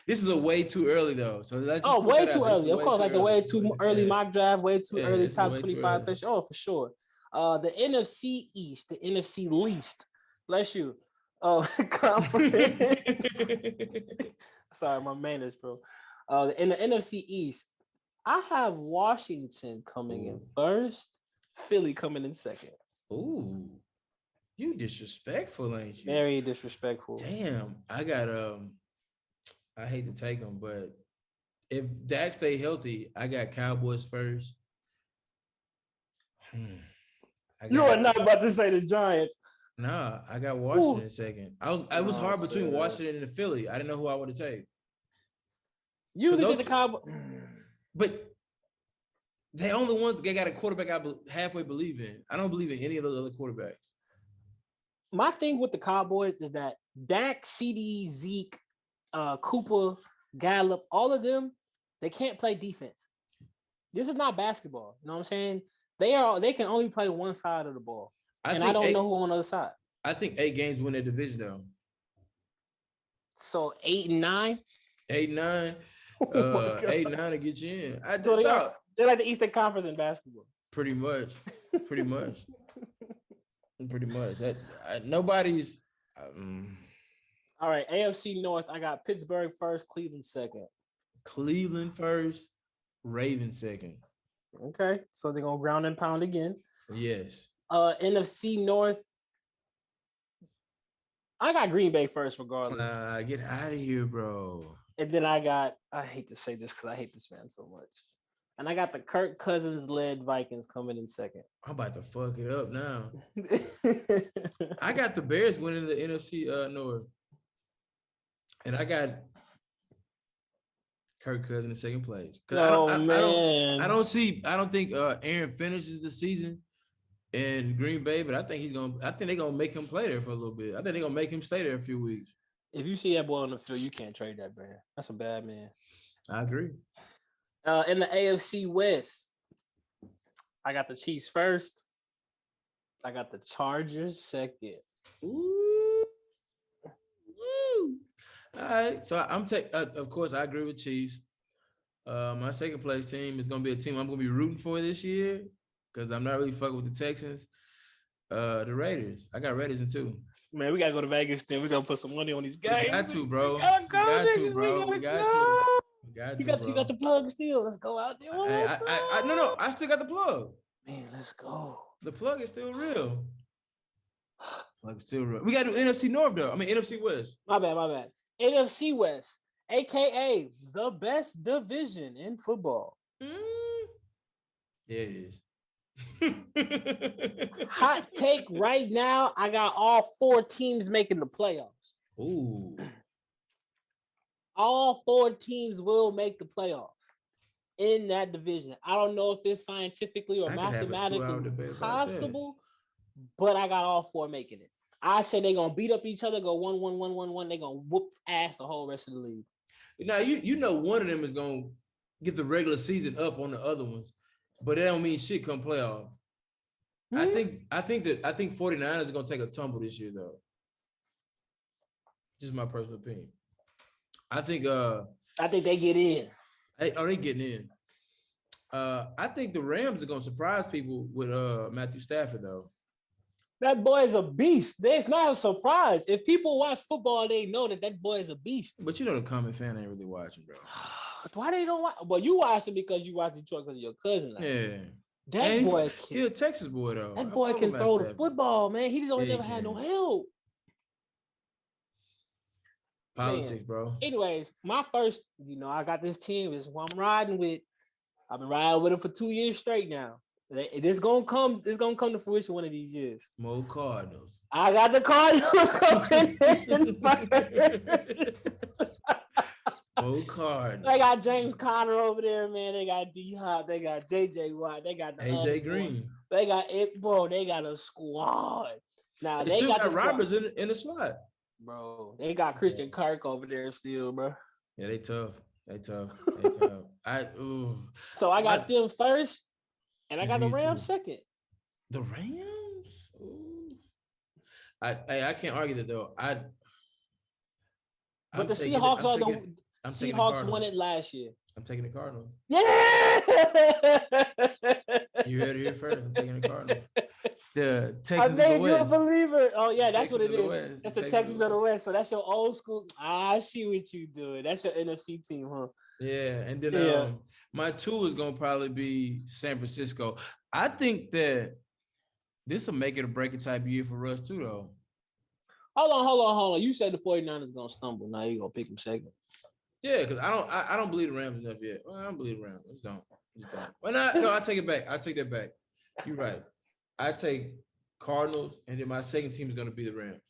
is a way too early though. So let's just way too early. Of course, like the way too early mock draft, way too early top 25 touch. Oh, for sure. The NFC East, the NFC least. Bless you. Conference. Sorry, my manners, bro. In the NFC East, I have Washington coming in first, Philly coming in second. Ooh. You disrespectful, ain't you? Very disrespectful. Damn, I got I hate to take them, but if Dak stay healthy, I got Cowboys first. You are not about to say the Giants. Nah, I got Washington second. I was hard between Washington and the Philly. I didn't know who I would take. You did the Cowboys, but they only one they got a quarterback I halfway believe in. I don't believe in any of those other quarterbacks. My thing with the Cowboys is that Dak, CD, Zeke, Cooper, Gallup, all of them, they can't play defense. This is not basketball. You know what I'm saying? They can only play one side of the ball. I don't know who on the other side. I think 8 games win their division though. So 8 and 9? 8 and 9. 8 and 9 to get you in. They're like the Eastern Conference in basketball. Pretty much. Pretty much. Nobody's. All right, AFC North. I got Pittsburgh first, Cleveland second. Cleveland first, Ravens second. Okay, so they're gonna ground and pound again. Yes. NFC North. I got Green Bay first, regardless. Get out of here, bro. And then I hate to say this because I hate this man so much. And I got the Kirk Cousins-led Vikings coming in second. I'm about to fuck it up now. I got the Bears winning the NFC North. And I got Kirk Cousins in second place. Man. I don't think Aaron finishes the season in Green Bay, but I think they're gonna make him play there for a little bit. I think they're gonna make him stay there a few weeks. If you see that boy on the field, you can't trade that man. That's a bad man. I agree. In the AFC West, I got the Chiefs first. I got the Chargers second. Ooh. Woo. All right. So I'm of course, I agree with Chiefs. My second place team is going to be a team I'm going to be rooting for this year because I'm not really fucking with the Texans. The Raiders. I got Raiders in 2. Man, we got to go to Vegas then. We're going to put some money on these guys. We got to, bro. We got to. You got the plug still. Let's go out there. No. I still got the plug. Man, let's go. The plug is still real. Plug still real. We got to do NFC North though. I mean NFC West. My bad. NFC West, aka the best division in football. Yeah, it is. Hot take right now. I got all 4 teams making the playoffs. Ooh. All 4 teams will make the playoffs in that division. I don't know if it's scientifically or mathematically possible, but I got all 4 making it. I say they're gonna beat up each other, go 1-1-1-1-1. They're gonna whoop ass the whole rest of the league. Now you know one of them is gonna get the regular season up on the other ones, but that don't mean shit come playoffs. Mm-hmm. I think 49ers are gonna take a tumble this year though. Just my personal opinion. I think they get in. They getting in. I think the Rams are gonna surprise people with Matthew Stafford though. That boy is a beast. There's not a surprise. If people watch football, they know that boy is a beast. But you know the common fan ain't really watching, bro. Why they don't watch? Well, you watch it because you watch Detroit because of your cousin. Yeah. That boy he's a Texas boy though. That boy can throw the football, man. He just only never had no help. Politics, man. Bro. Anyways, my first, I got this team is who I'm riding with. I've been riding with it for 2 years straight now. This gonna come to fruition one of these years. Mo Cardinals. I got the Cardinals coming in first. Mo Cardinals. They got James Conner over there, man. They got D-Hop. They got J.J. Watt. They got AJ Green. They got it, bro. They got a squad. Now they still got Roberts in the slot. Bro, they got Christian Kirk over there still, bro. Yeah, they tough. So I got them first. And I got the Rams second. The Rams? Ooh. I can't argue that though. But the taking it. Seahawks I'm taking the Seahawks won Cardinals. it last year. I'm taking the Cardinals. Yeah. You heard it here first. I'm taking the Cardinals. The I Texans of the made you a West. believer. Oh yeah, The that's what it Texans of the is. West. That's the Texans of the West. So that's your old school. I see what you doing. That's your NFC team, huh? Yeah, and then my 2 is gonna probably be San Francisco. I think that this will make it a breaking type year for us too, though. Hold on. You said the 49ers gonna stumble. Now you gonna pick them second. Yeah, because I don't believe the Rams enough yet. Well, I don't believe the Rams. I just don't. Well, no, I take it back. I take that back. You're right. I take Cardinals, and then my second team is gonna be the Rams.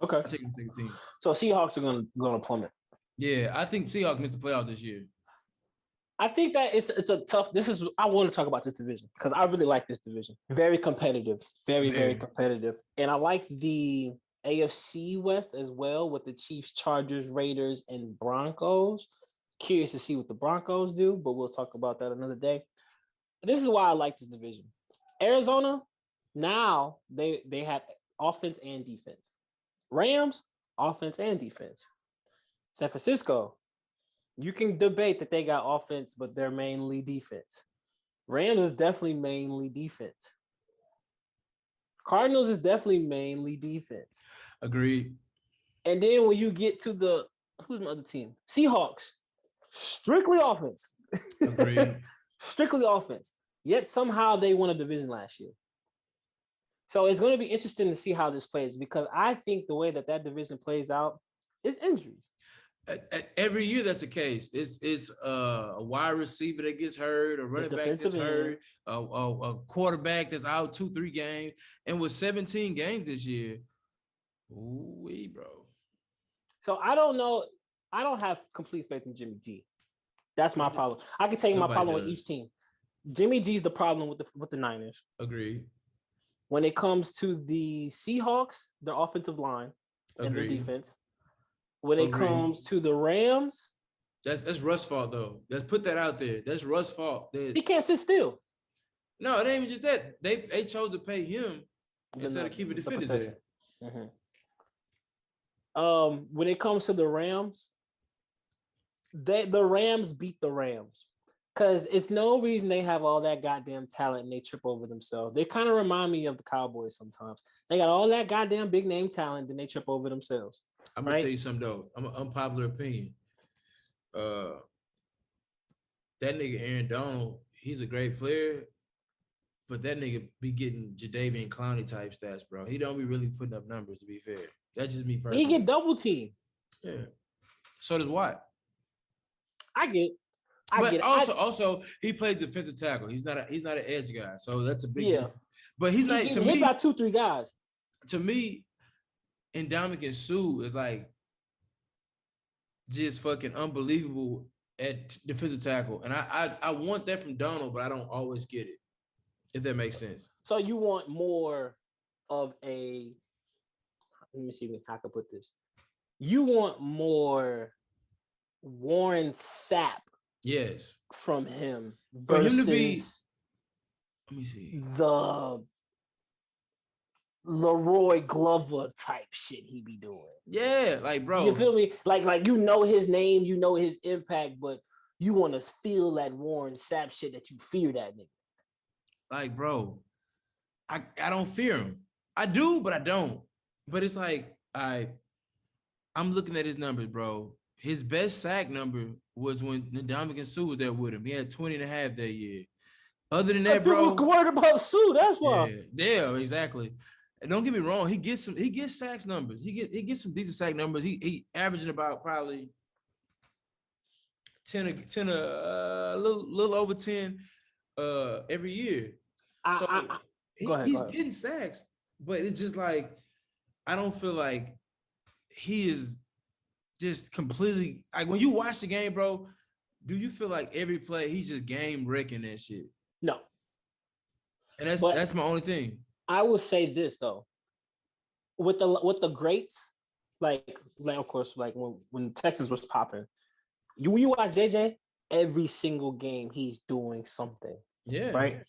Okay. I take the second team. So Seahawks are gonna plummet. Yeah, I think Seahawks missed the playoff this year. I think that it's a tough. I want to talk about this division because I really like this division. Very competitive, very competitive, and I like the AFC West as well with the Chiefs, Chargers, Raiders, and Broncos. Curious to see what the Broncos do, but we'll talk about that another day. This is why I like this division. Arizona, now they have offense and defense. Rams, offense and defense. San Francisco, you can debate that they got offense, but they're mainly defense. Rams is definitely mainly defense. Cardinals is definitely mainly defense. Agreed. And then when you get to who's my other team? Seahawks, strictly offense. Agreed. Strictly offense. Yet somehow they won a division last year. So it's going to be interesting to see how this plays because I think the way that division plays out is injuries. Every year that's the case. It's a wide receiver that gets hurt, a running back that's hurt, a quarterback that's out 2-3 games, and with 17 games this year, ooh, bro. So I don't know. I don't have complete faith in Jimmy G. That's my problem. I can tell you my problem with each team. Jimmy G is the problem with the Niners. Agreed. When it comes to the Seahawks, their offensive line and their defense. When it comes to the Rams, that's Russ' fault though. Let's put that out there. That's Russ' fault. He can't sit still. No, it ain't even just that. They chose to pay him instead of keeping defenders there. Mm-hmm. When it comes to the Rams, the Rams beat the Rams because it's no reason they have all that goddamn talent and they trip over themselves. They kind of remind me of the Cowboys sometimes. They got all that goddamn big name talent and they trip over themselves. I'm gonna tell you something though. I'm an unpopular opinion. That nigga Aaron Donald, he's a great player, but that nigga be getting Jadeveon Clowney type stats, bro. He don't be really putting up numbers, to be fair. That's just me personally. He get double team. Yeah. So does Watt. I get it. Also, he plays defensive tackle. He's not an edge guy, so that's a big difference. But he's not to me. He got 2-3 guys. To me, Ndamukong Suh is like just fucking unbelievable at defensive tackle, and I want that from Donald, but I don't always get it. If that makes sense. So you want more of a? Let me see if I can put this. You want more Warren Sapp. Yes. From him for versus him to be. Let me see. The Leroy Glover type shit he be doing. Yeah, like bro. You feel me? Like you know his name, you know his impact, but you want to feel that Warren Sapp shit that you fear that nigga. Like, bro, I don't fear him. I do, but I don't. But it's like I'm looking at his numbers, bro. His best sack number was when Ndamukong Suh was there with him. He had 20.5 that year. Other than that, bro, people was worried about Suh. That's why. Yeah, exactly. And don't get me wrong, he gets sacks numbers. He gets some decent sack numbers. He averaging about probably 10 a little over 10 every year. He's getting sacks, but it's just like I don't feel like he is just completely like when you watch the game, bro. Do you feel like every play he's just game wrecking that shit? No. And that's my only thing. I will say this though, with the greats, like of course, like when Texas was popping, when you watch JJ, every single game he's doing something. Yeah. Right.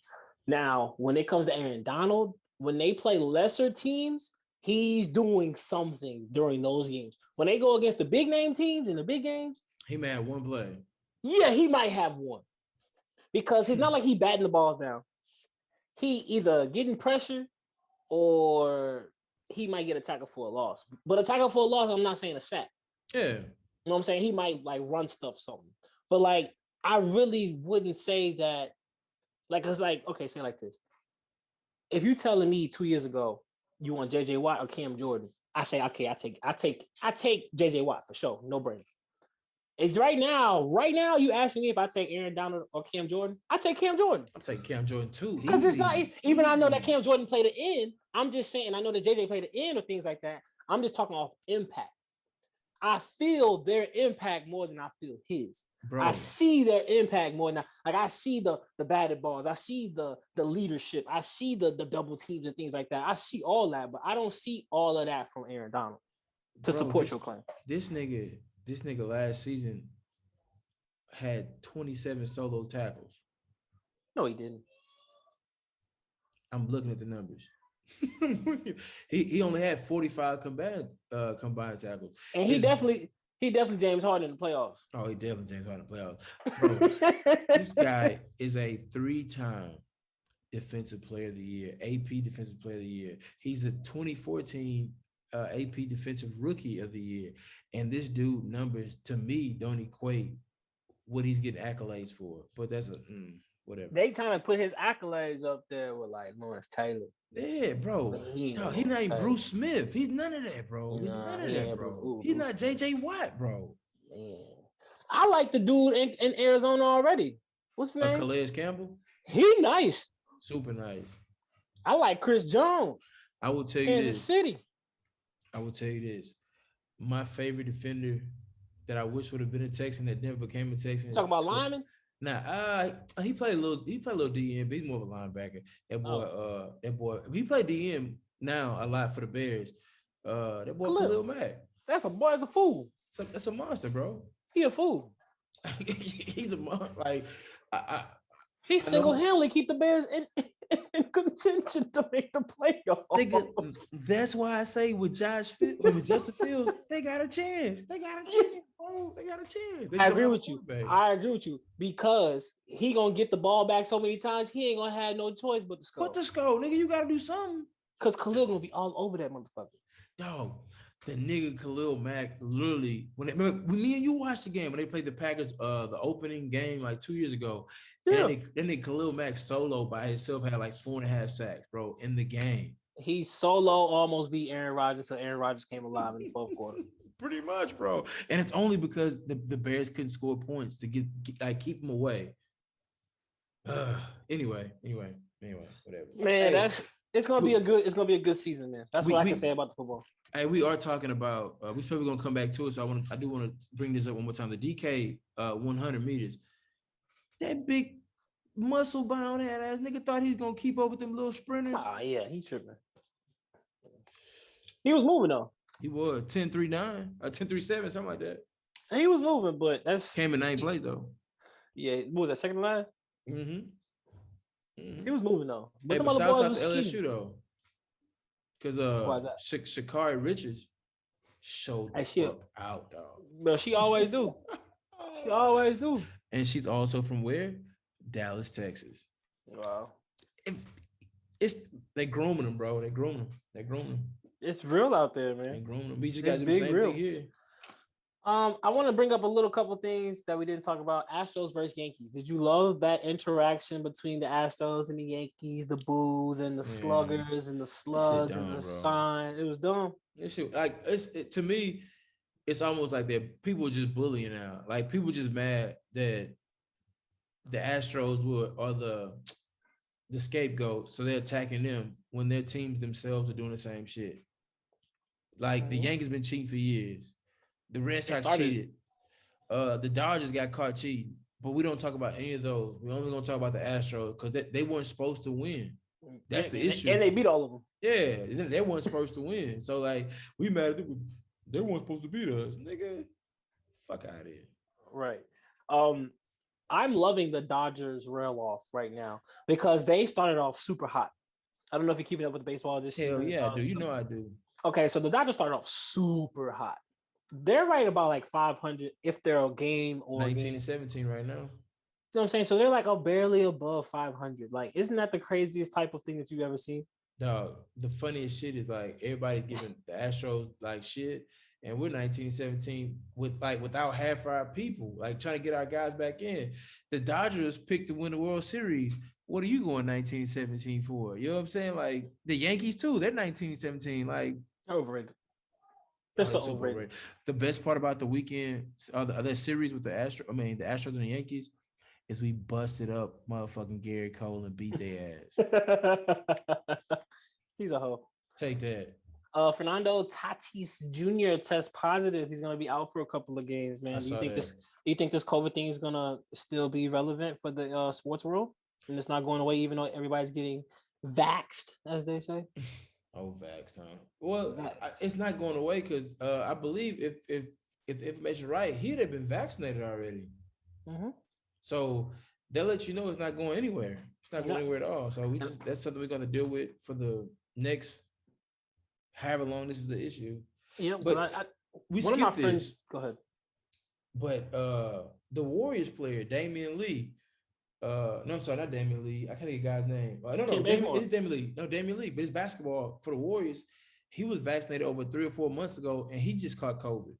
Now, when it comes to Aaron Donald, when they play lesser teams, he's doing something during those games. When they go against the big name teams in the big games, he may have one play. Yeah, he might have one because it's not like he batting the balls down. He either getting pressure or he might get a tackle for a loss. But a tackle for a loss, I'm not saying a sack. Yeah. You know what I'm saying? He might like run stuff something. But like, I really wouldn't say that. Like, it's like, okay, say it like this. If you telling me 2 years ago you want JJ Watt or Cam Jordan, I say, okay, I take JJ Watt for sure. No brainer. It's right now, you asking me if I take Aaron Donald or Cam Jordan, I take Cam Jordan. I'm taking Cam Jordan too. Because it's not, even I know that Cam Jordan played the end. I'm just saying, I know that JJ played the end or things like that. I'm just talking off impact. I feel their impact more than I feel his. Bro. I see their impact more than I see the batted balls. I see the leadership. I see the double teams and things like that. I see all that, but I don't see all of that from Aaron Donald to support your claim. This nigga last season had 27 solo tackles. No, he didn't. I'm looking at the numbers. he only had 45 combined tackles. And he definitely James Harden in the playoffs. Oh, he definitely James Harden in the playoffs. Bro, this guy is a 3-time Defensive Player of the Year, AP Defensive Player of the Year. He's a 2014 AP Defensive Rookie of the Year. And this dude numbers, to me, don't equate what he's getting accolades for. But that's whatever. They trying to put his accolades up there with like Lawrence Taylor. Yeah, bro. He's not even Bruce Smith. He's none of that, bro. He's none of that, bro. He's not JJ Watt, bro. Man. I like the dude in Arizona already. What's his name? Calais Campbell. He nice. Super nice. I like Chris Jones. I will tell you Kansas City. I will tell you this. My favorite defender that I wish would have been a Texan that never became a Texan. Talking about lineman? Nah, he played a little DM, but he's more of a linebacker. That boy, he played DM now a lot for the Bears. That boy Khalil Mack. That's a fool. That's a monster, bro. He a fool. He's a monster. Like he single-handedly keep the Bears in contention to make the playoffs. That's why I say with Justin Fields, they got a chance. They got a chance, bro. They got a chance. I agree with you because he gonna get the ball back so many times. He ain't gonna have no choice but to score. But to score, nigga, you gotta do something. Cause Khalil gonna be all over that motherfucker. Dog, the nigga Khalil Mack literally when me and you watched the game when they played the Packers, the opening game like 2 years ago. Yeah. Then Khalil Mack solo by himself had like 4.5 sacks, bro, in the game. He solo almost beat Aaron Rodgers, so Aaron Rodgers came alive in the fourth quarter. Pretty much, bro. And it's only because the Bears couldn't score points to keep them away. Anyway, whatever. Man, it's gonna be a good season, man. That's what I can say about the football. Hey, we are talking about we're probably gonna come back to it. So I do want to bring this up one more time. The DK 100 meters. That big muscle bound ass nigga thought he was gonna keep up with them little sprinters. Yeah, he's tripping. He was moving though. He was 10.39, 10.37, something like that. And he was moving, but that's came in 9th place though. Yeah, what was that, second line? He was moving though. But hey, but shouts out to LSU though. Because Sha'Carri Richards showed the fuck out, dog. But she always do. She always do. And she's also from where? Dallas, Texas. Wow. They grooming them, bro. They grooming them. It's real out there, man. They grooming them. We just got to do the same thing here. I want to bring up a couple things that we didn't talk about. Astros versus Yankees. Did you love that interaction between the Astros and the Yankees, the boos and the sluggers and the slugs and the sign? It was dumb. To me, it's almost like that people just bullying now. Like people just mad that the Astros are the scapegoat, so they're attacking them when their teams themselves are doing the same shit. Like the Yankees been cheating for years. The Red Sox cheated. The Dodgers got caught cheating, but we don't talk about any of those. We're only gonna talk about the Astros because they weren't supposed to win. That's the issue. And they beat all of them. Yeah, they weren't supposed to win. So like we mad at them. They weren't supposed to beat us, nigga. Fuck out of here. Right. I'm loving the Dodgers rail off right now because they started off super hot. I don't know if you're keeping up with baseball this Hell season. yeah, I do. You know I do. Okay, so the Dodgers started off super hot. They're right about like 500 if they're a game or 19 and 17 right now. You know what I'm saying? So they're like barely above 500. Like, isn't that the craziest type of thing that you've ever seen? Dog, the funniest shit is like everybody giving the Astros like shit, and we're 1917 with like without half our people, like trying to get our guys back in. The Dodgers picked to win the World Series. What are you going 1917 for? You know what I'm saying? Like the Yankees too, they're 1917. Like Overrated. They're so super overrated. overrated. The best part about the weekend, the other series with the Astros and the Yankees, is we busted up motherfucking Gary Cole and beat their ass. He's a hoe. Take that. Fernando Tatis Jr. tests positive. He's gonna be out for a couple of games, man. Do you think this COVID thing is gonna still be relevant for the sports world? And it's not going away, even though everybody's getting vaxxed, as they say. Oh, vax, huh? Well, it's not going away because I believe if the information is right, he'd have been vaccinated already. Mm-hmm. So they'll let you know it's not going anywhere. It's not going anywhere at all. So that's something we're gonna deal with for the next however long this is an issue. Yeah, but we one of my this. Friends, go ahead. But the Warriors player, Damian Lee. No, I'm sorry, not Damian Lee. I can't think of the guy's name. No, it's Damian Lee. No, Damian Lee, but it's basketball for the Warriors. He was vaccinated over 3 or 4 months ago, and he just caught COVID.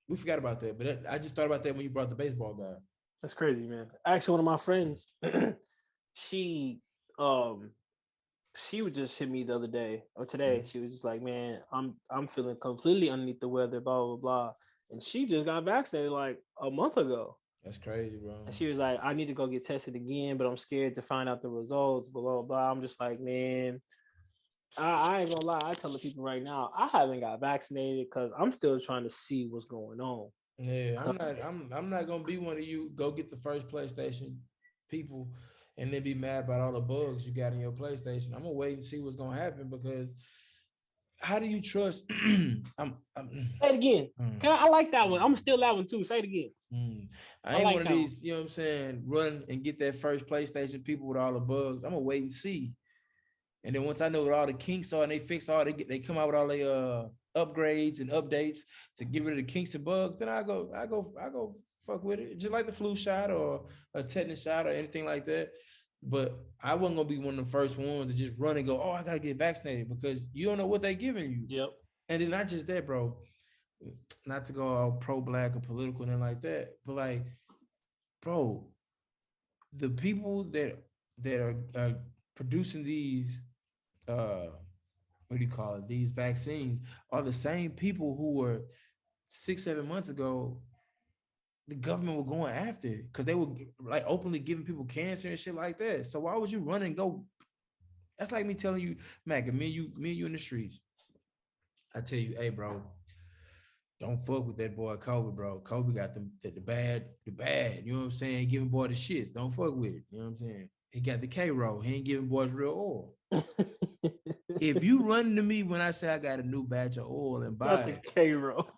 We forgot about that, but I just thought about that when you brought the baseball guy. That's crazy, man. Actually, one of my friends, she would just hit me the other day or today. She was just like, "Man, I'm feeling completely underneath the weather, blah blah blah," and she just got vaccinated like a month ago. That's crazy, bro. And she was like, "I need to go get tested again, but I'm scared to find out the results." Blah blah blah. I'm just like, man, I ain't gonna lie. I tell the people right now, I haven't got vaccinated because I'm still trying to see what's going on. Yeah, I'm not gonna be one of you go get the first PlayStation people and then be mad about all the bugs you got in your PlayStation. I'm gonna wait and see what's gonna happen because how do you trust? Say it again. I like that one. I'm still that one too. Say it again. I ain't like one of these, you know what I'm saying, run and get that first PlayStation people with all the bugs. I'm gonna wait and see. And then once I know what all the kinks are and they fix all, they come out with all the upgrades and updates to get rid of the kinks and bugs, then I go fuck with it. Just like the flu shot or a tetanus shot or anything like that. But I wasn't gonna be one of the first ones to just run and go, oh, I gotta get vaccinated because you don't know what they're giving you. Yep. And then not just that, bro. Not to go all pro-black or political and like that, but like, bro, the people that are producing these what do you call it? These vaccines are the same people who were 6-7 months ago the government were going after because they were like openly giving people cancer and shit like that. So why would you run and go? That's like me telling you, Mack, and me and you in the streets. I tell you, hey, bro, don't fuck with that boy Colby, bro. Colby got the bad. You know what I'm saying? Giving boy the shits. Don't fuck with it. You know what I'm saying? He got the K-roll. He ain't giving boys real oil. If you run to me when I say I got a new batch of oil and buy the K-roll.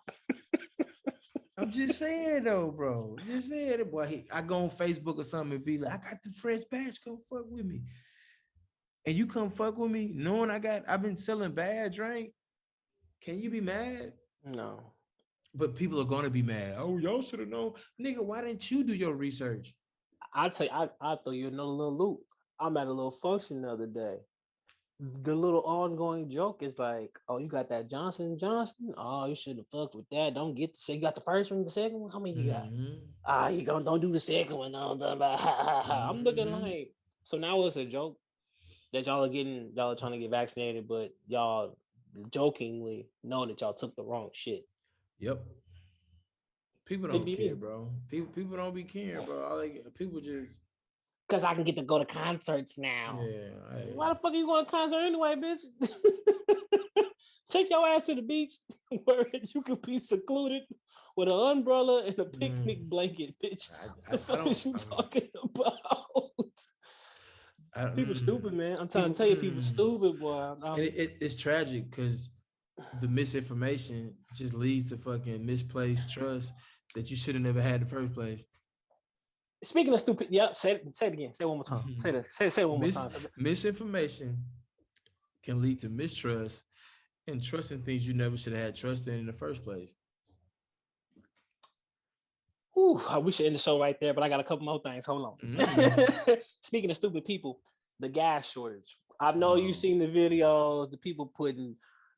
I'm just saying though, bro. Just saying it, boy. I go on Facebook or something and be like, I got the fresh batch. Come fuck with me. And you come fuck with me knowing I've been selling bad drink. Can you be mad? No. But people are gonna be mad. Oh, y'all should have known. Nigga, why didn't you do your research? I'll tell you, I'll throw you another little loop. I'm at a little function the other day. The little ongoing joke is like, oh, you got that Johnson & Johnson? Oh, you should have fucked with that. Don't get you got the first one, the second one? How many you got? You don't do the second one. I'm looking like, so now it's a joke that y'all are trying to get vaccinated, but y'all jokingly know that y'all took the wrong shit. Yep. People don't care, bro. People don't be caring, bro. People just because I can get to go to concerts now. Yeah. Why the fuck are you going to concert anyway, bitch? Take your ass to the beach where you could be secluded with an umbrella and a picnic blanket, bitch. What the fuck is you talking about? People stupid, man. I'm trying to tell you, people stupid, boy. It's tragic because the misinformation just leads to fucking misplaced trust that you should have never had in the first place. Speaking of stupid, yep. Say it again. Say it one more time. Say it one more time. Misinformation can lead to mistrust and trust in things you never should have had trust in the first place. Ooh, we should end the show right there, but I got a couple more things. Hold on. Speaking of stupid people, the gas shortage. I know you've seen the videos, the people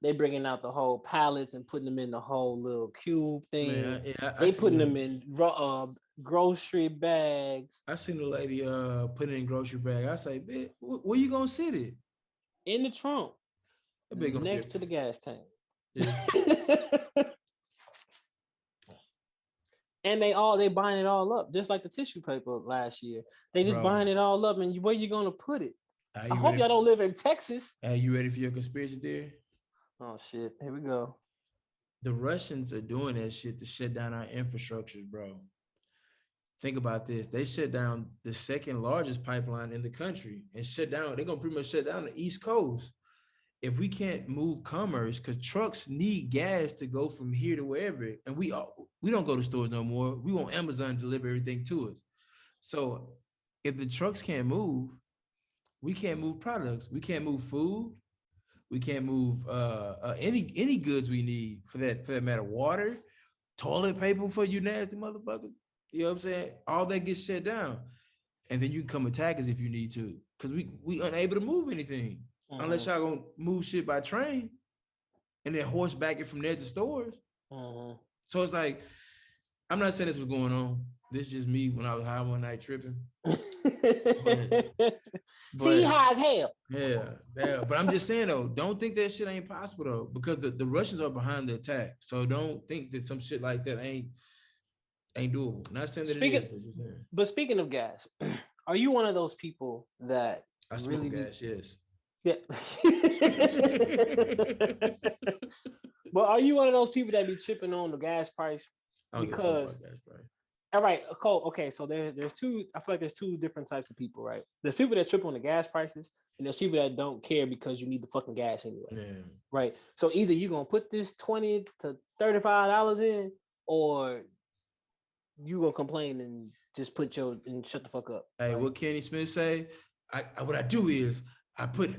they bringing out the whole pallets and putting them in the whole little cube thing. Man, they putting them in grocery bags. I seen the lady put it in grocery bag. I say, bitch, where you gonna sit it? In the trunk. Next to the gas tank. Yeah. And they buying it all up, just like the tissue paper last year. They just buying it all up, and where you gonna put it? I hope y'all don't live in Texas. Are you ready for your conspiracy theory? Oh shit! Here we go. The Russians are doing that shit to shut down our infrastructures, bro. Think about this. They shut down the second largest pipeline in the country and they're gonna pretty much shut down the East Coast. If we can't move commerce, because trucks need gas to go from here to wherever, and we don't go to stores no more. We want Amazon to deliver everything to us. So if the trucks can't move, we can't move products. We can't move food. We can't move any goods we need for that matter. Water, toilet paper for you nasty motherfuckers. You know what I'm saying? All that gets shut down. And then you can come attack us if you need to. Because we unable to move anything. Unless y'all gonna move shit by train and then horseback it from there to stores. So it's like, I'm not saying this was going on. This is just me when I was high one night tripping. See, high as hell. Yeah. But I'm just saying though, don't think that shit ain't possible though, because the Russians are behind the attack. So don't think that some shit like that ain't doable. Not saying that it is. But speaking of gas, are you one of those people that I smoke gas? Yes. Yeah. But are you one of those people that be chipping on the gas price? Because all right, Cole. Okay, so there's two. I feel like there's two different types of people, right? There's people that trip on the gas prices, and there's people that don't care because you need the fucking gas anyway. Yeah. Right. So either you're gonna put this $20 to $35 in, or you gonna complain and just shut the fuck up. Hey, right? What Kenny Smith say? What I do is I put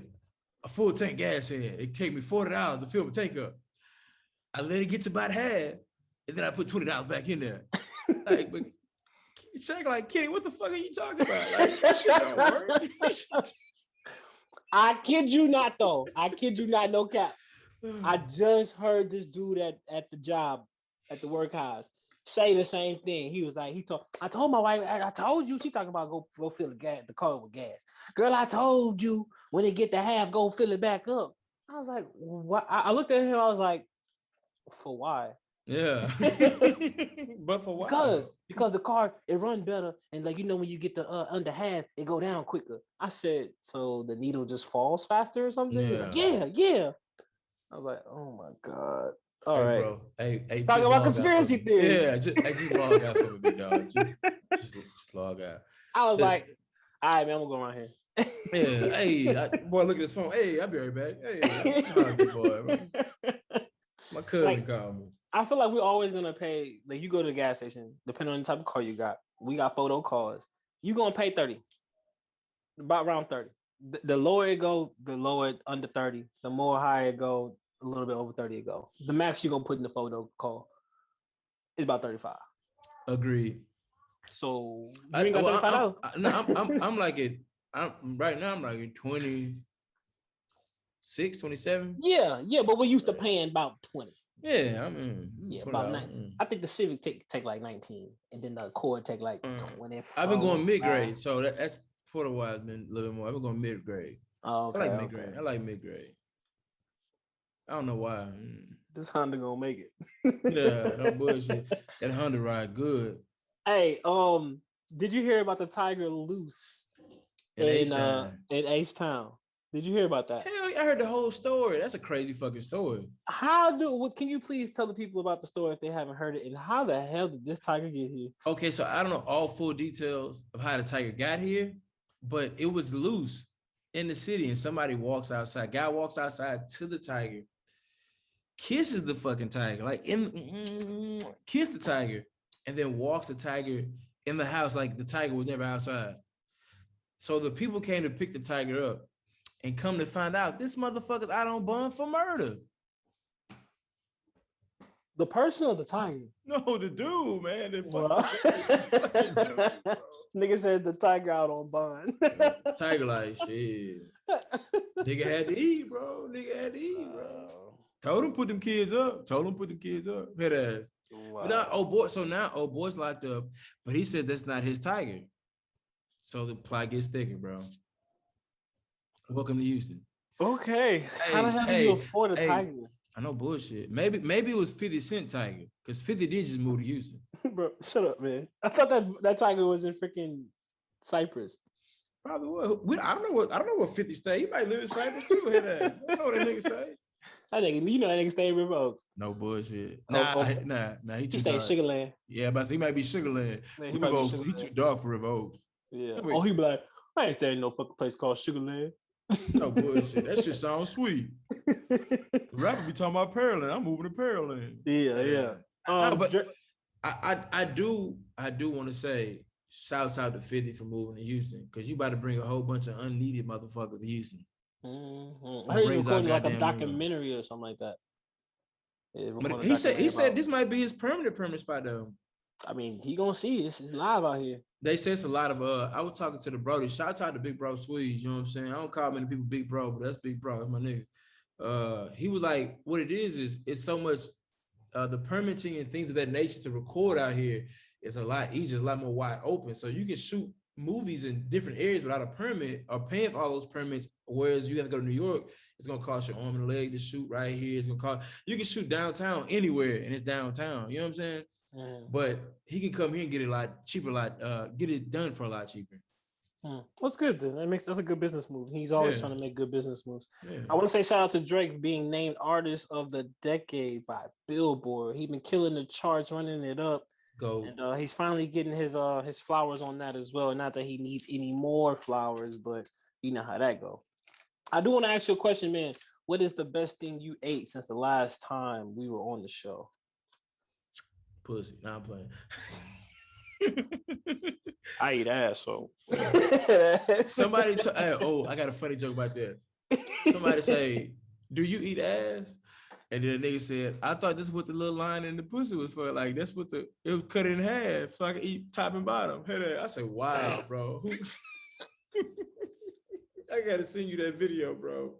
a full tank gas in. It take me $40 to fill my tank up. I let it get to about half, and then I put $20 back in there. Like, but check like, Kenny, what the fuck are you talking about? Like, that shit don't work. I kid you not, though. I kid you not, no cap. I just heard this dude at the job, at the workhouse, say the same thing. He was like, I told my wife, I told you. She talking about go fill the car with gas. Girl, I told you when it get to half, go fill it back up. I was like, what? I looked at him. I was like, for why? Yeah. But for why? Because the car, it run better. And like, when you get the under half, it go down quicker. I said, so the needle just falls faster or something? Yeah. He was like, yeah. I was like, oh my God. All right. Bro. Hey, talking about conspiracy theories. Yeah, just log out for me, dog. Just log out. I was like, all right, man, I'm gonna go around here. Yeah, hey, boy, look at this phone. Hey, I'll be right back. Hey, boy, man. My cousin called me. I feel like we're always gonna pay. Like, you go to the gas station, depending on the type of car you got. We got photo cars. You gonna pay $30, about around 30. The lower it go, the lower it under 30. The more higher it go, a little bit over 30 it go. The max you gonna put in the photo car is about 35. Agreed. So you ain't got $35. I'm like it. Right now I'm like at 26, 27. Yeah, but we used to paying about 20. Yeah, I mean, about 9. I think the Civic take like 19, and then the Accord take like 25. I've been going mid grade, so that's for a while. It's been a little bit more. I've been going mid grade. Oh, okay. I like mid grade. I like mid grade. I don't know why. This Honda gonna make it. Yeah, no bullshit. That Honda ride good. Hey, did you hear about the tiger loose in H-Town? Did you hear about that? Hell, I heard the whole story. That's a crazy fucking story. Can you please tell the people about the story if they haven't heard it? And how the hell did this tiger get here? Okay, so I don't know all full details of how the tiger got here, but it was loose in the city, and somebody walks outside. Guy walks outside to the tiger, kisses the fucking tiger, kiss the tiger, and then walks the tiger in the house, like the tiger was never outside. So the people came to pick the tiger up, and come to find out, this motherfucker's out on bond for murder. The person or the tiger? No, the dude, man. The fucking dude, nigga said the tiger out on bond. Tiger like shit. Nigga had to eat, bro. Nigga had to eat, bro. Told him put them kids up. Head ass. Wow. But now, old boy's locked up, but he said that's not his tiger. So the plot gets thicker, bro. Welcome to Houston. Okay. Hey, how the hell do you afford a tiger? I know bullshit. Maybe it was 50 Cent tiger, because 50 did just move to Houston. Bro, shut up, man. I thought that tiger was in freaking Cyprus. Probably was. I don't know what 50 stay. He might live in Cyprus too. Head ass. I know what that nigga stay. That nigga stay in River Oaks. No bullshit. Nah. He stay in Sugarland. Yeah, but he might be Sugarland. He too dark for River Oaks. Yeah. He be like, I ain't staying in no fucking place called Sugarland. No bullshit. That shit sounds sweet. The rapper be talking about Pearland. I'm moving to Pearland. Yeah. No, but I do want to say shouts out to 50 for moving to Houston, because you about to bring a whole bunch of unneeded motherfuckers to Houston. Mm-hmm. I heard he's recording like a documentary or something like that. Yeah, but he said this might be his permanent spot though. I mean, he gonna see this. It's live out here. They say it's a lot of I was talking to the Brody. Shouts out to Big Bro Swedes, you know what I'm saying? I don't call many people Big Bro, but that's Big Bro. That's my nigga. He was like, what it is it's so much the permitting and things of that nature to record out here is a lot easier, a lot more wide open. So you can shoot movies in different areas without a permit or paying for all those permits. Whereas you have to go to New York, it's gonna cost your arm and leg to shoot right here. It's gonna cost, you can shoot downtown anywhere and it's downtown. You know what I'm saying? But he can come here and get it a lot cheaper, get it done for a lot cheaper. That's good then. That's a good business move. He's always trying to make good business moves. Yeah. I want to say shout out to Drake being named Artist of the Decade by Billboard. He's been killing the charts, running it up. And he's finally getting his flowers on that as well. Not that he needs any more flowers, but you know how that go. I do want to ask you a question, man. What is the best thing you ate since the last time we were on the show? Pussy. Nah, I'm playing. I eat ass, so somebody. I got a funny joke about that. Somebody say, "Do you eat ass?" And then the nigga said, "I thought this is what the little line in the pussy was for. Like that's what it was cut in half, so I could eat top and bottom." I said, "Wow, bro." I gotta send you that video, bro.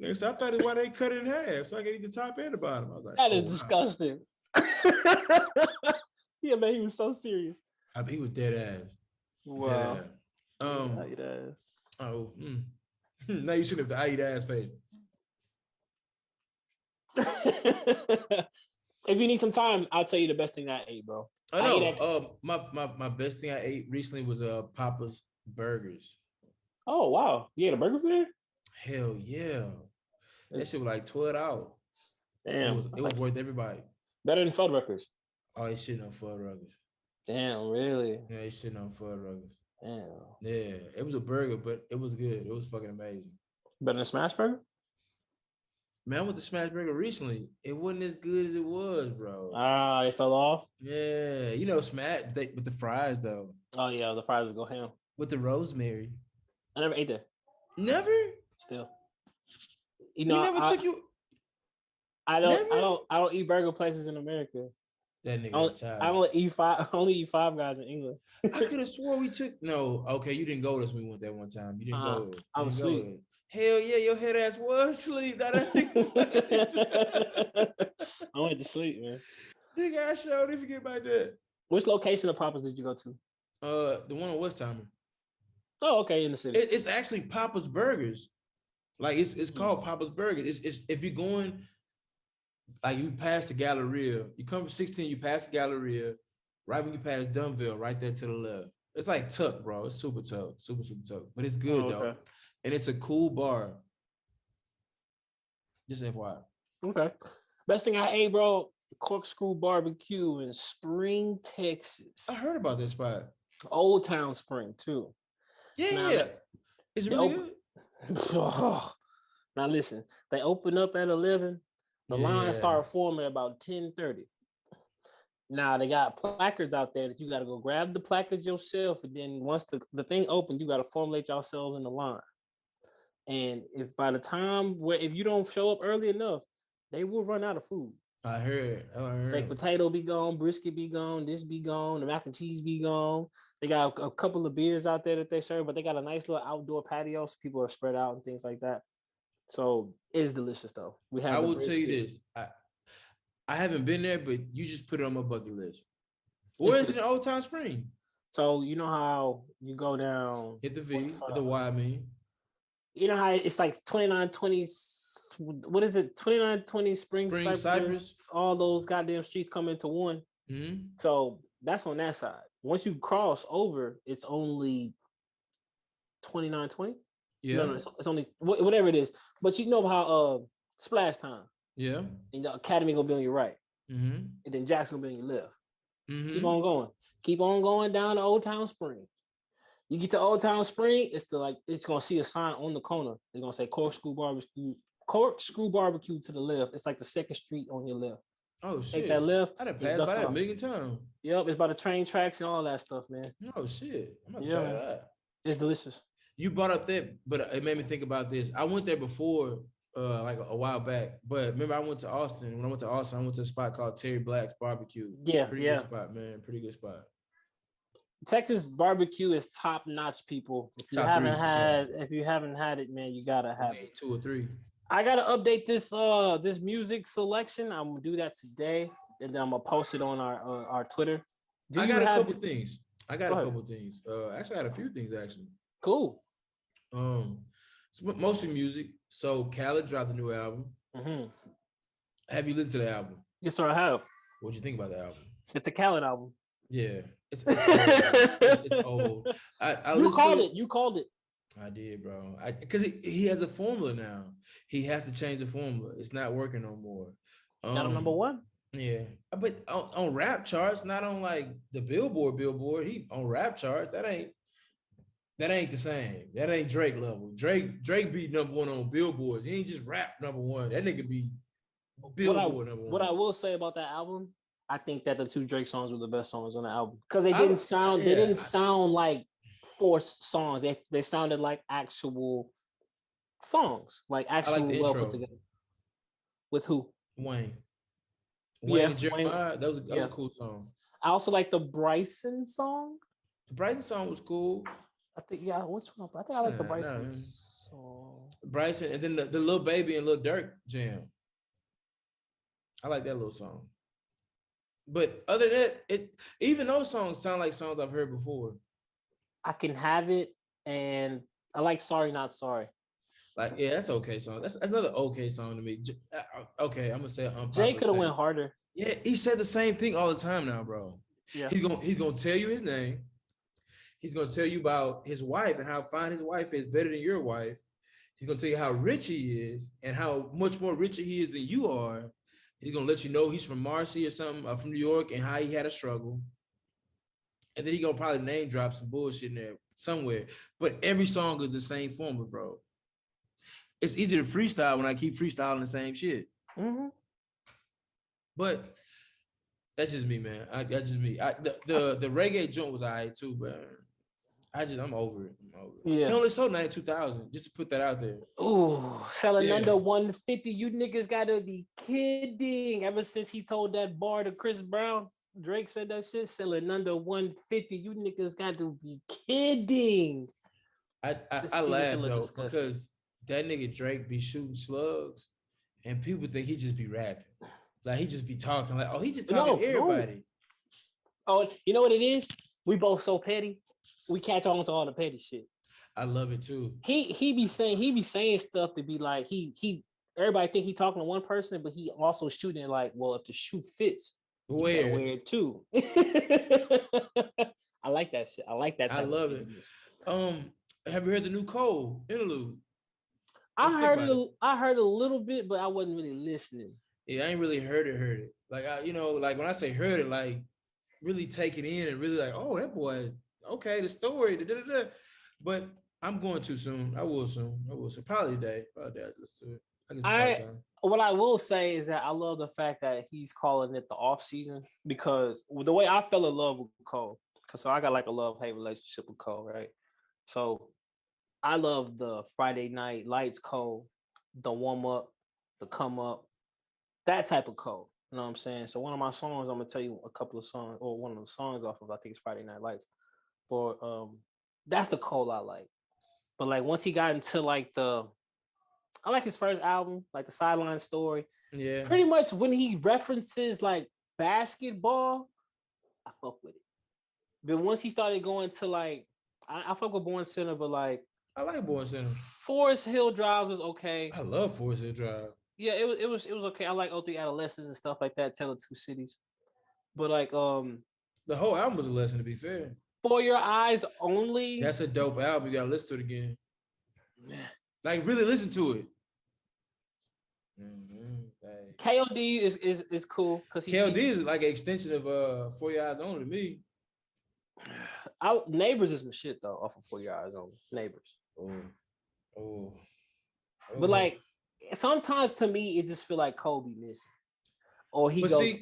And so I thought it's why they cut it in half, so I could eat the top and the bottom. I was like, that is disgusting. Yeah, man, he was so serious. I mean, he was dead ass. Wow. Dead ass. I eat ass. Oh, now you should have the I eat ass face. If you need some time, I'll tell you the best thing I ate, bro. I know. My best thing I ate recently was Papa's Burgers. Oh wow, you ate a burger for there? Hell yeah. That shit was like $12. Damn, it was worth everybody. Better than Fuddruckers. Oh, they shitting on Fuddruckers. Damn, really? Yeah, they shitting on Fuddruckers. Damn. Yeah, it was a burger, but it was good. It was fucking amazing. Better than Smash Burger? Man, I went to Smash Burger recently. It wasn't as good as it was, bro. It fell off? Yeah, you know, Smash with the fries though. Oh yeah, the fries go ham. With the rosemary. I never ate that. Never? Still. You know, we never took you. I don't eat burger places in America. That nigga I only eat Five Guys in England. I could have swore we took okay, you didn't go with us when we went that one time. You didn't go. I was asleep. Hell yeah, your head ass was asleep. I went to sleep, man. Nigga, I sure didn't forget about that. Which location of Papa's did you go to? The one on Westheimer. Oh, okay, in the city. It's actually Papa's Burgers. Like it's called Papa's Burgers. It's if you're going, like you pass the Galleria, you come from 16, you pass the Galleria, right when you pass Dunville, right there to the left. It's like tuck, bro. It's super tuck, super tuck, but it's good though, and it's a cool bar. Just FYI. Okay. Best thing I ate, bro. Corkscrew Barbecue in Spring, Texas. I heard about this spot. Old Town Spring too. Yeah, is it really good? Now listen, they open up at 11. The line start forming at about 10:30. Now they got placards out there that you got to go grab the placards yourself, and then once the thing open, you got to formulate yourselves in the line. And if by the time if you don't show up early enough, they will run out of food. I heard. Like potato be gone, brisket be gone, this be gone, the mac and cheese be gone. They got a couple of beers out there that they serve, but they got a nice little outdoor patio, so people are spread out and things like that. So it's delicious though. We have. I will tell you this. I haven't been there, but you just put it on my bucket list. Where is it in Old Town Spring? So you know how you go down, hit the V, the Y, I mean. You know how it's like 2920, what is it? 2920 Spring Cypress. All those goddamn streets come into one. Mm-hmm. So that's on that side. Once you cross over, it's only 2920. Yeah. No, it's only whatever it is. But you know how Splash Time. Yeah. And the Academy gonna be on your right. Mm-hmm. And then Jackson gonna be on your left. Mm-hmm. Keep on going. Keep on going down to Old Town Spring. You get to Old Town Spring, it's gonna see a sign on the corner. They're gonna say Corkscrew Barbecue to the left. It's like the second street on your left. Oh shit. Take that left. I done passed by that a million times. Yep, it's by the train tracks and all that stuff, man. Oh shit. I'm gonna try that. It's delicious. You brought up that, but it made me think about this. I went there before, like a while back. But remember, I went to Austin. When I went to Austin, I went to a spot called Terry Black's Barbecue. Yeah, pretty good spot, man. Pretty good spot. Texas barbecue is top notch, people. If you haven't had it, man, you gotta have it. 2 or 3. I gotta update this music selection. I'm gonna do that today, and then I'm gonna post it on our Twitter. I got a couple things. Actually, I had a few things actually. Cool. It's mostly music. So Khaled dropped a new album. Mm-hmm. Have you listened to the album? Yes, sir, I have. What'd you think about the album? It's a Khaled album. Yeah, it's old. It's old. You called it. I did, bro. Because he has a formula now. He has to change the formula. It's not working no more. Not on number one. Yeah, but on rap charts, not on like the Billboard. He on rap charts. That ain't the same. That ain't Drake level. Drake be number one on Billboards. He ain't just rap number one. That nigga be Billboard number one. What I will say about that album, I think that the 2 Drake songs were the best songs on the album because they didn't sound like forced songs. They sounded like actual songs, like actual well put together. With who? Wayne and Jeremiah. That was a cool song. I also like the Bryson song. The Bryson song was cool. I think which one? I think I like the Bryson song. Bryson, and then the Lil Baby and Lil Durk jam. I like that little song. But other than that, even those songs sound like songs I've heard before. I Can Have It, and I like Sorry Not Sorry. Like, yeah, that's okay song. That's another okay song to me. Okay, I'm gonna say Jay could have went harder. Yeah, he said the same thing all the time now, bro. Yeah, he's gonna tell you his name. He's gonna tell you about his wife and how fine his wife is, better than your wife. He's gonna tell you how rich he is and how much more richer he is than you are. He's gonna let you know he's from Marcy or something, from New York, and how he had a struggle. And then he's gonna probably name drop some bullshit in there somewhere. But every song is the same formula, bro. It's easy to freestyle when I keep freestyling the same shit. Mm-hmm. But that's just me, man. That's just me. The reggae joint was all right too, but I'm over it. Yeah. He only sold 92,000. Just to put that out there. Ooh, selling under 150. You niggas gotta be kidding. Ever since he told that bar to Chris Brown, Drake said that shit. Selling under 150. You niggas got to be kidding. I laugh though because that nigga Drake be shooting slugs, and people think he just be rapping. Like he just be talking like, oh, he just talking to everybody. No. Oh, you know what it is? We both so petty. We catch on to all the petty shit. I love it too. He be saying stuff to be like he everybody think he talking to one person, but he also shooting like, well, if the shoe fits, wear it too. I like that shit. I like that. I love it. Have you heard the new Cole interlude? I heard a little bit, but I wasn't really listening. Yeah, I ain't really heard it. Like like when I say heard it, like really take it in and really like, oh, that boy is okay, the story, But I'm going too soon. I will soon. Probably today. I'll listen to it. What I will say is that I love the fact that he's calling it the off season, because the way I fell in love with Cole, because so I got like a love hate relationship with Cole, right? So I love the Friday Night Lights Cole, the warm up, the come up, that type of Cole. You know what I'm saying? So one of my songs, I'm gonna tell you a couple of songs, or one of the songs off of, I think it's Friday Night Lights. Or that's the Cole I like. But like once he got into like I like his first album, like the Sideline Story. Yeah. Pretty much when he references like basketball, I fuck with it. But once he started going to like, I fuck with Born Center, but like I like Born Center. Forest Hill Drive was okay. I love Forest Hill Drive. Yeah, it was okay. I like 03 Adolescents and stuff like that, Tale of Two Cities. But like the whole album was a lesson, to be fair. For Your Eyes Only. That's a dope album. You gotta listen to it again. Like really listen to it. KOD is cool because KOD is like an extension of For Your Eyes Only to me. Neighbors is some shit though off of For Your Eyes Only. Neighbors. Oh. But like sometimes to me it just feel like Colby missing, or he goes.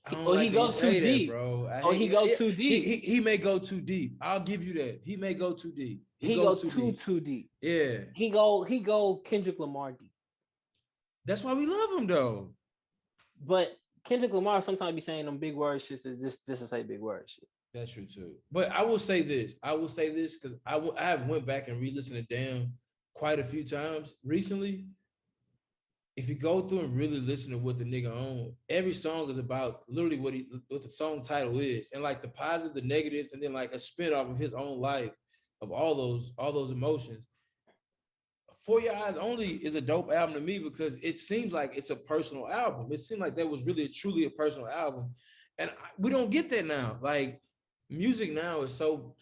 He goes too deep, bro. He goes too deep. He may go too deep. I'll give you that. He may go too deep. He goes too deep. Yeah. He go Kendrick Lamar deep. That's why we love him though. But Kendrick Lamar sometimes be saying them big word shit just to say big word shit. That's true too. But I will say this because I have went back and re-listened to Damn quite a few times recently. If you go through and really listen to what the nigga on, every song is about literally what the song title is, and like the positive, the negatives, and then like a spin-off of his own life of all those emotions. For Your Eyes Only is a dope album to me because it seems like it's a personal album. It seemed like that was really truly a personal album, and we don't get that now. Like music now is so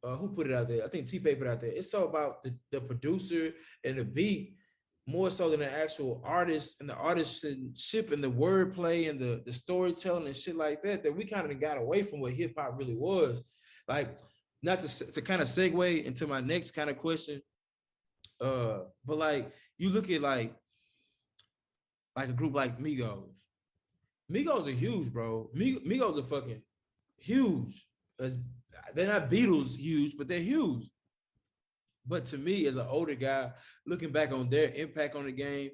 who put it out there? I think T-Pain put it out there. It's so about the producer and the beat, more so than the actual artist and the artistship and the wordplay and the storytelling and shit like that, that we kind of got away from what hip hop really was. Like, not to kind of segue into my next kind of question, but like you look at like a group like Migos. Migos are huge, bro. Migos are fucking huge. They're not Beatles huge, but they're huge. But to me, as an older guy, looking back on their impact on the game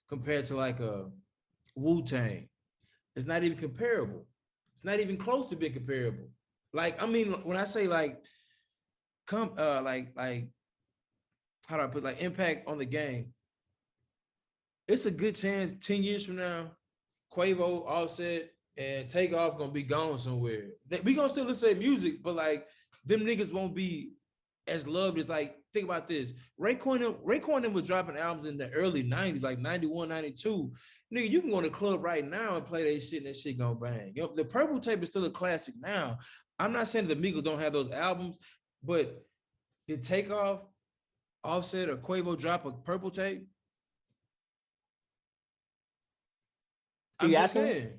compared to like a Wu-Tang, it's not even comparable. It's not even close to being comparable. Like, I mean, when I say like, like how do I put like impact on the game? It's a good chance 10 years from now, Quavo, Offset, and Takeoff gonna be gone somewhere. We gonna still listen to music, but like them niggas won't be as loved as like, think about this. Raekwon was dropping albums in the early 90s, like 91, 92. Nigga, you can go to the club right now and play that shit and that shit gonna bang. You know, the Purple Tape is still a classic now. I'm not saying that the Migos don't have those albums, but did Takeoff, Offset, or Quavo drop a Purple Tape? I'm just saying.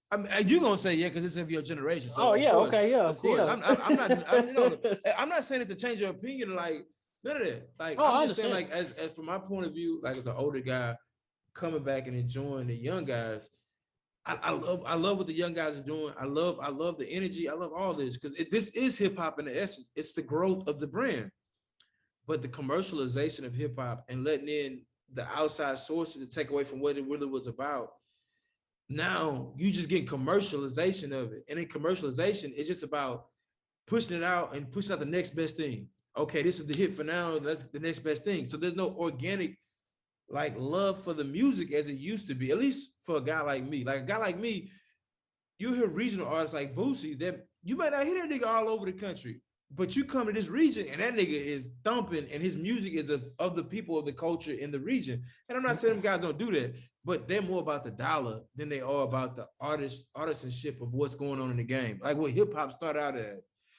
I mean, you're gonna say yeah because it's of your generation. So okay, yeah, of course. Yeah. I'm not saying it to change your opinion, like none of that. Like I'm just saying, like as from my point of view, like as an older guy coming back and enjoying the young guys, I love what the young guys are doing. I love the energy. I love all this because this is hip hop in the essence. It's the growth of the brand, but the commercialization of hip hop and letting in the outside sources to take away from what it really was about. Now you just get commercialization of it. And in commercialization, it's just about pushing it out and pushing out the next best thing. Okay, this is the hit for now. That's the next best thing. So there's no organic like love for the music as it used to be, at least for a guy like me. Like a guy like me, you hear regional artists like Boosie that you might not hear that nigga all over the country, but you come to this region and that nigga is thumping and his music is of the people of the culture in the region. And I'm not saying them guys don't do that, but they're more about the dollar than they are about the artisanship of what's going on in the game. Like what hip hop started out as.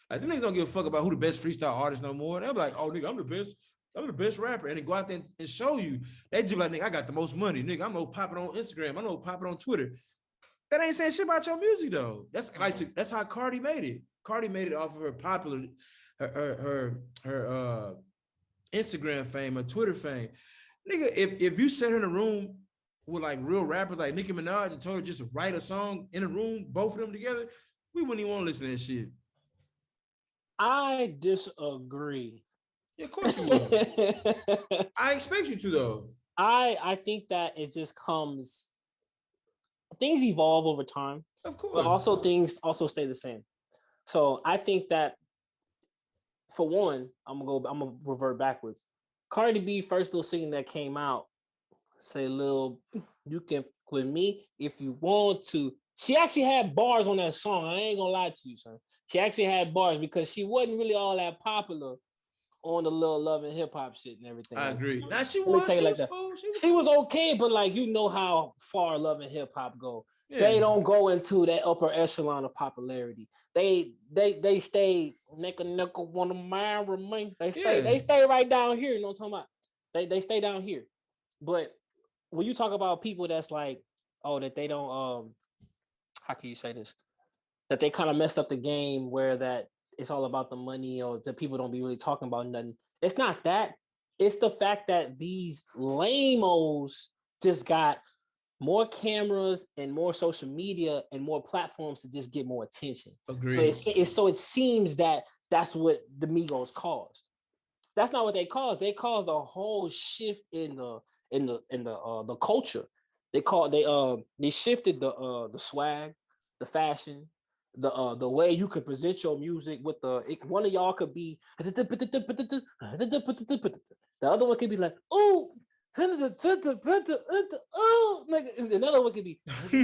Like them niggas don't give a fuck about who the best freestyle artist no more. They're like, oh nigga, I'm the best rapper. And they go out there and show you. They just like, nigga, I got the most money. Nigga, I'm no popping on Instagram. I'm no popping on Twitter. That ain't saying shit about your music though. That's how Cardi made it. Cardi made it off of her popular, her Instagram fame, her Twitter fame. Nigga, if you set her in a room with like real rappers like Nicki Minaj and told her just to write a song in a room, both of them together, we wouldn't even want to listen to that shit. I disagree. Yeah, of course you would. I expect you to though. I think that it just comes. Things evolve over time, of course, but also things also stay the same. So I think that for one, I'm gonna revert backwards. Cardi B first little single that came out, say little, you can with me if you want to. She actually had bars on that song. I ain't gonna lie to you, son. She actually had bars because she wasn't really all that popular on the little love and hip hop shit and everything. I agree. Now she was like cool. She was okay, but like you know how far love and hip hop go. Yeah. They don't go into that upper echelon of popularity. They stay nickel one of mine remain. They stay right down here. You know what I'm talking about? They stay down here. But when you talk about people that's like, oh, that they don't how can you say this? That they kind of messed up the game where that it's all about the money or the people don't be really talking about nothing. It's not that. It's the fact that these lame-os just got more cameras and more social media and more platforms to just get more attention. Agreed. So it seems that that's what the Migos caused. That's not what they caused. They caused a whole shift in the culture. They shifted the swag, the fashion, the way you could present your music with one of y'all could be the other one could be like, ooh, another one could be I'm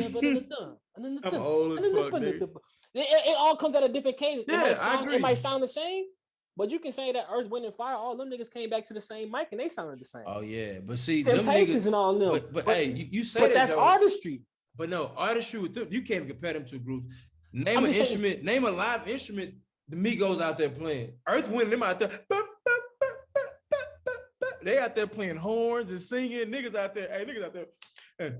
old as fuck, it all comes at a different cadence. It might sound the same, but you can say that Earth, Wind, and Fire, all them niggas came back to the same mic and they sounded the same. Oh yeah, but see, Temptations and all them. But hey, you say that that's though. Artistry. But no, artistry with them, you can't compare them two groups. Name an instrument, name a live instrument the Migos out there playing. Earth, Wind, them out there. They out there playing horns and singing. Niggas out there.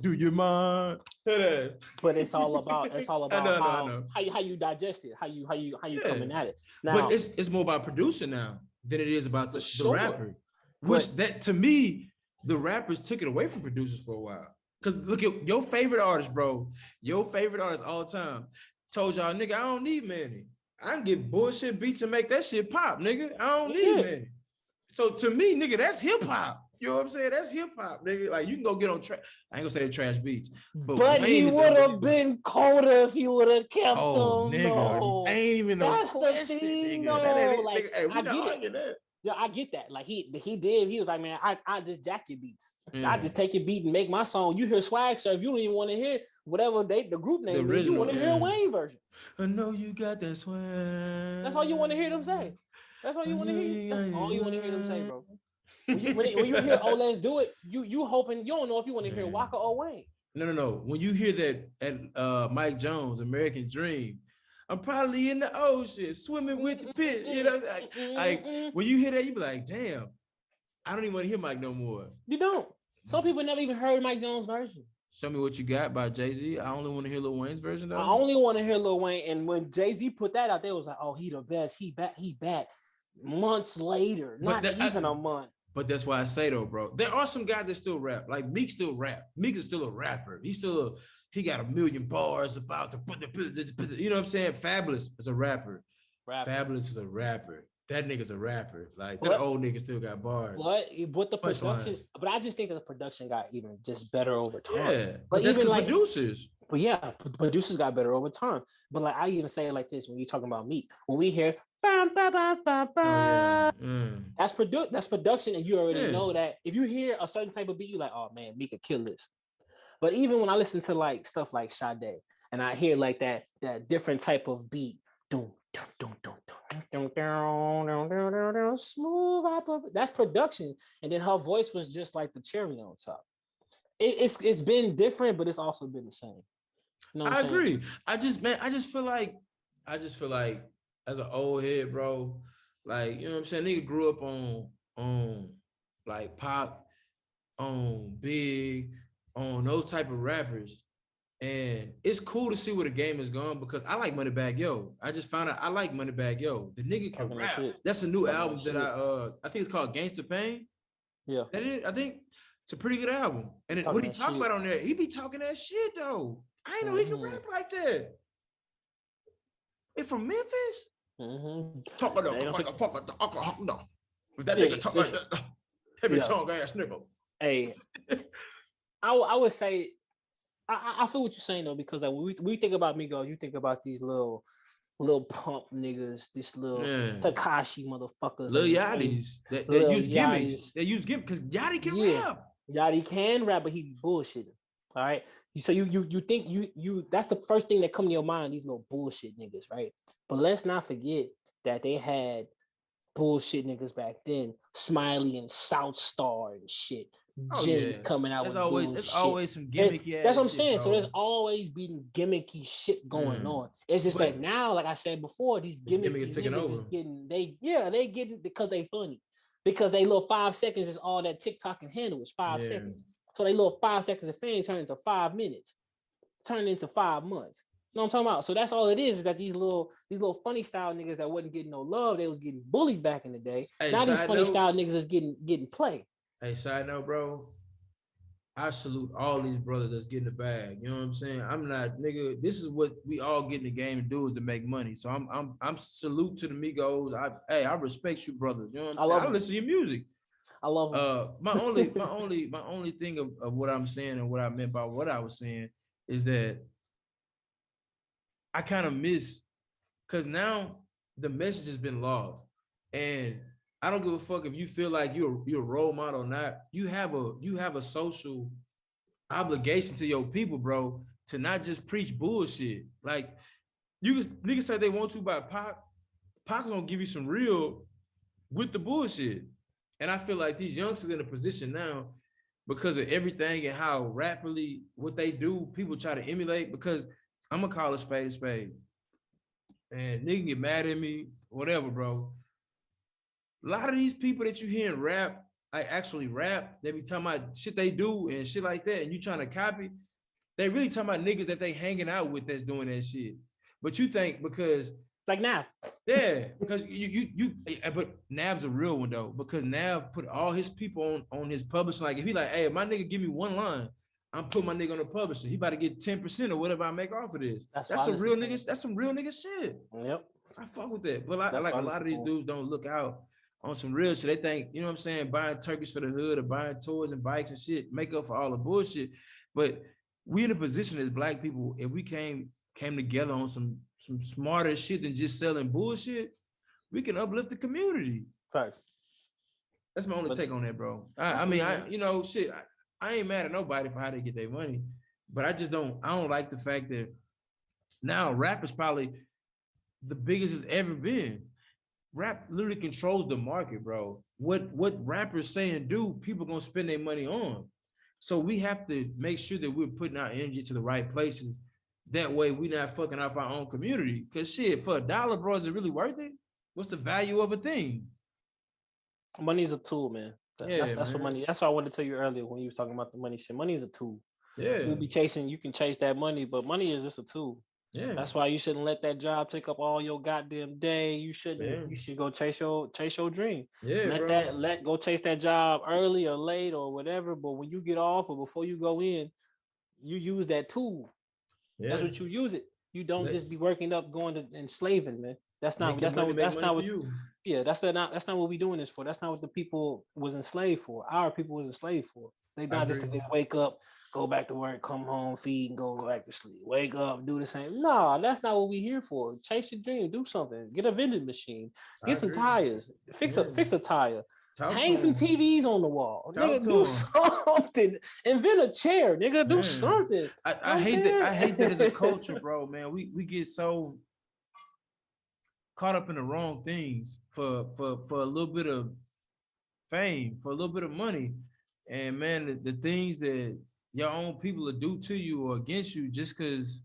Do you mind? But it's all about how you digest it, how you coming at it. Now, but it's more about producing now than it is about the rapper. Which that to me, the rappers took it away from producers for a while. Because look at your favorite artist, bro. Your favorite artist all the time. Told y'all, nigga, I don't need money. I can get bullshit beats and make that shit pop, nigga. I don't need money. So to me, nigga, that's hip hop. You know what I'm saying? That's hip hop, nigga. Like you can go get on trash. I ain't gonna say they're trash beats, but he would have been colder if he would have kept them. Nigga, no. Ain't even no that's question, the thing, no. Like nigga, I get it. That. Yeah, I get that. Like he did. He was like, man, I just jack your beats. I just take your beat and make my song. You hear Swag Surf, you don't even want to hear whatever the group name is. You want to hear a Wayne version. I know you got that swag. That's all you want to hear them say. That's all you want to hear. That's all you want to hear them say, bro. When you hear "Oh Let's Do It," you hoping you don't know if you want to hear Waka or Wayne. No. When you hear that at Mike Jones, American Dream, I'm probably in the ocean swimming with the pit. You know, like when you hear that, you be like, damn, I don't even want to hear Mike no more. You don't. Some people never even heard Mike Jones' version. Show me what you got by Jay-Z. I only want to hear Lil Wayne's version though. I only want to hear Lil Wayne. And when Jay-Z put that out there, it was like, oh, he the best. He back. Months later, not even a month. But that's why I say though, bro, there are some guys that still rap. Like Meek still rap. Meek is still a rapper. He got a million bars about the, you know what I'm saying? Fabulous is a rapper. Fabulous is a rapper. That nigga's a rapper. Like that old nigga still got bars. But the production, but I just think that the production got even just better over time. Yeah, but that's even like producers. But yeah, producers got better over time. But like I even say it like this when you're talking about Meek. When we hear that's production, and you already know that if you hear a certain type of beat, you're like, oh man, Meek could kill this. But even when I listen to like stuff like Sade, and I hear like that different type of beat, smooth up, that's production, and then her voice was just like the cherry on top. It's been different, but it's also been the same. You know I agree. I just feel like as an old head, bro, like, you know what I'm saying? Nigga grew up on like Pop, on Big, on those type of rappers. And it's cool to see where the game is going because I like Moneybagg Yo. I just found out I like Moneybagg Yo. The nigga can rap. That's a new album that I think it's called Gangsta Pain. Yeah. That is, I think. It's a pretty good album. And what he talk about on there, he be talking that shit though. I ain't know he can rap like that. It from Memphis? Talk like that. If that nigga talk like that, heavy tongue ass nigga. Hey, I would say, I feel what you're saying though, because like when we think about Migos, you think about these little pump niggas, this little Takashi motherfuckers, Lil Yachty's that use gimmicks. They use gimmicks because Yachty can rap. Yachty can rap, but he be bullshitting. All right. So you think you that's the first thing that come to your mind, these little bullshit niggas, right? But let's not forget that they had bullshit niggas back then, Smiley and South Star and shit. Jin coming out with bullshit. There's always some gimmicky ass. That's what I'm shit, saying. bro. So there's always been gimmicky shit going on. It's just like now, like I said before, these gimmicky niggas is getting they getting because they funny. Because they little 5 seconds is all that TikTok can handle is 5 seconds. So they little 5 seconds of fame turn into 5 minutes, turn into 5 months. You know what I'm talking about? So that's all it is that these little funny style niggas that wasn't getting no love, they was getting bullied back in the day. Now these funny style niggas is getting play. Hey, side note, bro. I salute all these brothers that's getting the bag. You know what I'm saying? I'm not, nigga. This is what we all get in the game to do, is to make money. So I'm salute to the Migos. I respect you, brothers. You know what I'm saying? I listen to your music. I love them. My only thing of what I'm saying and what I meant by what I was saying is that I kind of miss, because now the message has been lost, and I don't give a fuck if you feel like you're a role model or not. You have a social obligation to your people, bro, to not just preach bullshit. Like niggas say they want to by Pac. Pac gonna give you some real with the bullshit. And I feel like these youngsters in a position now, because of everything and how rapidly what they do, people try to emulate. Because I'm gonna call a spade. And nigga get mad at me, whatever, bro. A lot of these people that you hear rap, like actually rap, they be talking about shit they do and shit like that, and you trying to copy, they really talking about niggas that they hanging out with that's doing that shit. But you think because like Nav. Yeah, because but Nav's a real one though, because Nav put all his people on his publishing. Like if he like, hey, if my nigga give me one line, I'm putting my nigga on the publishing. He about to get 10% or whatever I make off of this. That's some real niggas. That's some real nigga shit. Yep. I fuck with that. But like a lot of these dudes don't look out on some real shit. They think, you know what I'm saying, buying turkeys for the hood or buying toys and bikes and shit make up for all the bullshit. But we in a position as black people, if we came together on some smarter shit than just selling bullshit, we can uplift the community. Facts. That's my only take on that, bro. I mean, I ain't mad at nobody for how they get their money, but I don't like the fact that now rap is probably the biggest it's ever been. Rap literally controls the market, bro. What rappers say and do, people gonna spend their money on. So we have to make sure that we're putting our energy to the right places. That way we're not fucking up our own community. Cause shit, for $1, bro, is it really worth it? What's the value of a thing? Money is a tool, man. That's what money. That's what I wanted to tell you earlier when you was talking about the money shit. Money is a tool. Yeah. You can chase that money, but money is just a tool. Yeah. That's why you shouldn't let that job take up all your goddamn day. You shouldn't. Yeah. You should go chase your dream. Yeah. Go chase that job early or late or whatever. But when you get off or before you go in, you use that tool. Yeah. That's what you use it. You don't just be working up, going to enslaving, man. That's not what you. Yeah, that's not what we doing this for. That's not what the people was enslaved for. Our people was enslaved for. They not just to wake up, go back to work, come home, feed, and go back to sleep. Wake up, do the same. No, that's not what we here for. Chase your dream, do something. Get a vending machine, get some tires, fix a tire. Hang some TVs on the wall. Nigga, do something. Invent a chair, nigga. Do something. I hate that as a culture, bro, man. We get so caught up in the wrong things for a little bit of fame, for a little bit of money. And man, the things that your own people will do to you or against you just because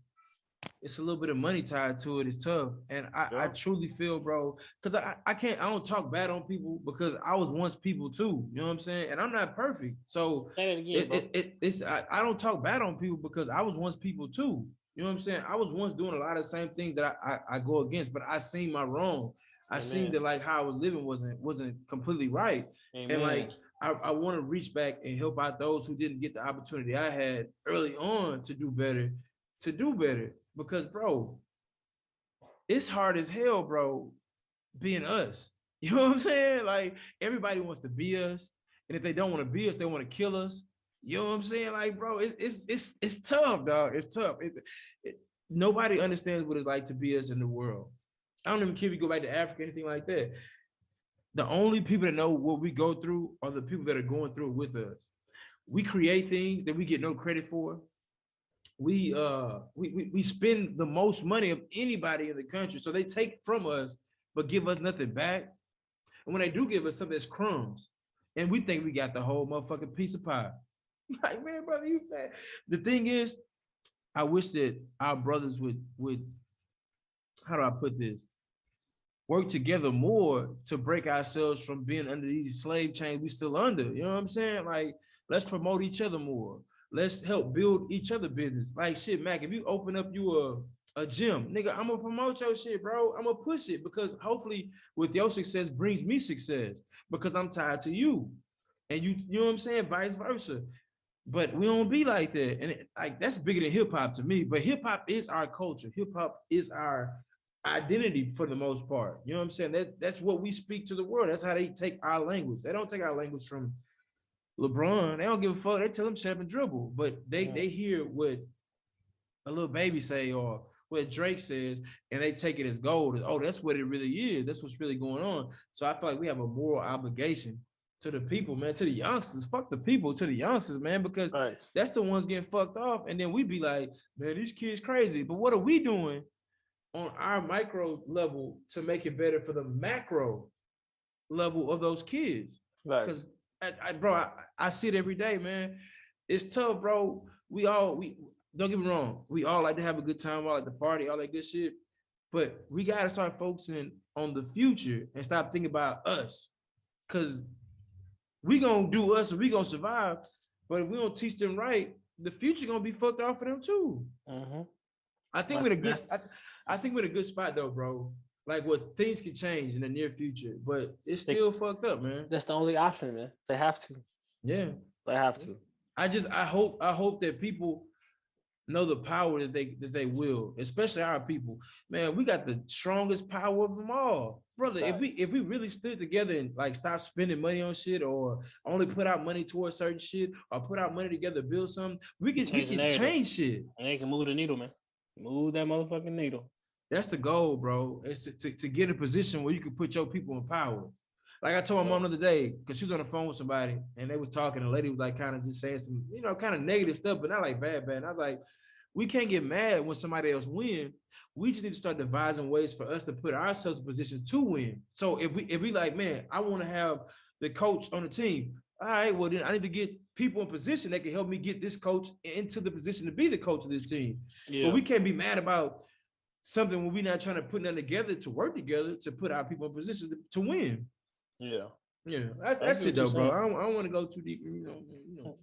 it's a little bit of money tied to it is tough. And I truly feel, bro, because I don't talk bad on people because I was once people too. You know what I'm saying? And I'm not perfect. So I don't talk bad on people because I was once people too. You know what I'm saying? I was once doing a lot of the same things that I go against, but I seen my wrong. I seen that like how I was living wasn't completely right. Amen. And like I want to reach back and help out those who didn't get the opportunity I had early on to do better, because bro, it's hard as hell, bro, being us. You know what I'm saying? Like everybody wants to be us, and if they don't want to be us, they want to kill us. You know what I'm saying? Like, bro, it's tough, dog. It's tough. Nobody understands what it's like to be us in the world. I don't even care if you go back to Africa, anything like that. The only people that know what we go through are the people that are going through it with us. We create things that we get no credit for. We spend the most money of anybody in the country, so they take from us but give us nothing back. And when they do give us something, it's crumbs, and we think we got the whole motherfucking piece of pie. Like, man, brother, you mad. The thing is, I wish that our brothers would how do I put this? Work together more to break ourselves from being under these slave chains we still under. You know what I'm saying? Like, let's promote each other more. Let's help build each other business. Like shit, Mac, if you open up you a gym, nigga, I'm gonna promote your shit, bro. I'm gonna push it because hopefully with your success brings me success because I'm tied to you. And you know what I'm saying? Vice versa. But we don't be like that. And like that's bigger than hip hop to me. But hip hop is our culture. Hip hop is our identity for the most part. You know what I'm saying? That's what we speak to the world. That's how they take our language. They don't take our language from LeBron. They don't give a fuck. They tell them shut up and dribble. But they hear what a little baby say or what Drake says, and they take it as gold. Oh, that's what it really is. That's what's really going on. So I feel like we have a moral obligation to the people, man, to the youngsters. Fuck the people, to the youngsters, man, because that's the ones getting fucked off. And then we be like, man, these kids crazy. But what are we doing on our micro level to make it better for the macro level of those kids? Because I see it every day, man. It's tough, bro. We don't get me wrong. We all like to have a good time, all like to party, all that good shit. But we gotta start focusing on the future and stop thinking about us. Cause we gonna do us and we gonna survive. But if we don't teach them right, the future gonna be fucked off for them too. I think we're in a good spot though, bro. Like what things can change in the near future, but it's still fucked up, man. That's the only option, man. They have to. Yeah, they have to. I hope that people know the power that they will, especially our people. Man, we got the strongest power of them all, brother. If we really stood together and like stop spending money on shit or only put out money towards certain shit or put out money together to build something, we can change shit. And they can move the needle, man. Move that motherfucking needle. That's the goal, bro. It's to get in a position where you can put your people in power. Like I told my mom the other day, because she was on the phone with somebody and they were talking, and the lady was like kind of just saying some, kind of negative stuff, but not like bad. And I was like, we can't get mad when somebody else wins. We just need to start devising ways for us to put ourselves in positions to win. So if we like, man, I want to have the coach on the team. All right, well then I need to get people in position that can help me get this coach into the position to be the coach of this team. Yeah. But we can't be mad about something when we're not trying to put them together to work together to put our people in positions to win. Yeah, that's it though, bro. I don't want to go too deep.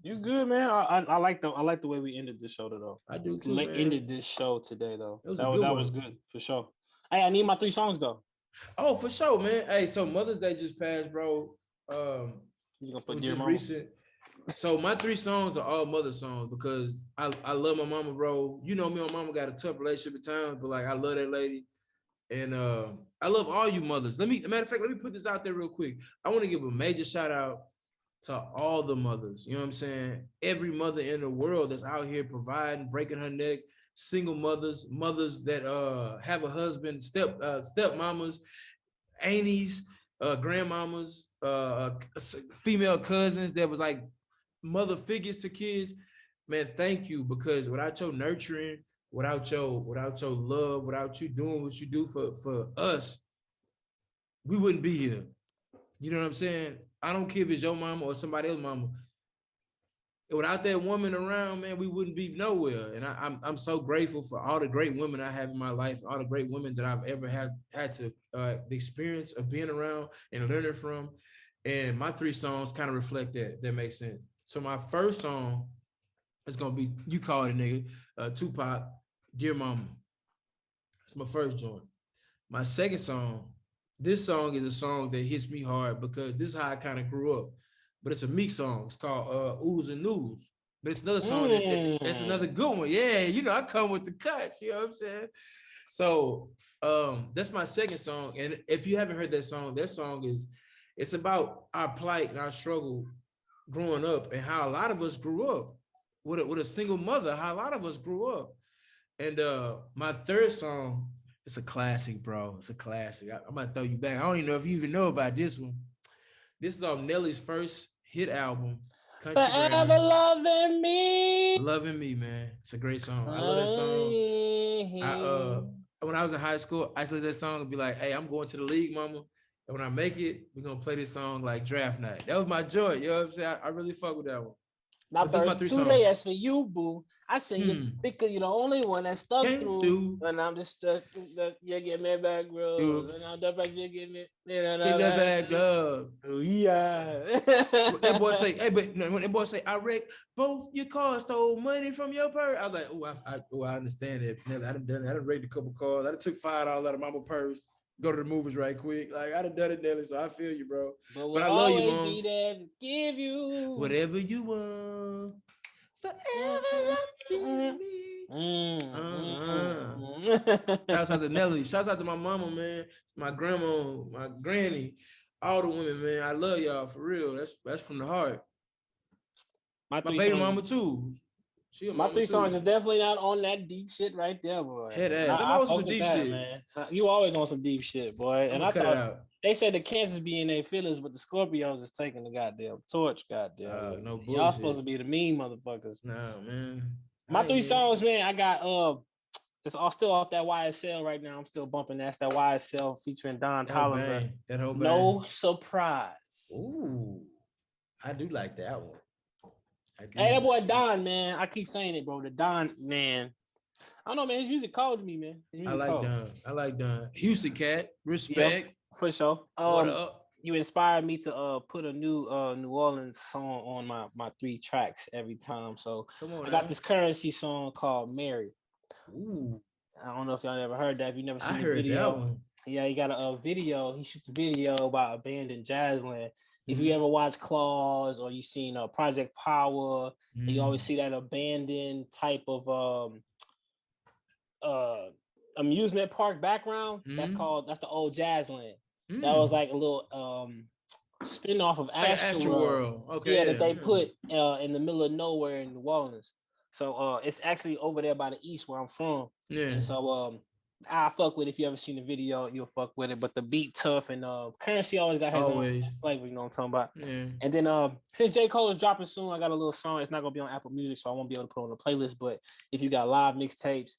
You good, man. I like the way we ended this show though. I do too. Ended this show today though. That was good for sure. Hey, I need my 3 songs though. Oh, for sure, man. Hey, so Mother's Day just passed, bro. You gonna put Dear Mama? Recent. So my 3 songs are all mother songs because I love my mama, bro. You know me and my mama got a tough relationship at times, but like I love that lady. And I love all you mothers. Matter of fact, let me put this out there real quick. I want to give a major shout out to all the mothers. You know what I'm saying? Every mother in the world that's out here providing, breaking her neck, single mothers, mothers that have a husband, step mamas, aunties, grandmamas, female cousins that was like mother figures to kids. Man, thank you, because without your nurturing, without your love, without you doing what you do for us, we wouldn't be here. You know what I'm saying? I don't care if it's your mama or somebody else's mama. Without that woman around, man, we wouldn't be nowhere. And I'm so grateful for all the great women I have in my life, all the great women that I've ever had to the experience of being around and learning from. And my 3 songs kind of reflect that. That makes sense. So my first song is gonna be, you call it, nigga, Tupac, Dear Mama. It's my first joint. My second song, this song is a song that hits me hard because this is how I kind of grew up. but it's a Meek song. It's called Oohs and News. But it's another song that's another good one. Yeah, you know, I come with the cuts, you know what I'm saying? So that's my second song. And if you haven't heard that song is it's about our plight and our struggle growing up and how a lot of us grew up with a single mother, how a lot of us grew up. And my third song, it's a classic, bro. It's a classic. I'm about to throw you back. I don't even know if you even know about this one. This is off Nelly's first hit album, Country Forever Grammar. Loving Me. Loving Me, man. It's a great song. I love that song. When I was in high school, I used to listen to that song and be like, hey, I'm going to the league, mama. And when I make it, we're gonna play this song like draft night. That was my joy. You know what I'm saying? I really fuck with that one. Now first 2 days for you, boo. I sing you because you're the only one that stuck through. And I'm just you get me back, bro. And I'm just you get me back up. Oh yeah. That boy say, hey, but when that boy say, I wrecked both your cars, stole money from your purse. I was like, I understand it. I done done it. I done wrecked a couple cars. I done took $5 out of mama purse. Go to the movies right quick. Like I done done it, Nelly. So I feel you, bro. But I love you, Mom. Be there to give you whatever you want. Forever loving me. Shouts out to Nelly. Shouts out to my mama, man. My grandma, my granny, all the women, man. I love y'all for real. That's from the heart. My baby mama too. My 3 songs is definitely not on that deep shit right there, boy. Head ass. I'm always some deep shit, man. You always on some deep shit, boy. And I thought they said the Kansas be in their feelings, but the Scorpios is taking the goddamn torch, goddamn. No bullshit. Y'all supposed to be the mean motherfuckers. Nah, man. My 3 songs, man. I got it's all still off that YSL right now. I'm still bumping that YSL featuring Don Toliver. That whole band. No Surprise. Ooh, I do like that one. Hey, that boy Don, man. I keep saying it, bro. The Don, man. I don't know, man. His music called to me, man. I like Don. Houston cat. Respect. Yep, for sure. What up? You inspired me to put a new New Orleans song on my 3 tracks every time. So I got this Currency song called Mary. Ooh. I don't know if y'all ever heard that. If you never seen the video. That one. Yeah, he got a video. He shoots a video about abandoned jazzland. If you ever watch Claws or you seen Project Power, you always see that abandoned type of amusement park background. That's the old Jazzland. That was like a little spin-off of Astro World. Okay. Yeah, that they put in the middle of nowhere in New Orleans. So it's actually over there by the east where I'm from. Yeah. And so I fuck with it. If you ever seen the video, you'll fuck with it. But the beat tough and Currency always got his own flavor, you know what I'm talking about? Yeah. And then since J. Cole is dropping soon, I got a little song. It's not gonna be on Apple Music, so I won't be able to put it on the playlist. But if you got live mixtapes,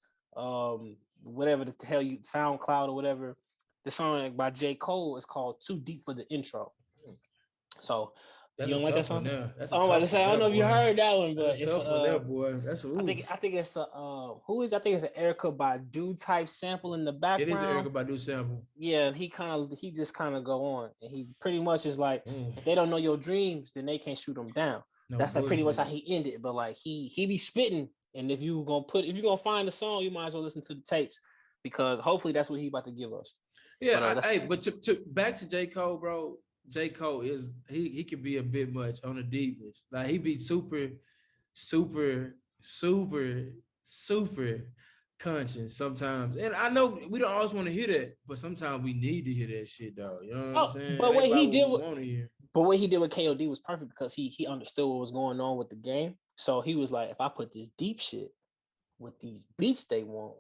whatever the hell you SoundCloud or whatever, the song by J. Cole is called Too Deep for the Intro. So you don't like that song? I'm about to say, I don't know if you heard that one, but it's boy. That's I think it's I think it's an Erykah Badu type sample in the background. It is an Erykah Badu sample. Yeah, and he just kind of go on, and he pretty much is like, if they don't know your dreams, then they can't shoot them down. That's like pretty much how he ended. But like he be spitting, and if you gonna find the song, you might as well listen to the tapes because hopefully that's what he about to give us. Yeah, but to back to J. Cole, bro. J. Cole is he can be a bit much on the deepness. Like he be super conscious sometimes. And I know we don't always want to hear that, but sometimes we need to hear that shit, though. You know what I'm saying? But what he did with KOD was perfect because he understood what was going on with the game. So he was like, if I put this deep shit with these beats they want,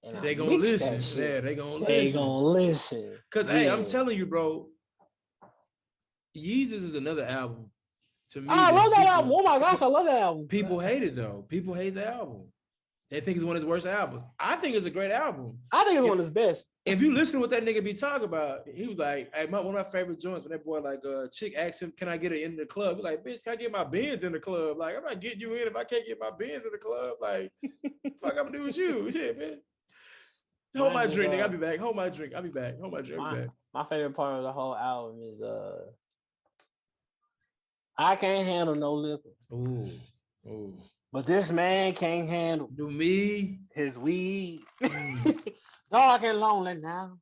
and they gonna listen. Yeah, they gonna listen. Cause hey, I'm telling you, bro. Yeezus is another album. To me, I love that album. Oh my gosh, I love that album. People hate it though. People hate the album. They think it's one of his worst albums. I think it's a great album. I think it's one of his best. If you listen to what that nigga be talking about, he was like, hey, one of my favorite joints when that boy chick asked him, can I get her in the club? He's like, bitch, can I get my Benz in the club? Like, I'm not getting you in if I can't get my Benz in the club. Like, fuck I'm gonna do with you? Shit, man. Hold my drink, nigga. I'll be back. Hold my drink. I'll be back. Hold my drink. I'll be back. My favorite part of the whole album is I can't handle no liquor. Ooh. But this man can't handle me his weed. Dark and lonely now.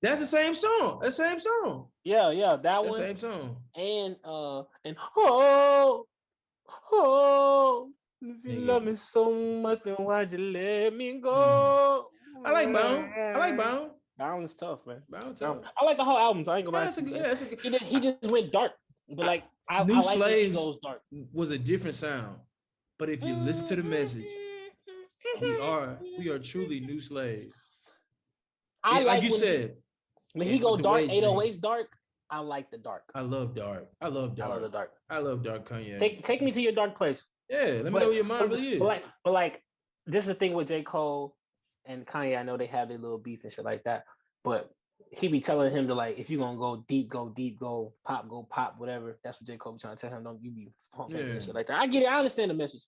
That's the same song. That same song. Yeah, that That's one. The same song. And if you love me so much, then why'd you let me go? I like Bound. Bound is tough, man. Bound tough. I like the whole album. So I ain't gonna lie to you. That's a good. He just went dark, but like I New like Slaves when he goes dark. Was a different sound, but if you listen to the message, we are truly new slaves. Like you said, when he go dark, 808s dark. I like the dark. I love dark. I love the dark. I love dark Kanye. Take me to your dark place. Yeah, let me know what your mind really is. But like this is the thing with J. Cole and Kanye. I know they have their little beef and shit like that, but he be telling him to like, if you're gonna go deep, go pop, whatever. That's what J. Cole be trying to tell him. Don't you be pumping and shit like that. I get it. I understand the message,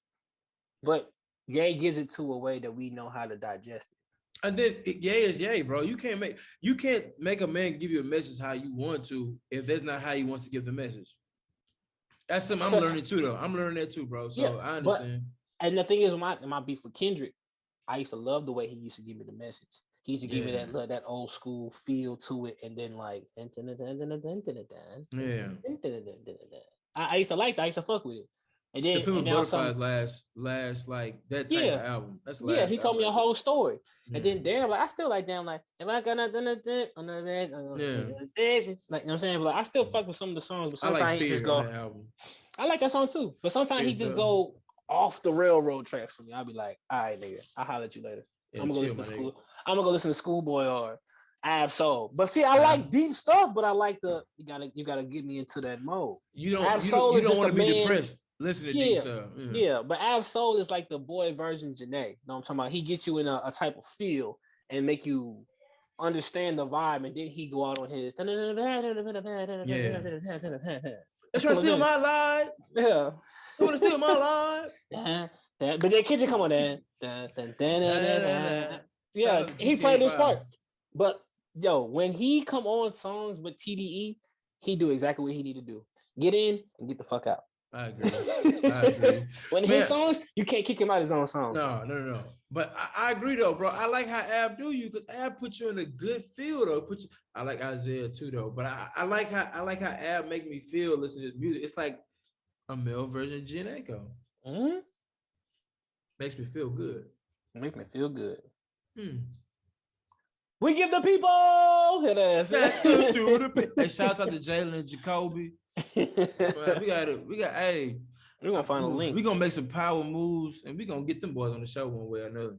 but Ye gives it to a way that we know how to digest it. And then Ye is Ye, bro. You can't make a man give you a message how you want to if that's not how he wants to give the message. That's something I'm learning too, though. I'm learning that too, bro. So I understand. And the thing is, my beef with Kendrick, I used to love the way he used to give me the message. He used to give me that old school feel to it, and then like, I used to like that. I used to fuck with it. And then the Pimp Butterflies last like that type of album. That's the last he told me a whole story. And then damn, like I still like damn, like am I gonna like you know what I'm saying? Like I still fuck with some of the songs, but sometimes like he just go. I like that song too, but sometimes he just go off the railroad tracks for me. I'll be like, all right, nigga, I'll holler at you later. I'm gonna go listen to school. I'm gonna go listen to Schoolboy or Ab-Soul. But see, I like deep stuff, but I like you gotta get me into that mode. You don't want to be depressed. Listen to deep stuff. Yeah, but Ab-Soul is like the boy version Janae. You know what I'm talking about? He gets you in a type of feel and make you understand the vibe, and then he go out on his. They're trying to steal my life. Yeah. You want to steal my life? But then Kendrick come on there. Yeah, he played his part. But yo, when he come on songs with TDE, he do exactly what he need to do. Get in and get the fuck out. I agree. When his songs, you can't kick him out of his own song. No. But I agree though, bro. I like how Ab do you because Ab put you in a good feel though. I like Isaiah too though, but I like how Ab make me feel listening to his music. It's like a male version of Jen Echo. Mm-hmm. Makes me feel good. We give the people hit us. Hey, shouts out to Jalen and Jacoby. We got. Hey, we're gonna find a link. We're gonna make some power moves, and we're gonna get them boys on the show one way or another.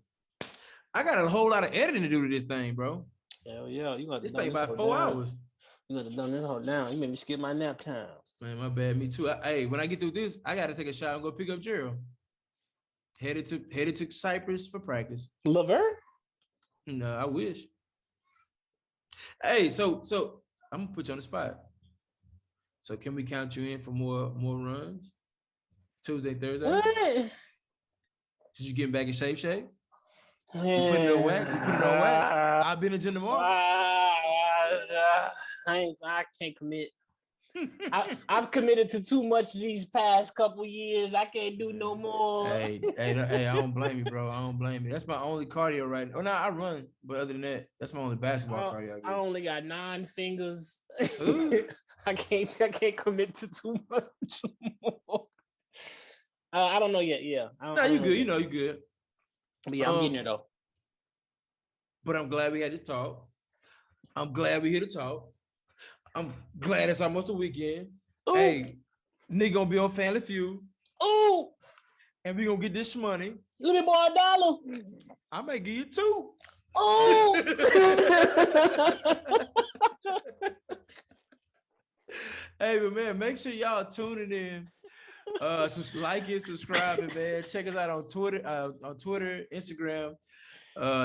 I got a whole lot of editing to do to this thing, bro. Hell yeah, you got this thing about 4 hours. You got to done this whole down. You made me skip my nap time. Man, my bad. Me too. Hey, when I get through this, I gotta take a shower and go pick up Gerald. Headed to Cyprus for practice. Lover? No, I wish. Hey, so I'm gonna put you on the spot. So can we count you in for more runs? Tuesday, Thursday? What? Did you get back in shape? You put it on whack? I'll be in the gym tomorrow. I can't commit. I've committed to too much these past couple years. I can't do no more. Hey, I don't blame you, bro. I don't blame you. That's my only cardio right now. Oh, no, I run, but other than that, that's my only basketball cardio. I only got 9 fingers. I can't commit to too much more. I don't know yet. Yeah. You good. You know you good. But yeah, I'm getting there though. But I'm glad we had this talk. I'm glad we here to talk. I'm glad it's almost the weekend. Ooh. Hey, nigga gonna be on Family Feud. Ooh. And we gonna get this money. Let me borrow $1. I may give you 2. Oh. Hey, but man, make sure y'all tuning in. Like it, subscribe it, man. Check us out on Twitter, Instagram.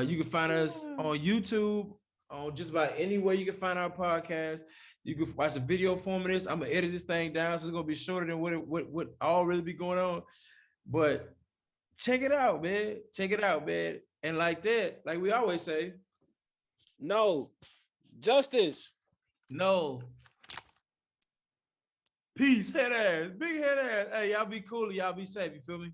You can find us on YouTube, on just about anywhere you can find our podcast. You can watch the video form of this. I'm gonna edit this thing down, so it's gonna be shorter than what all really be going on. But check it out, man. And like that, like we always say, no justice. No. Peace, head ass, big head ass. Hey, y'all be cool, y'all be safe. You feel me?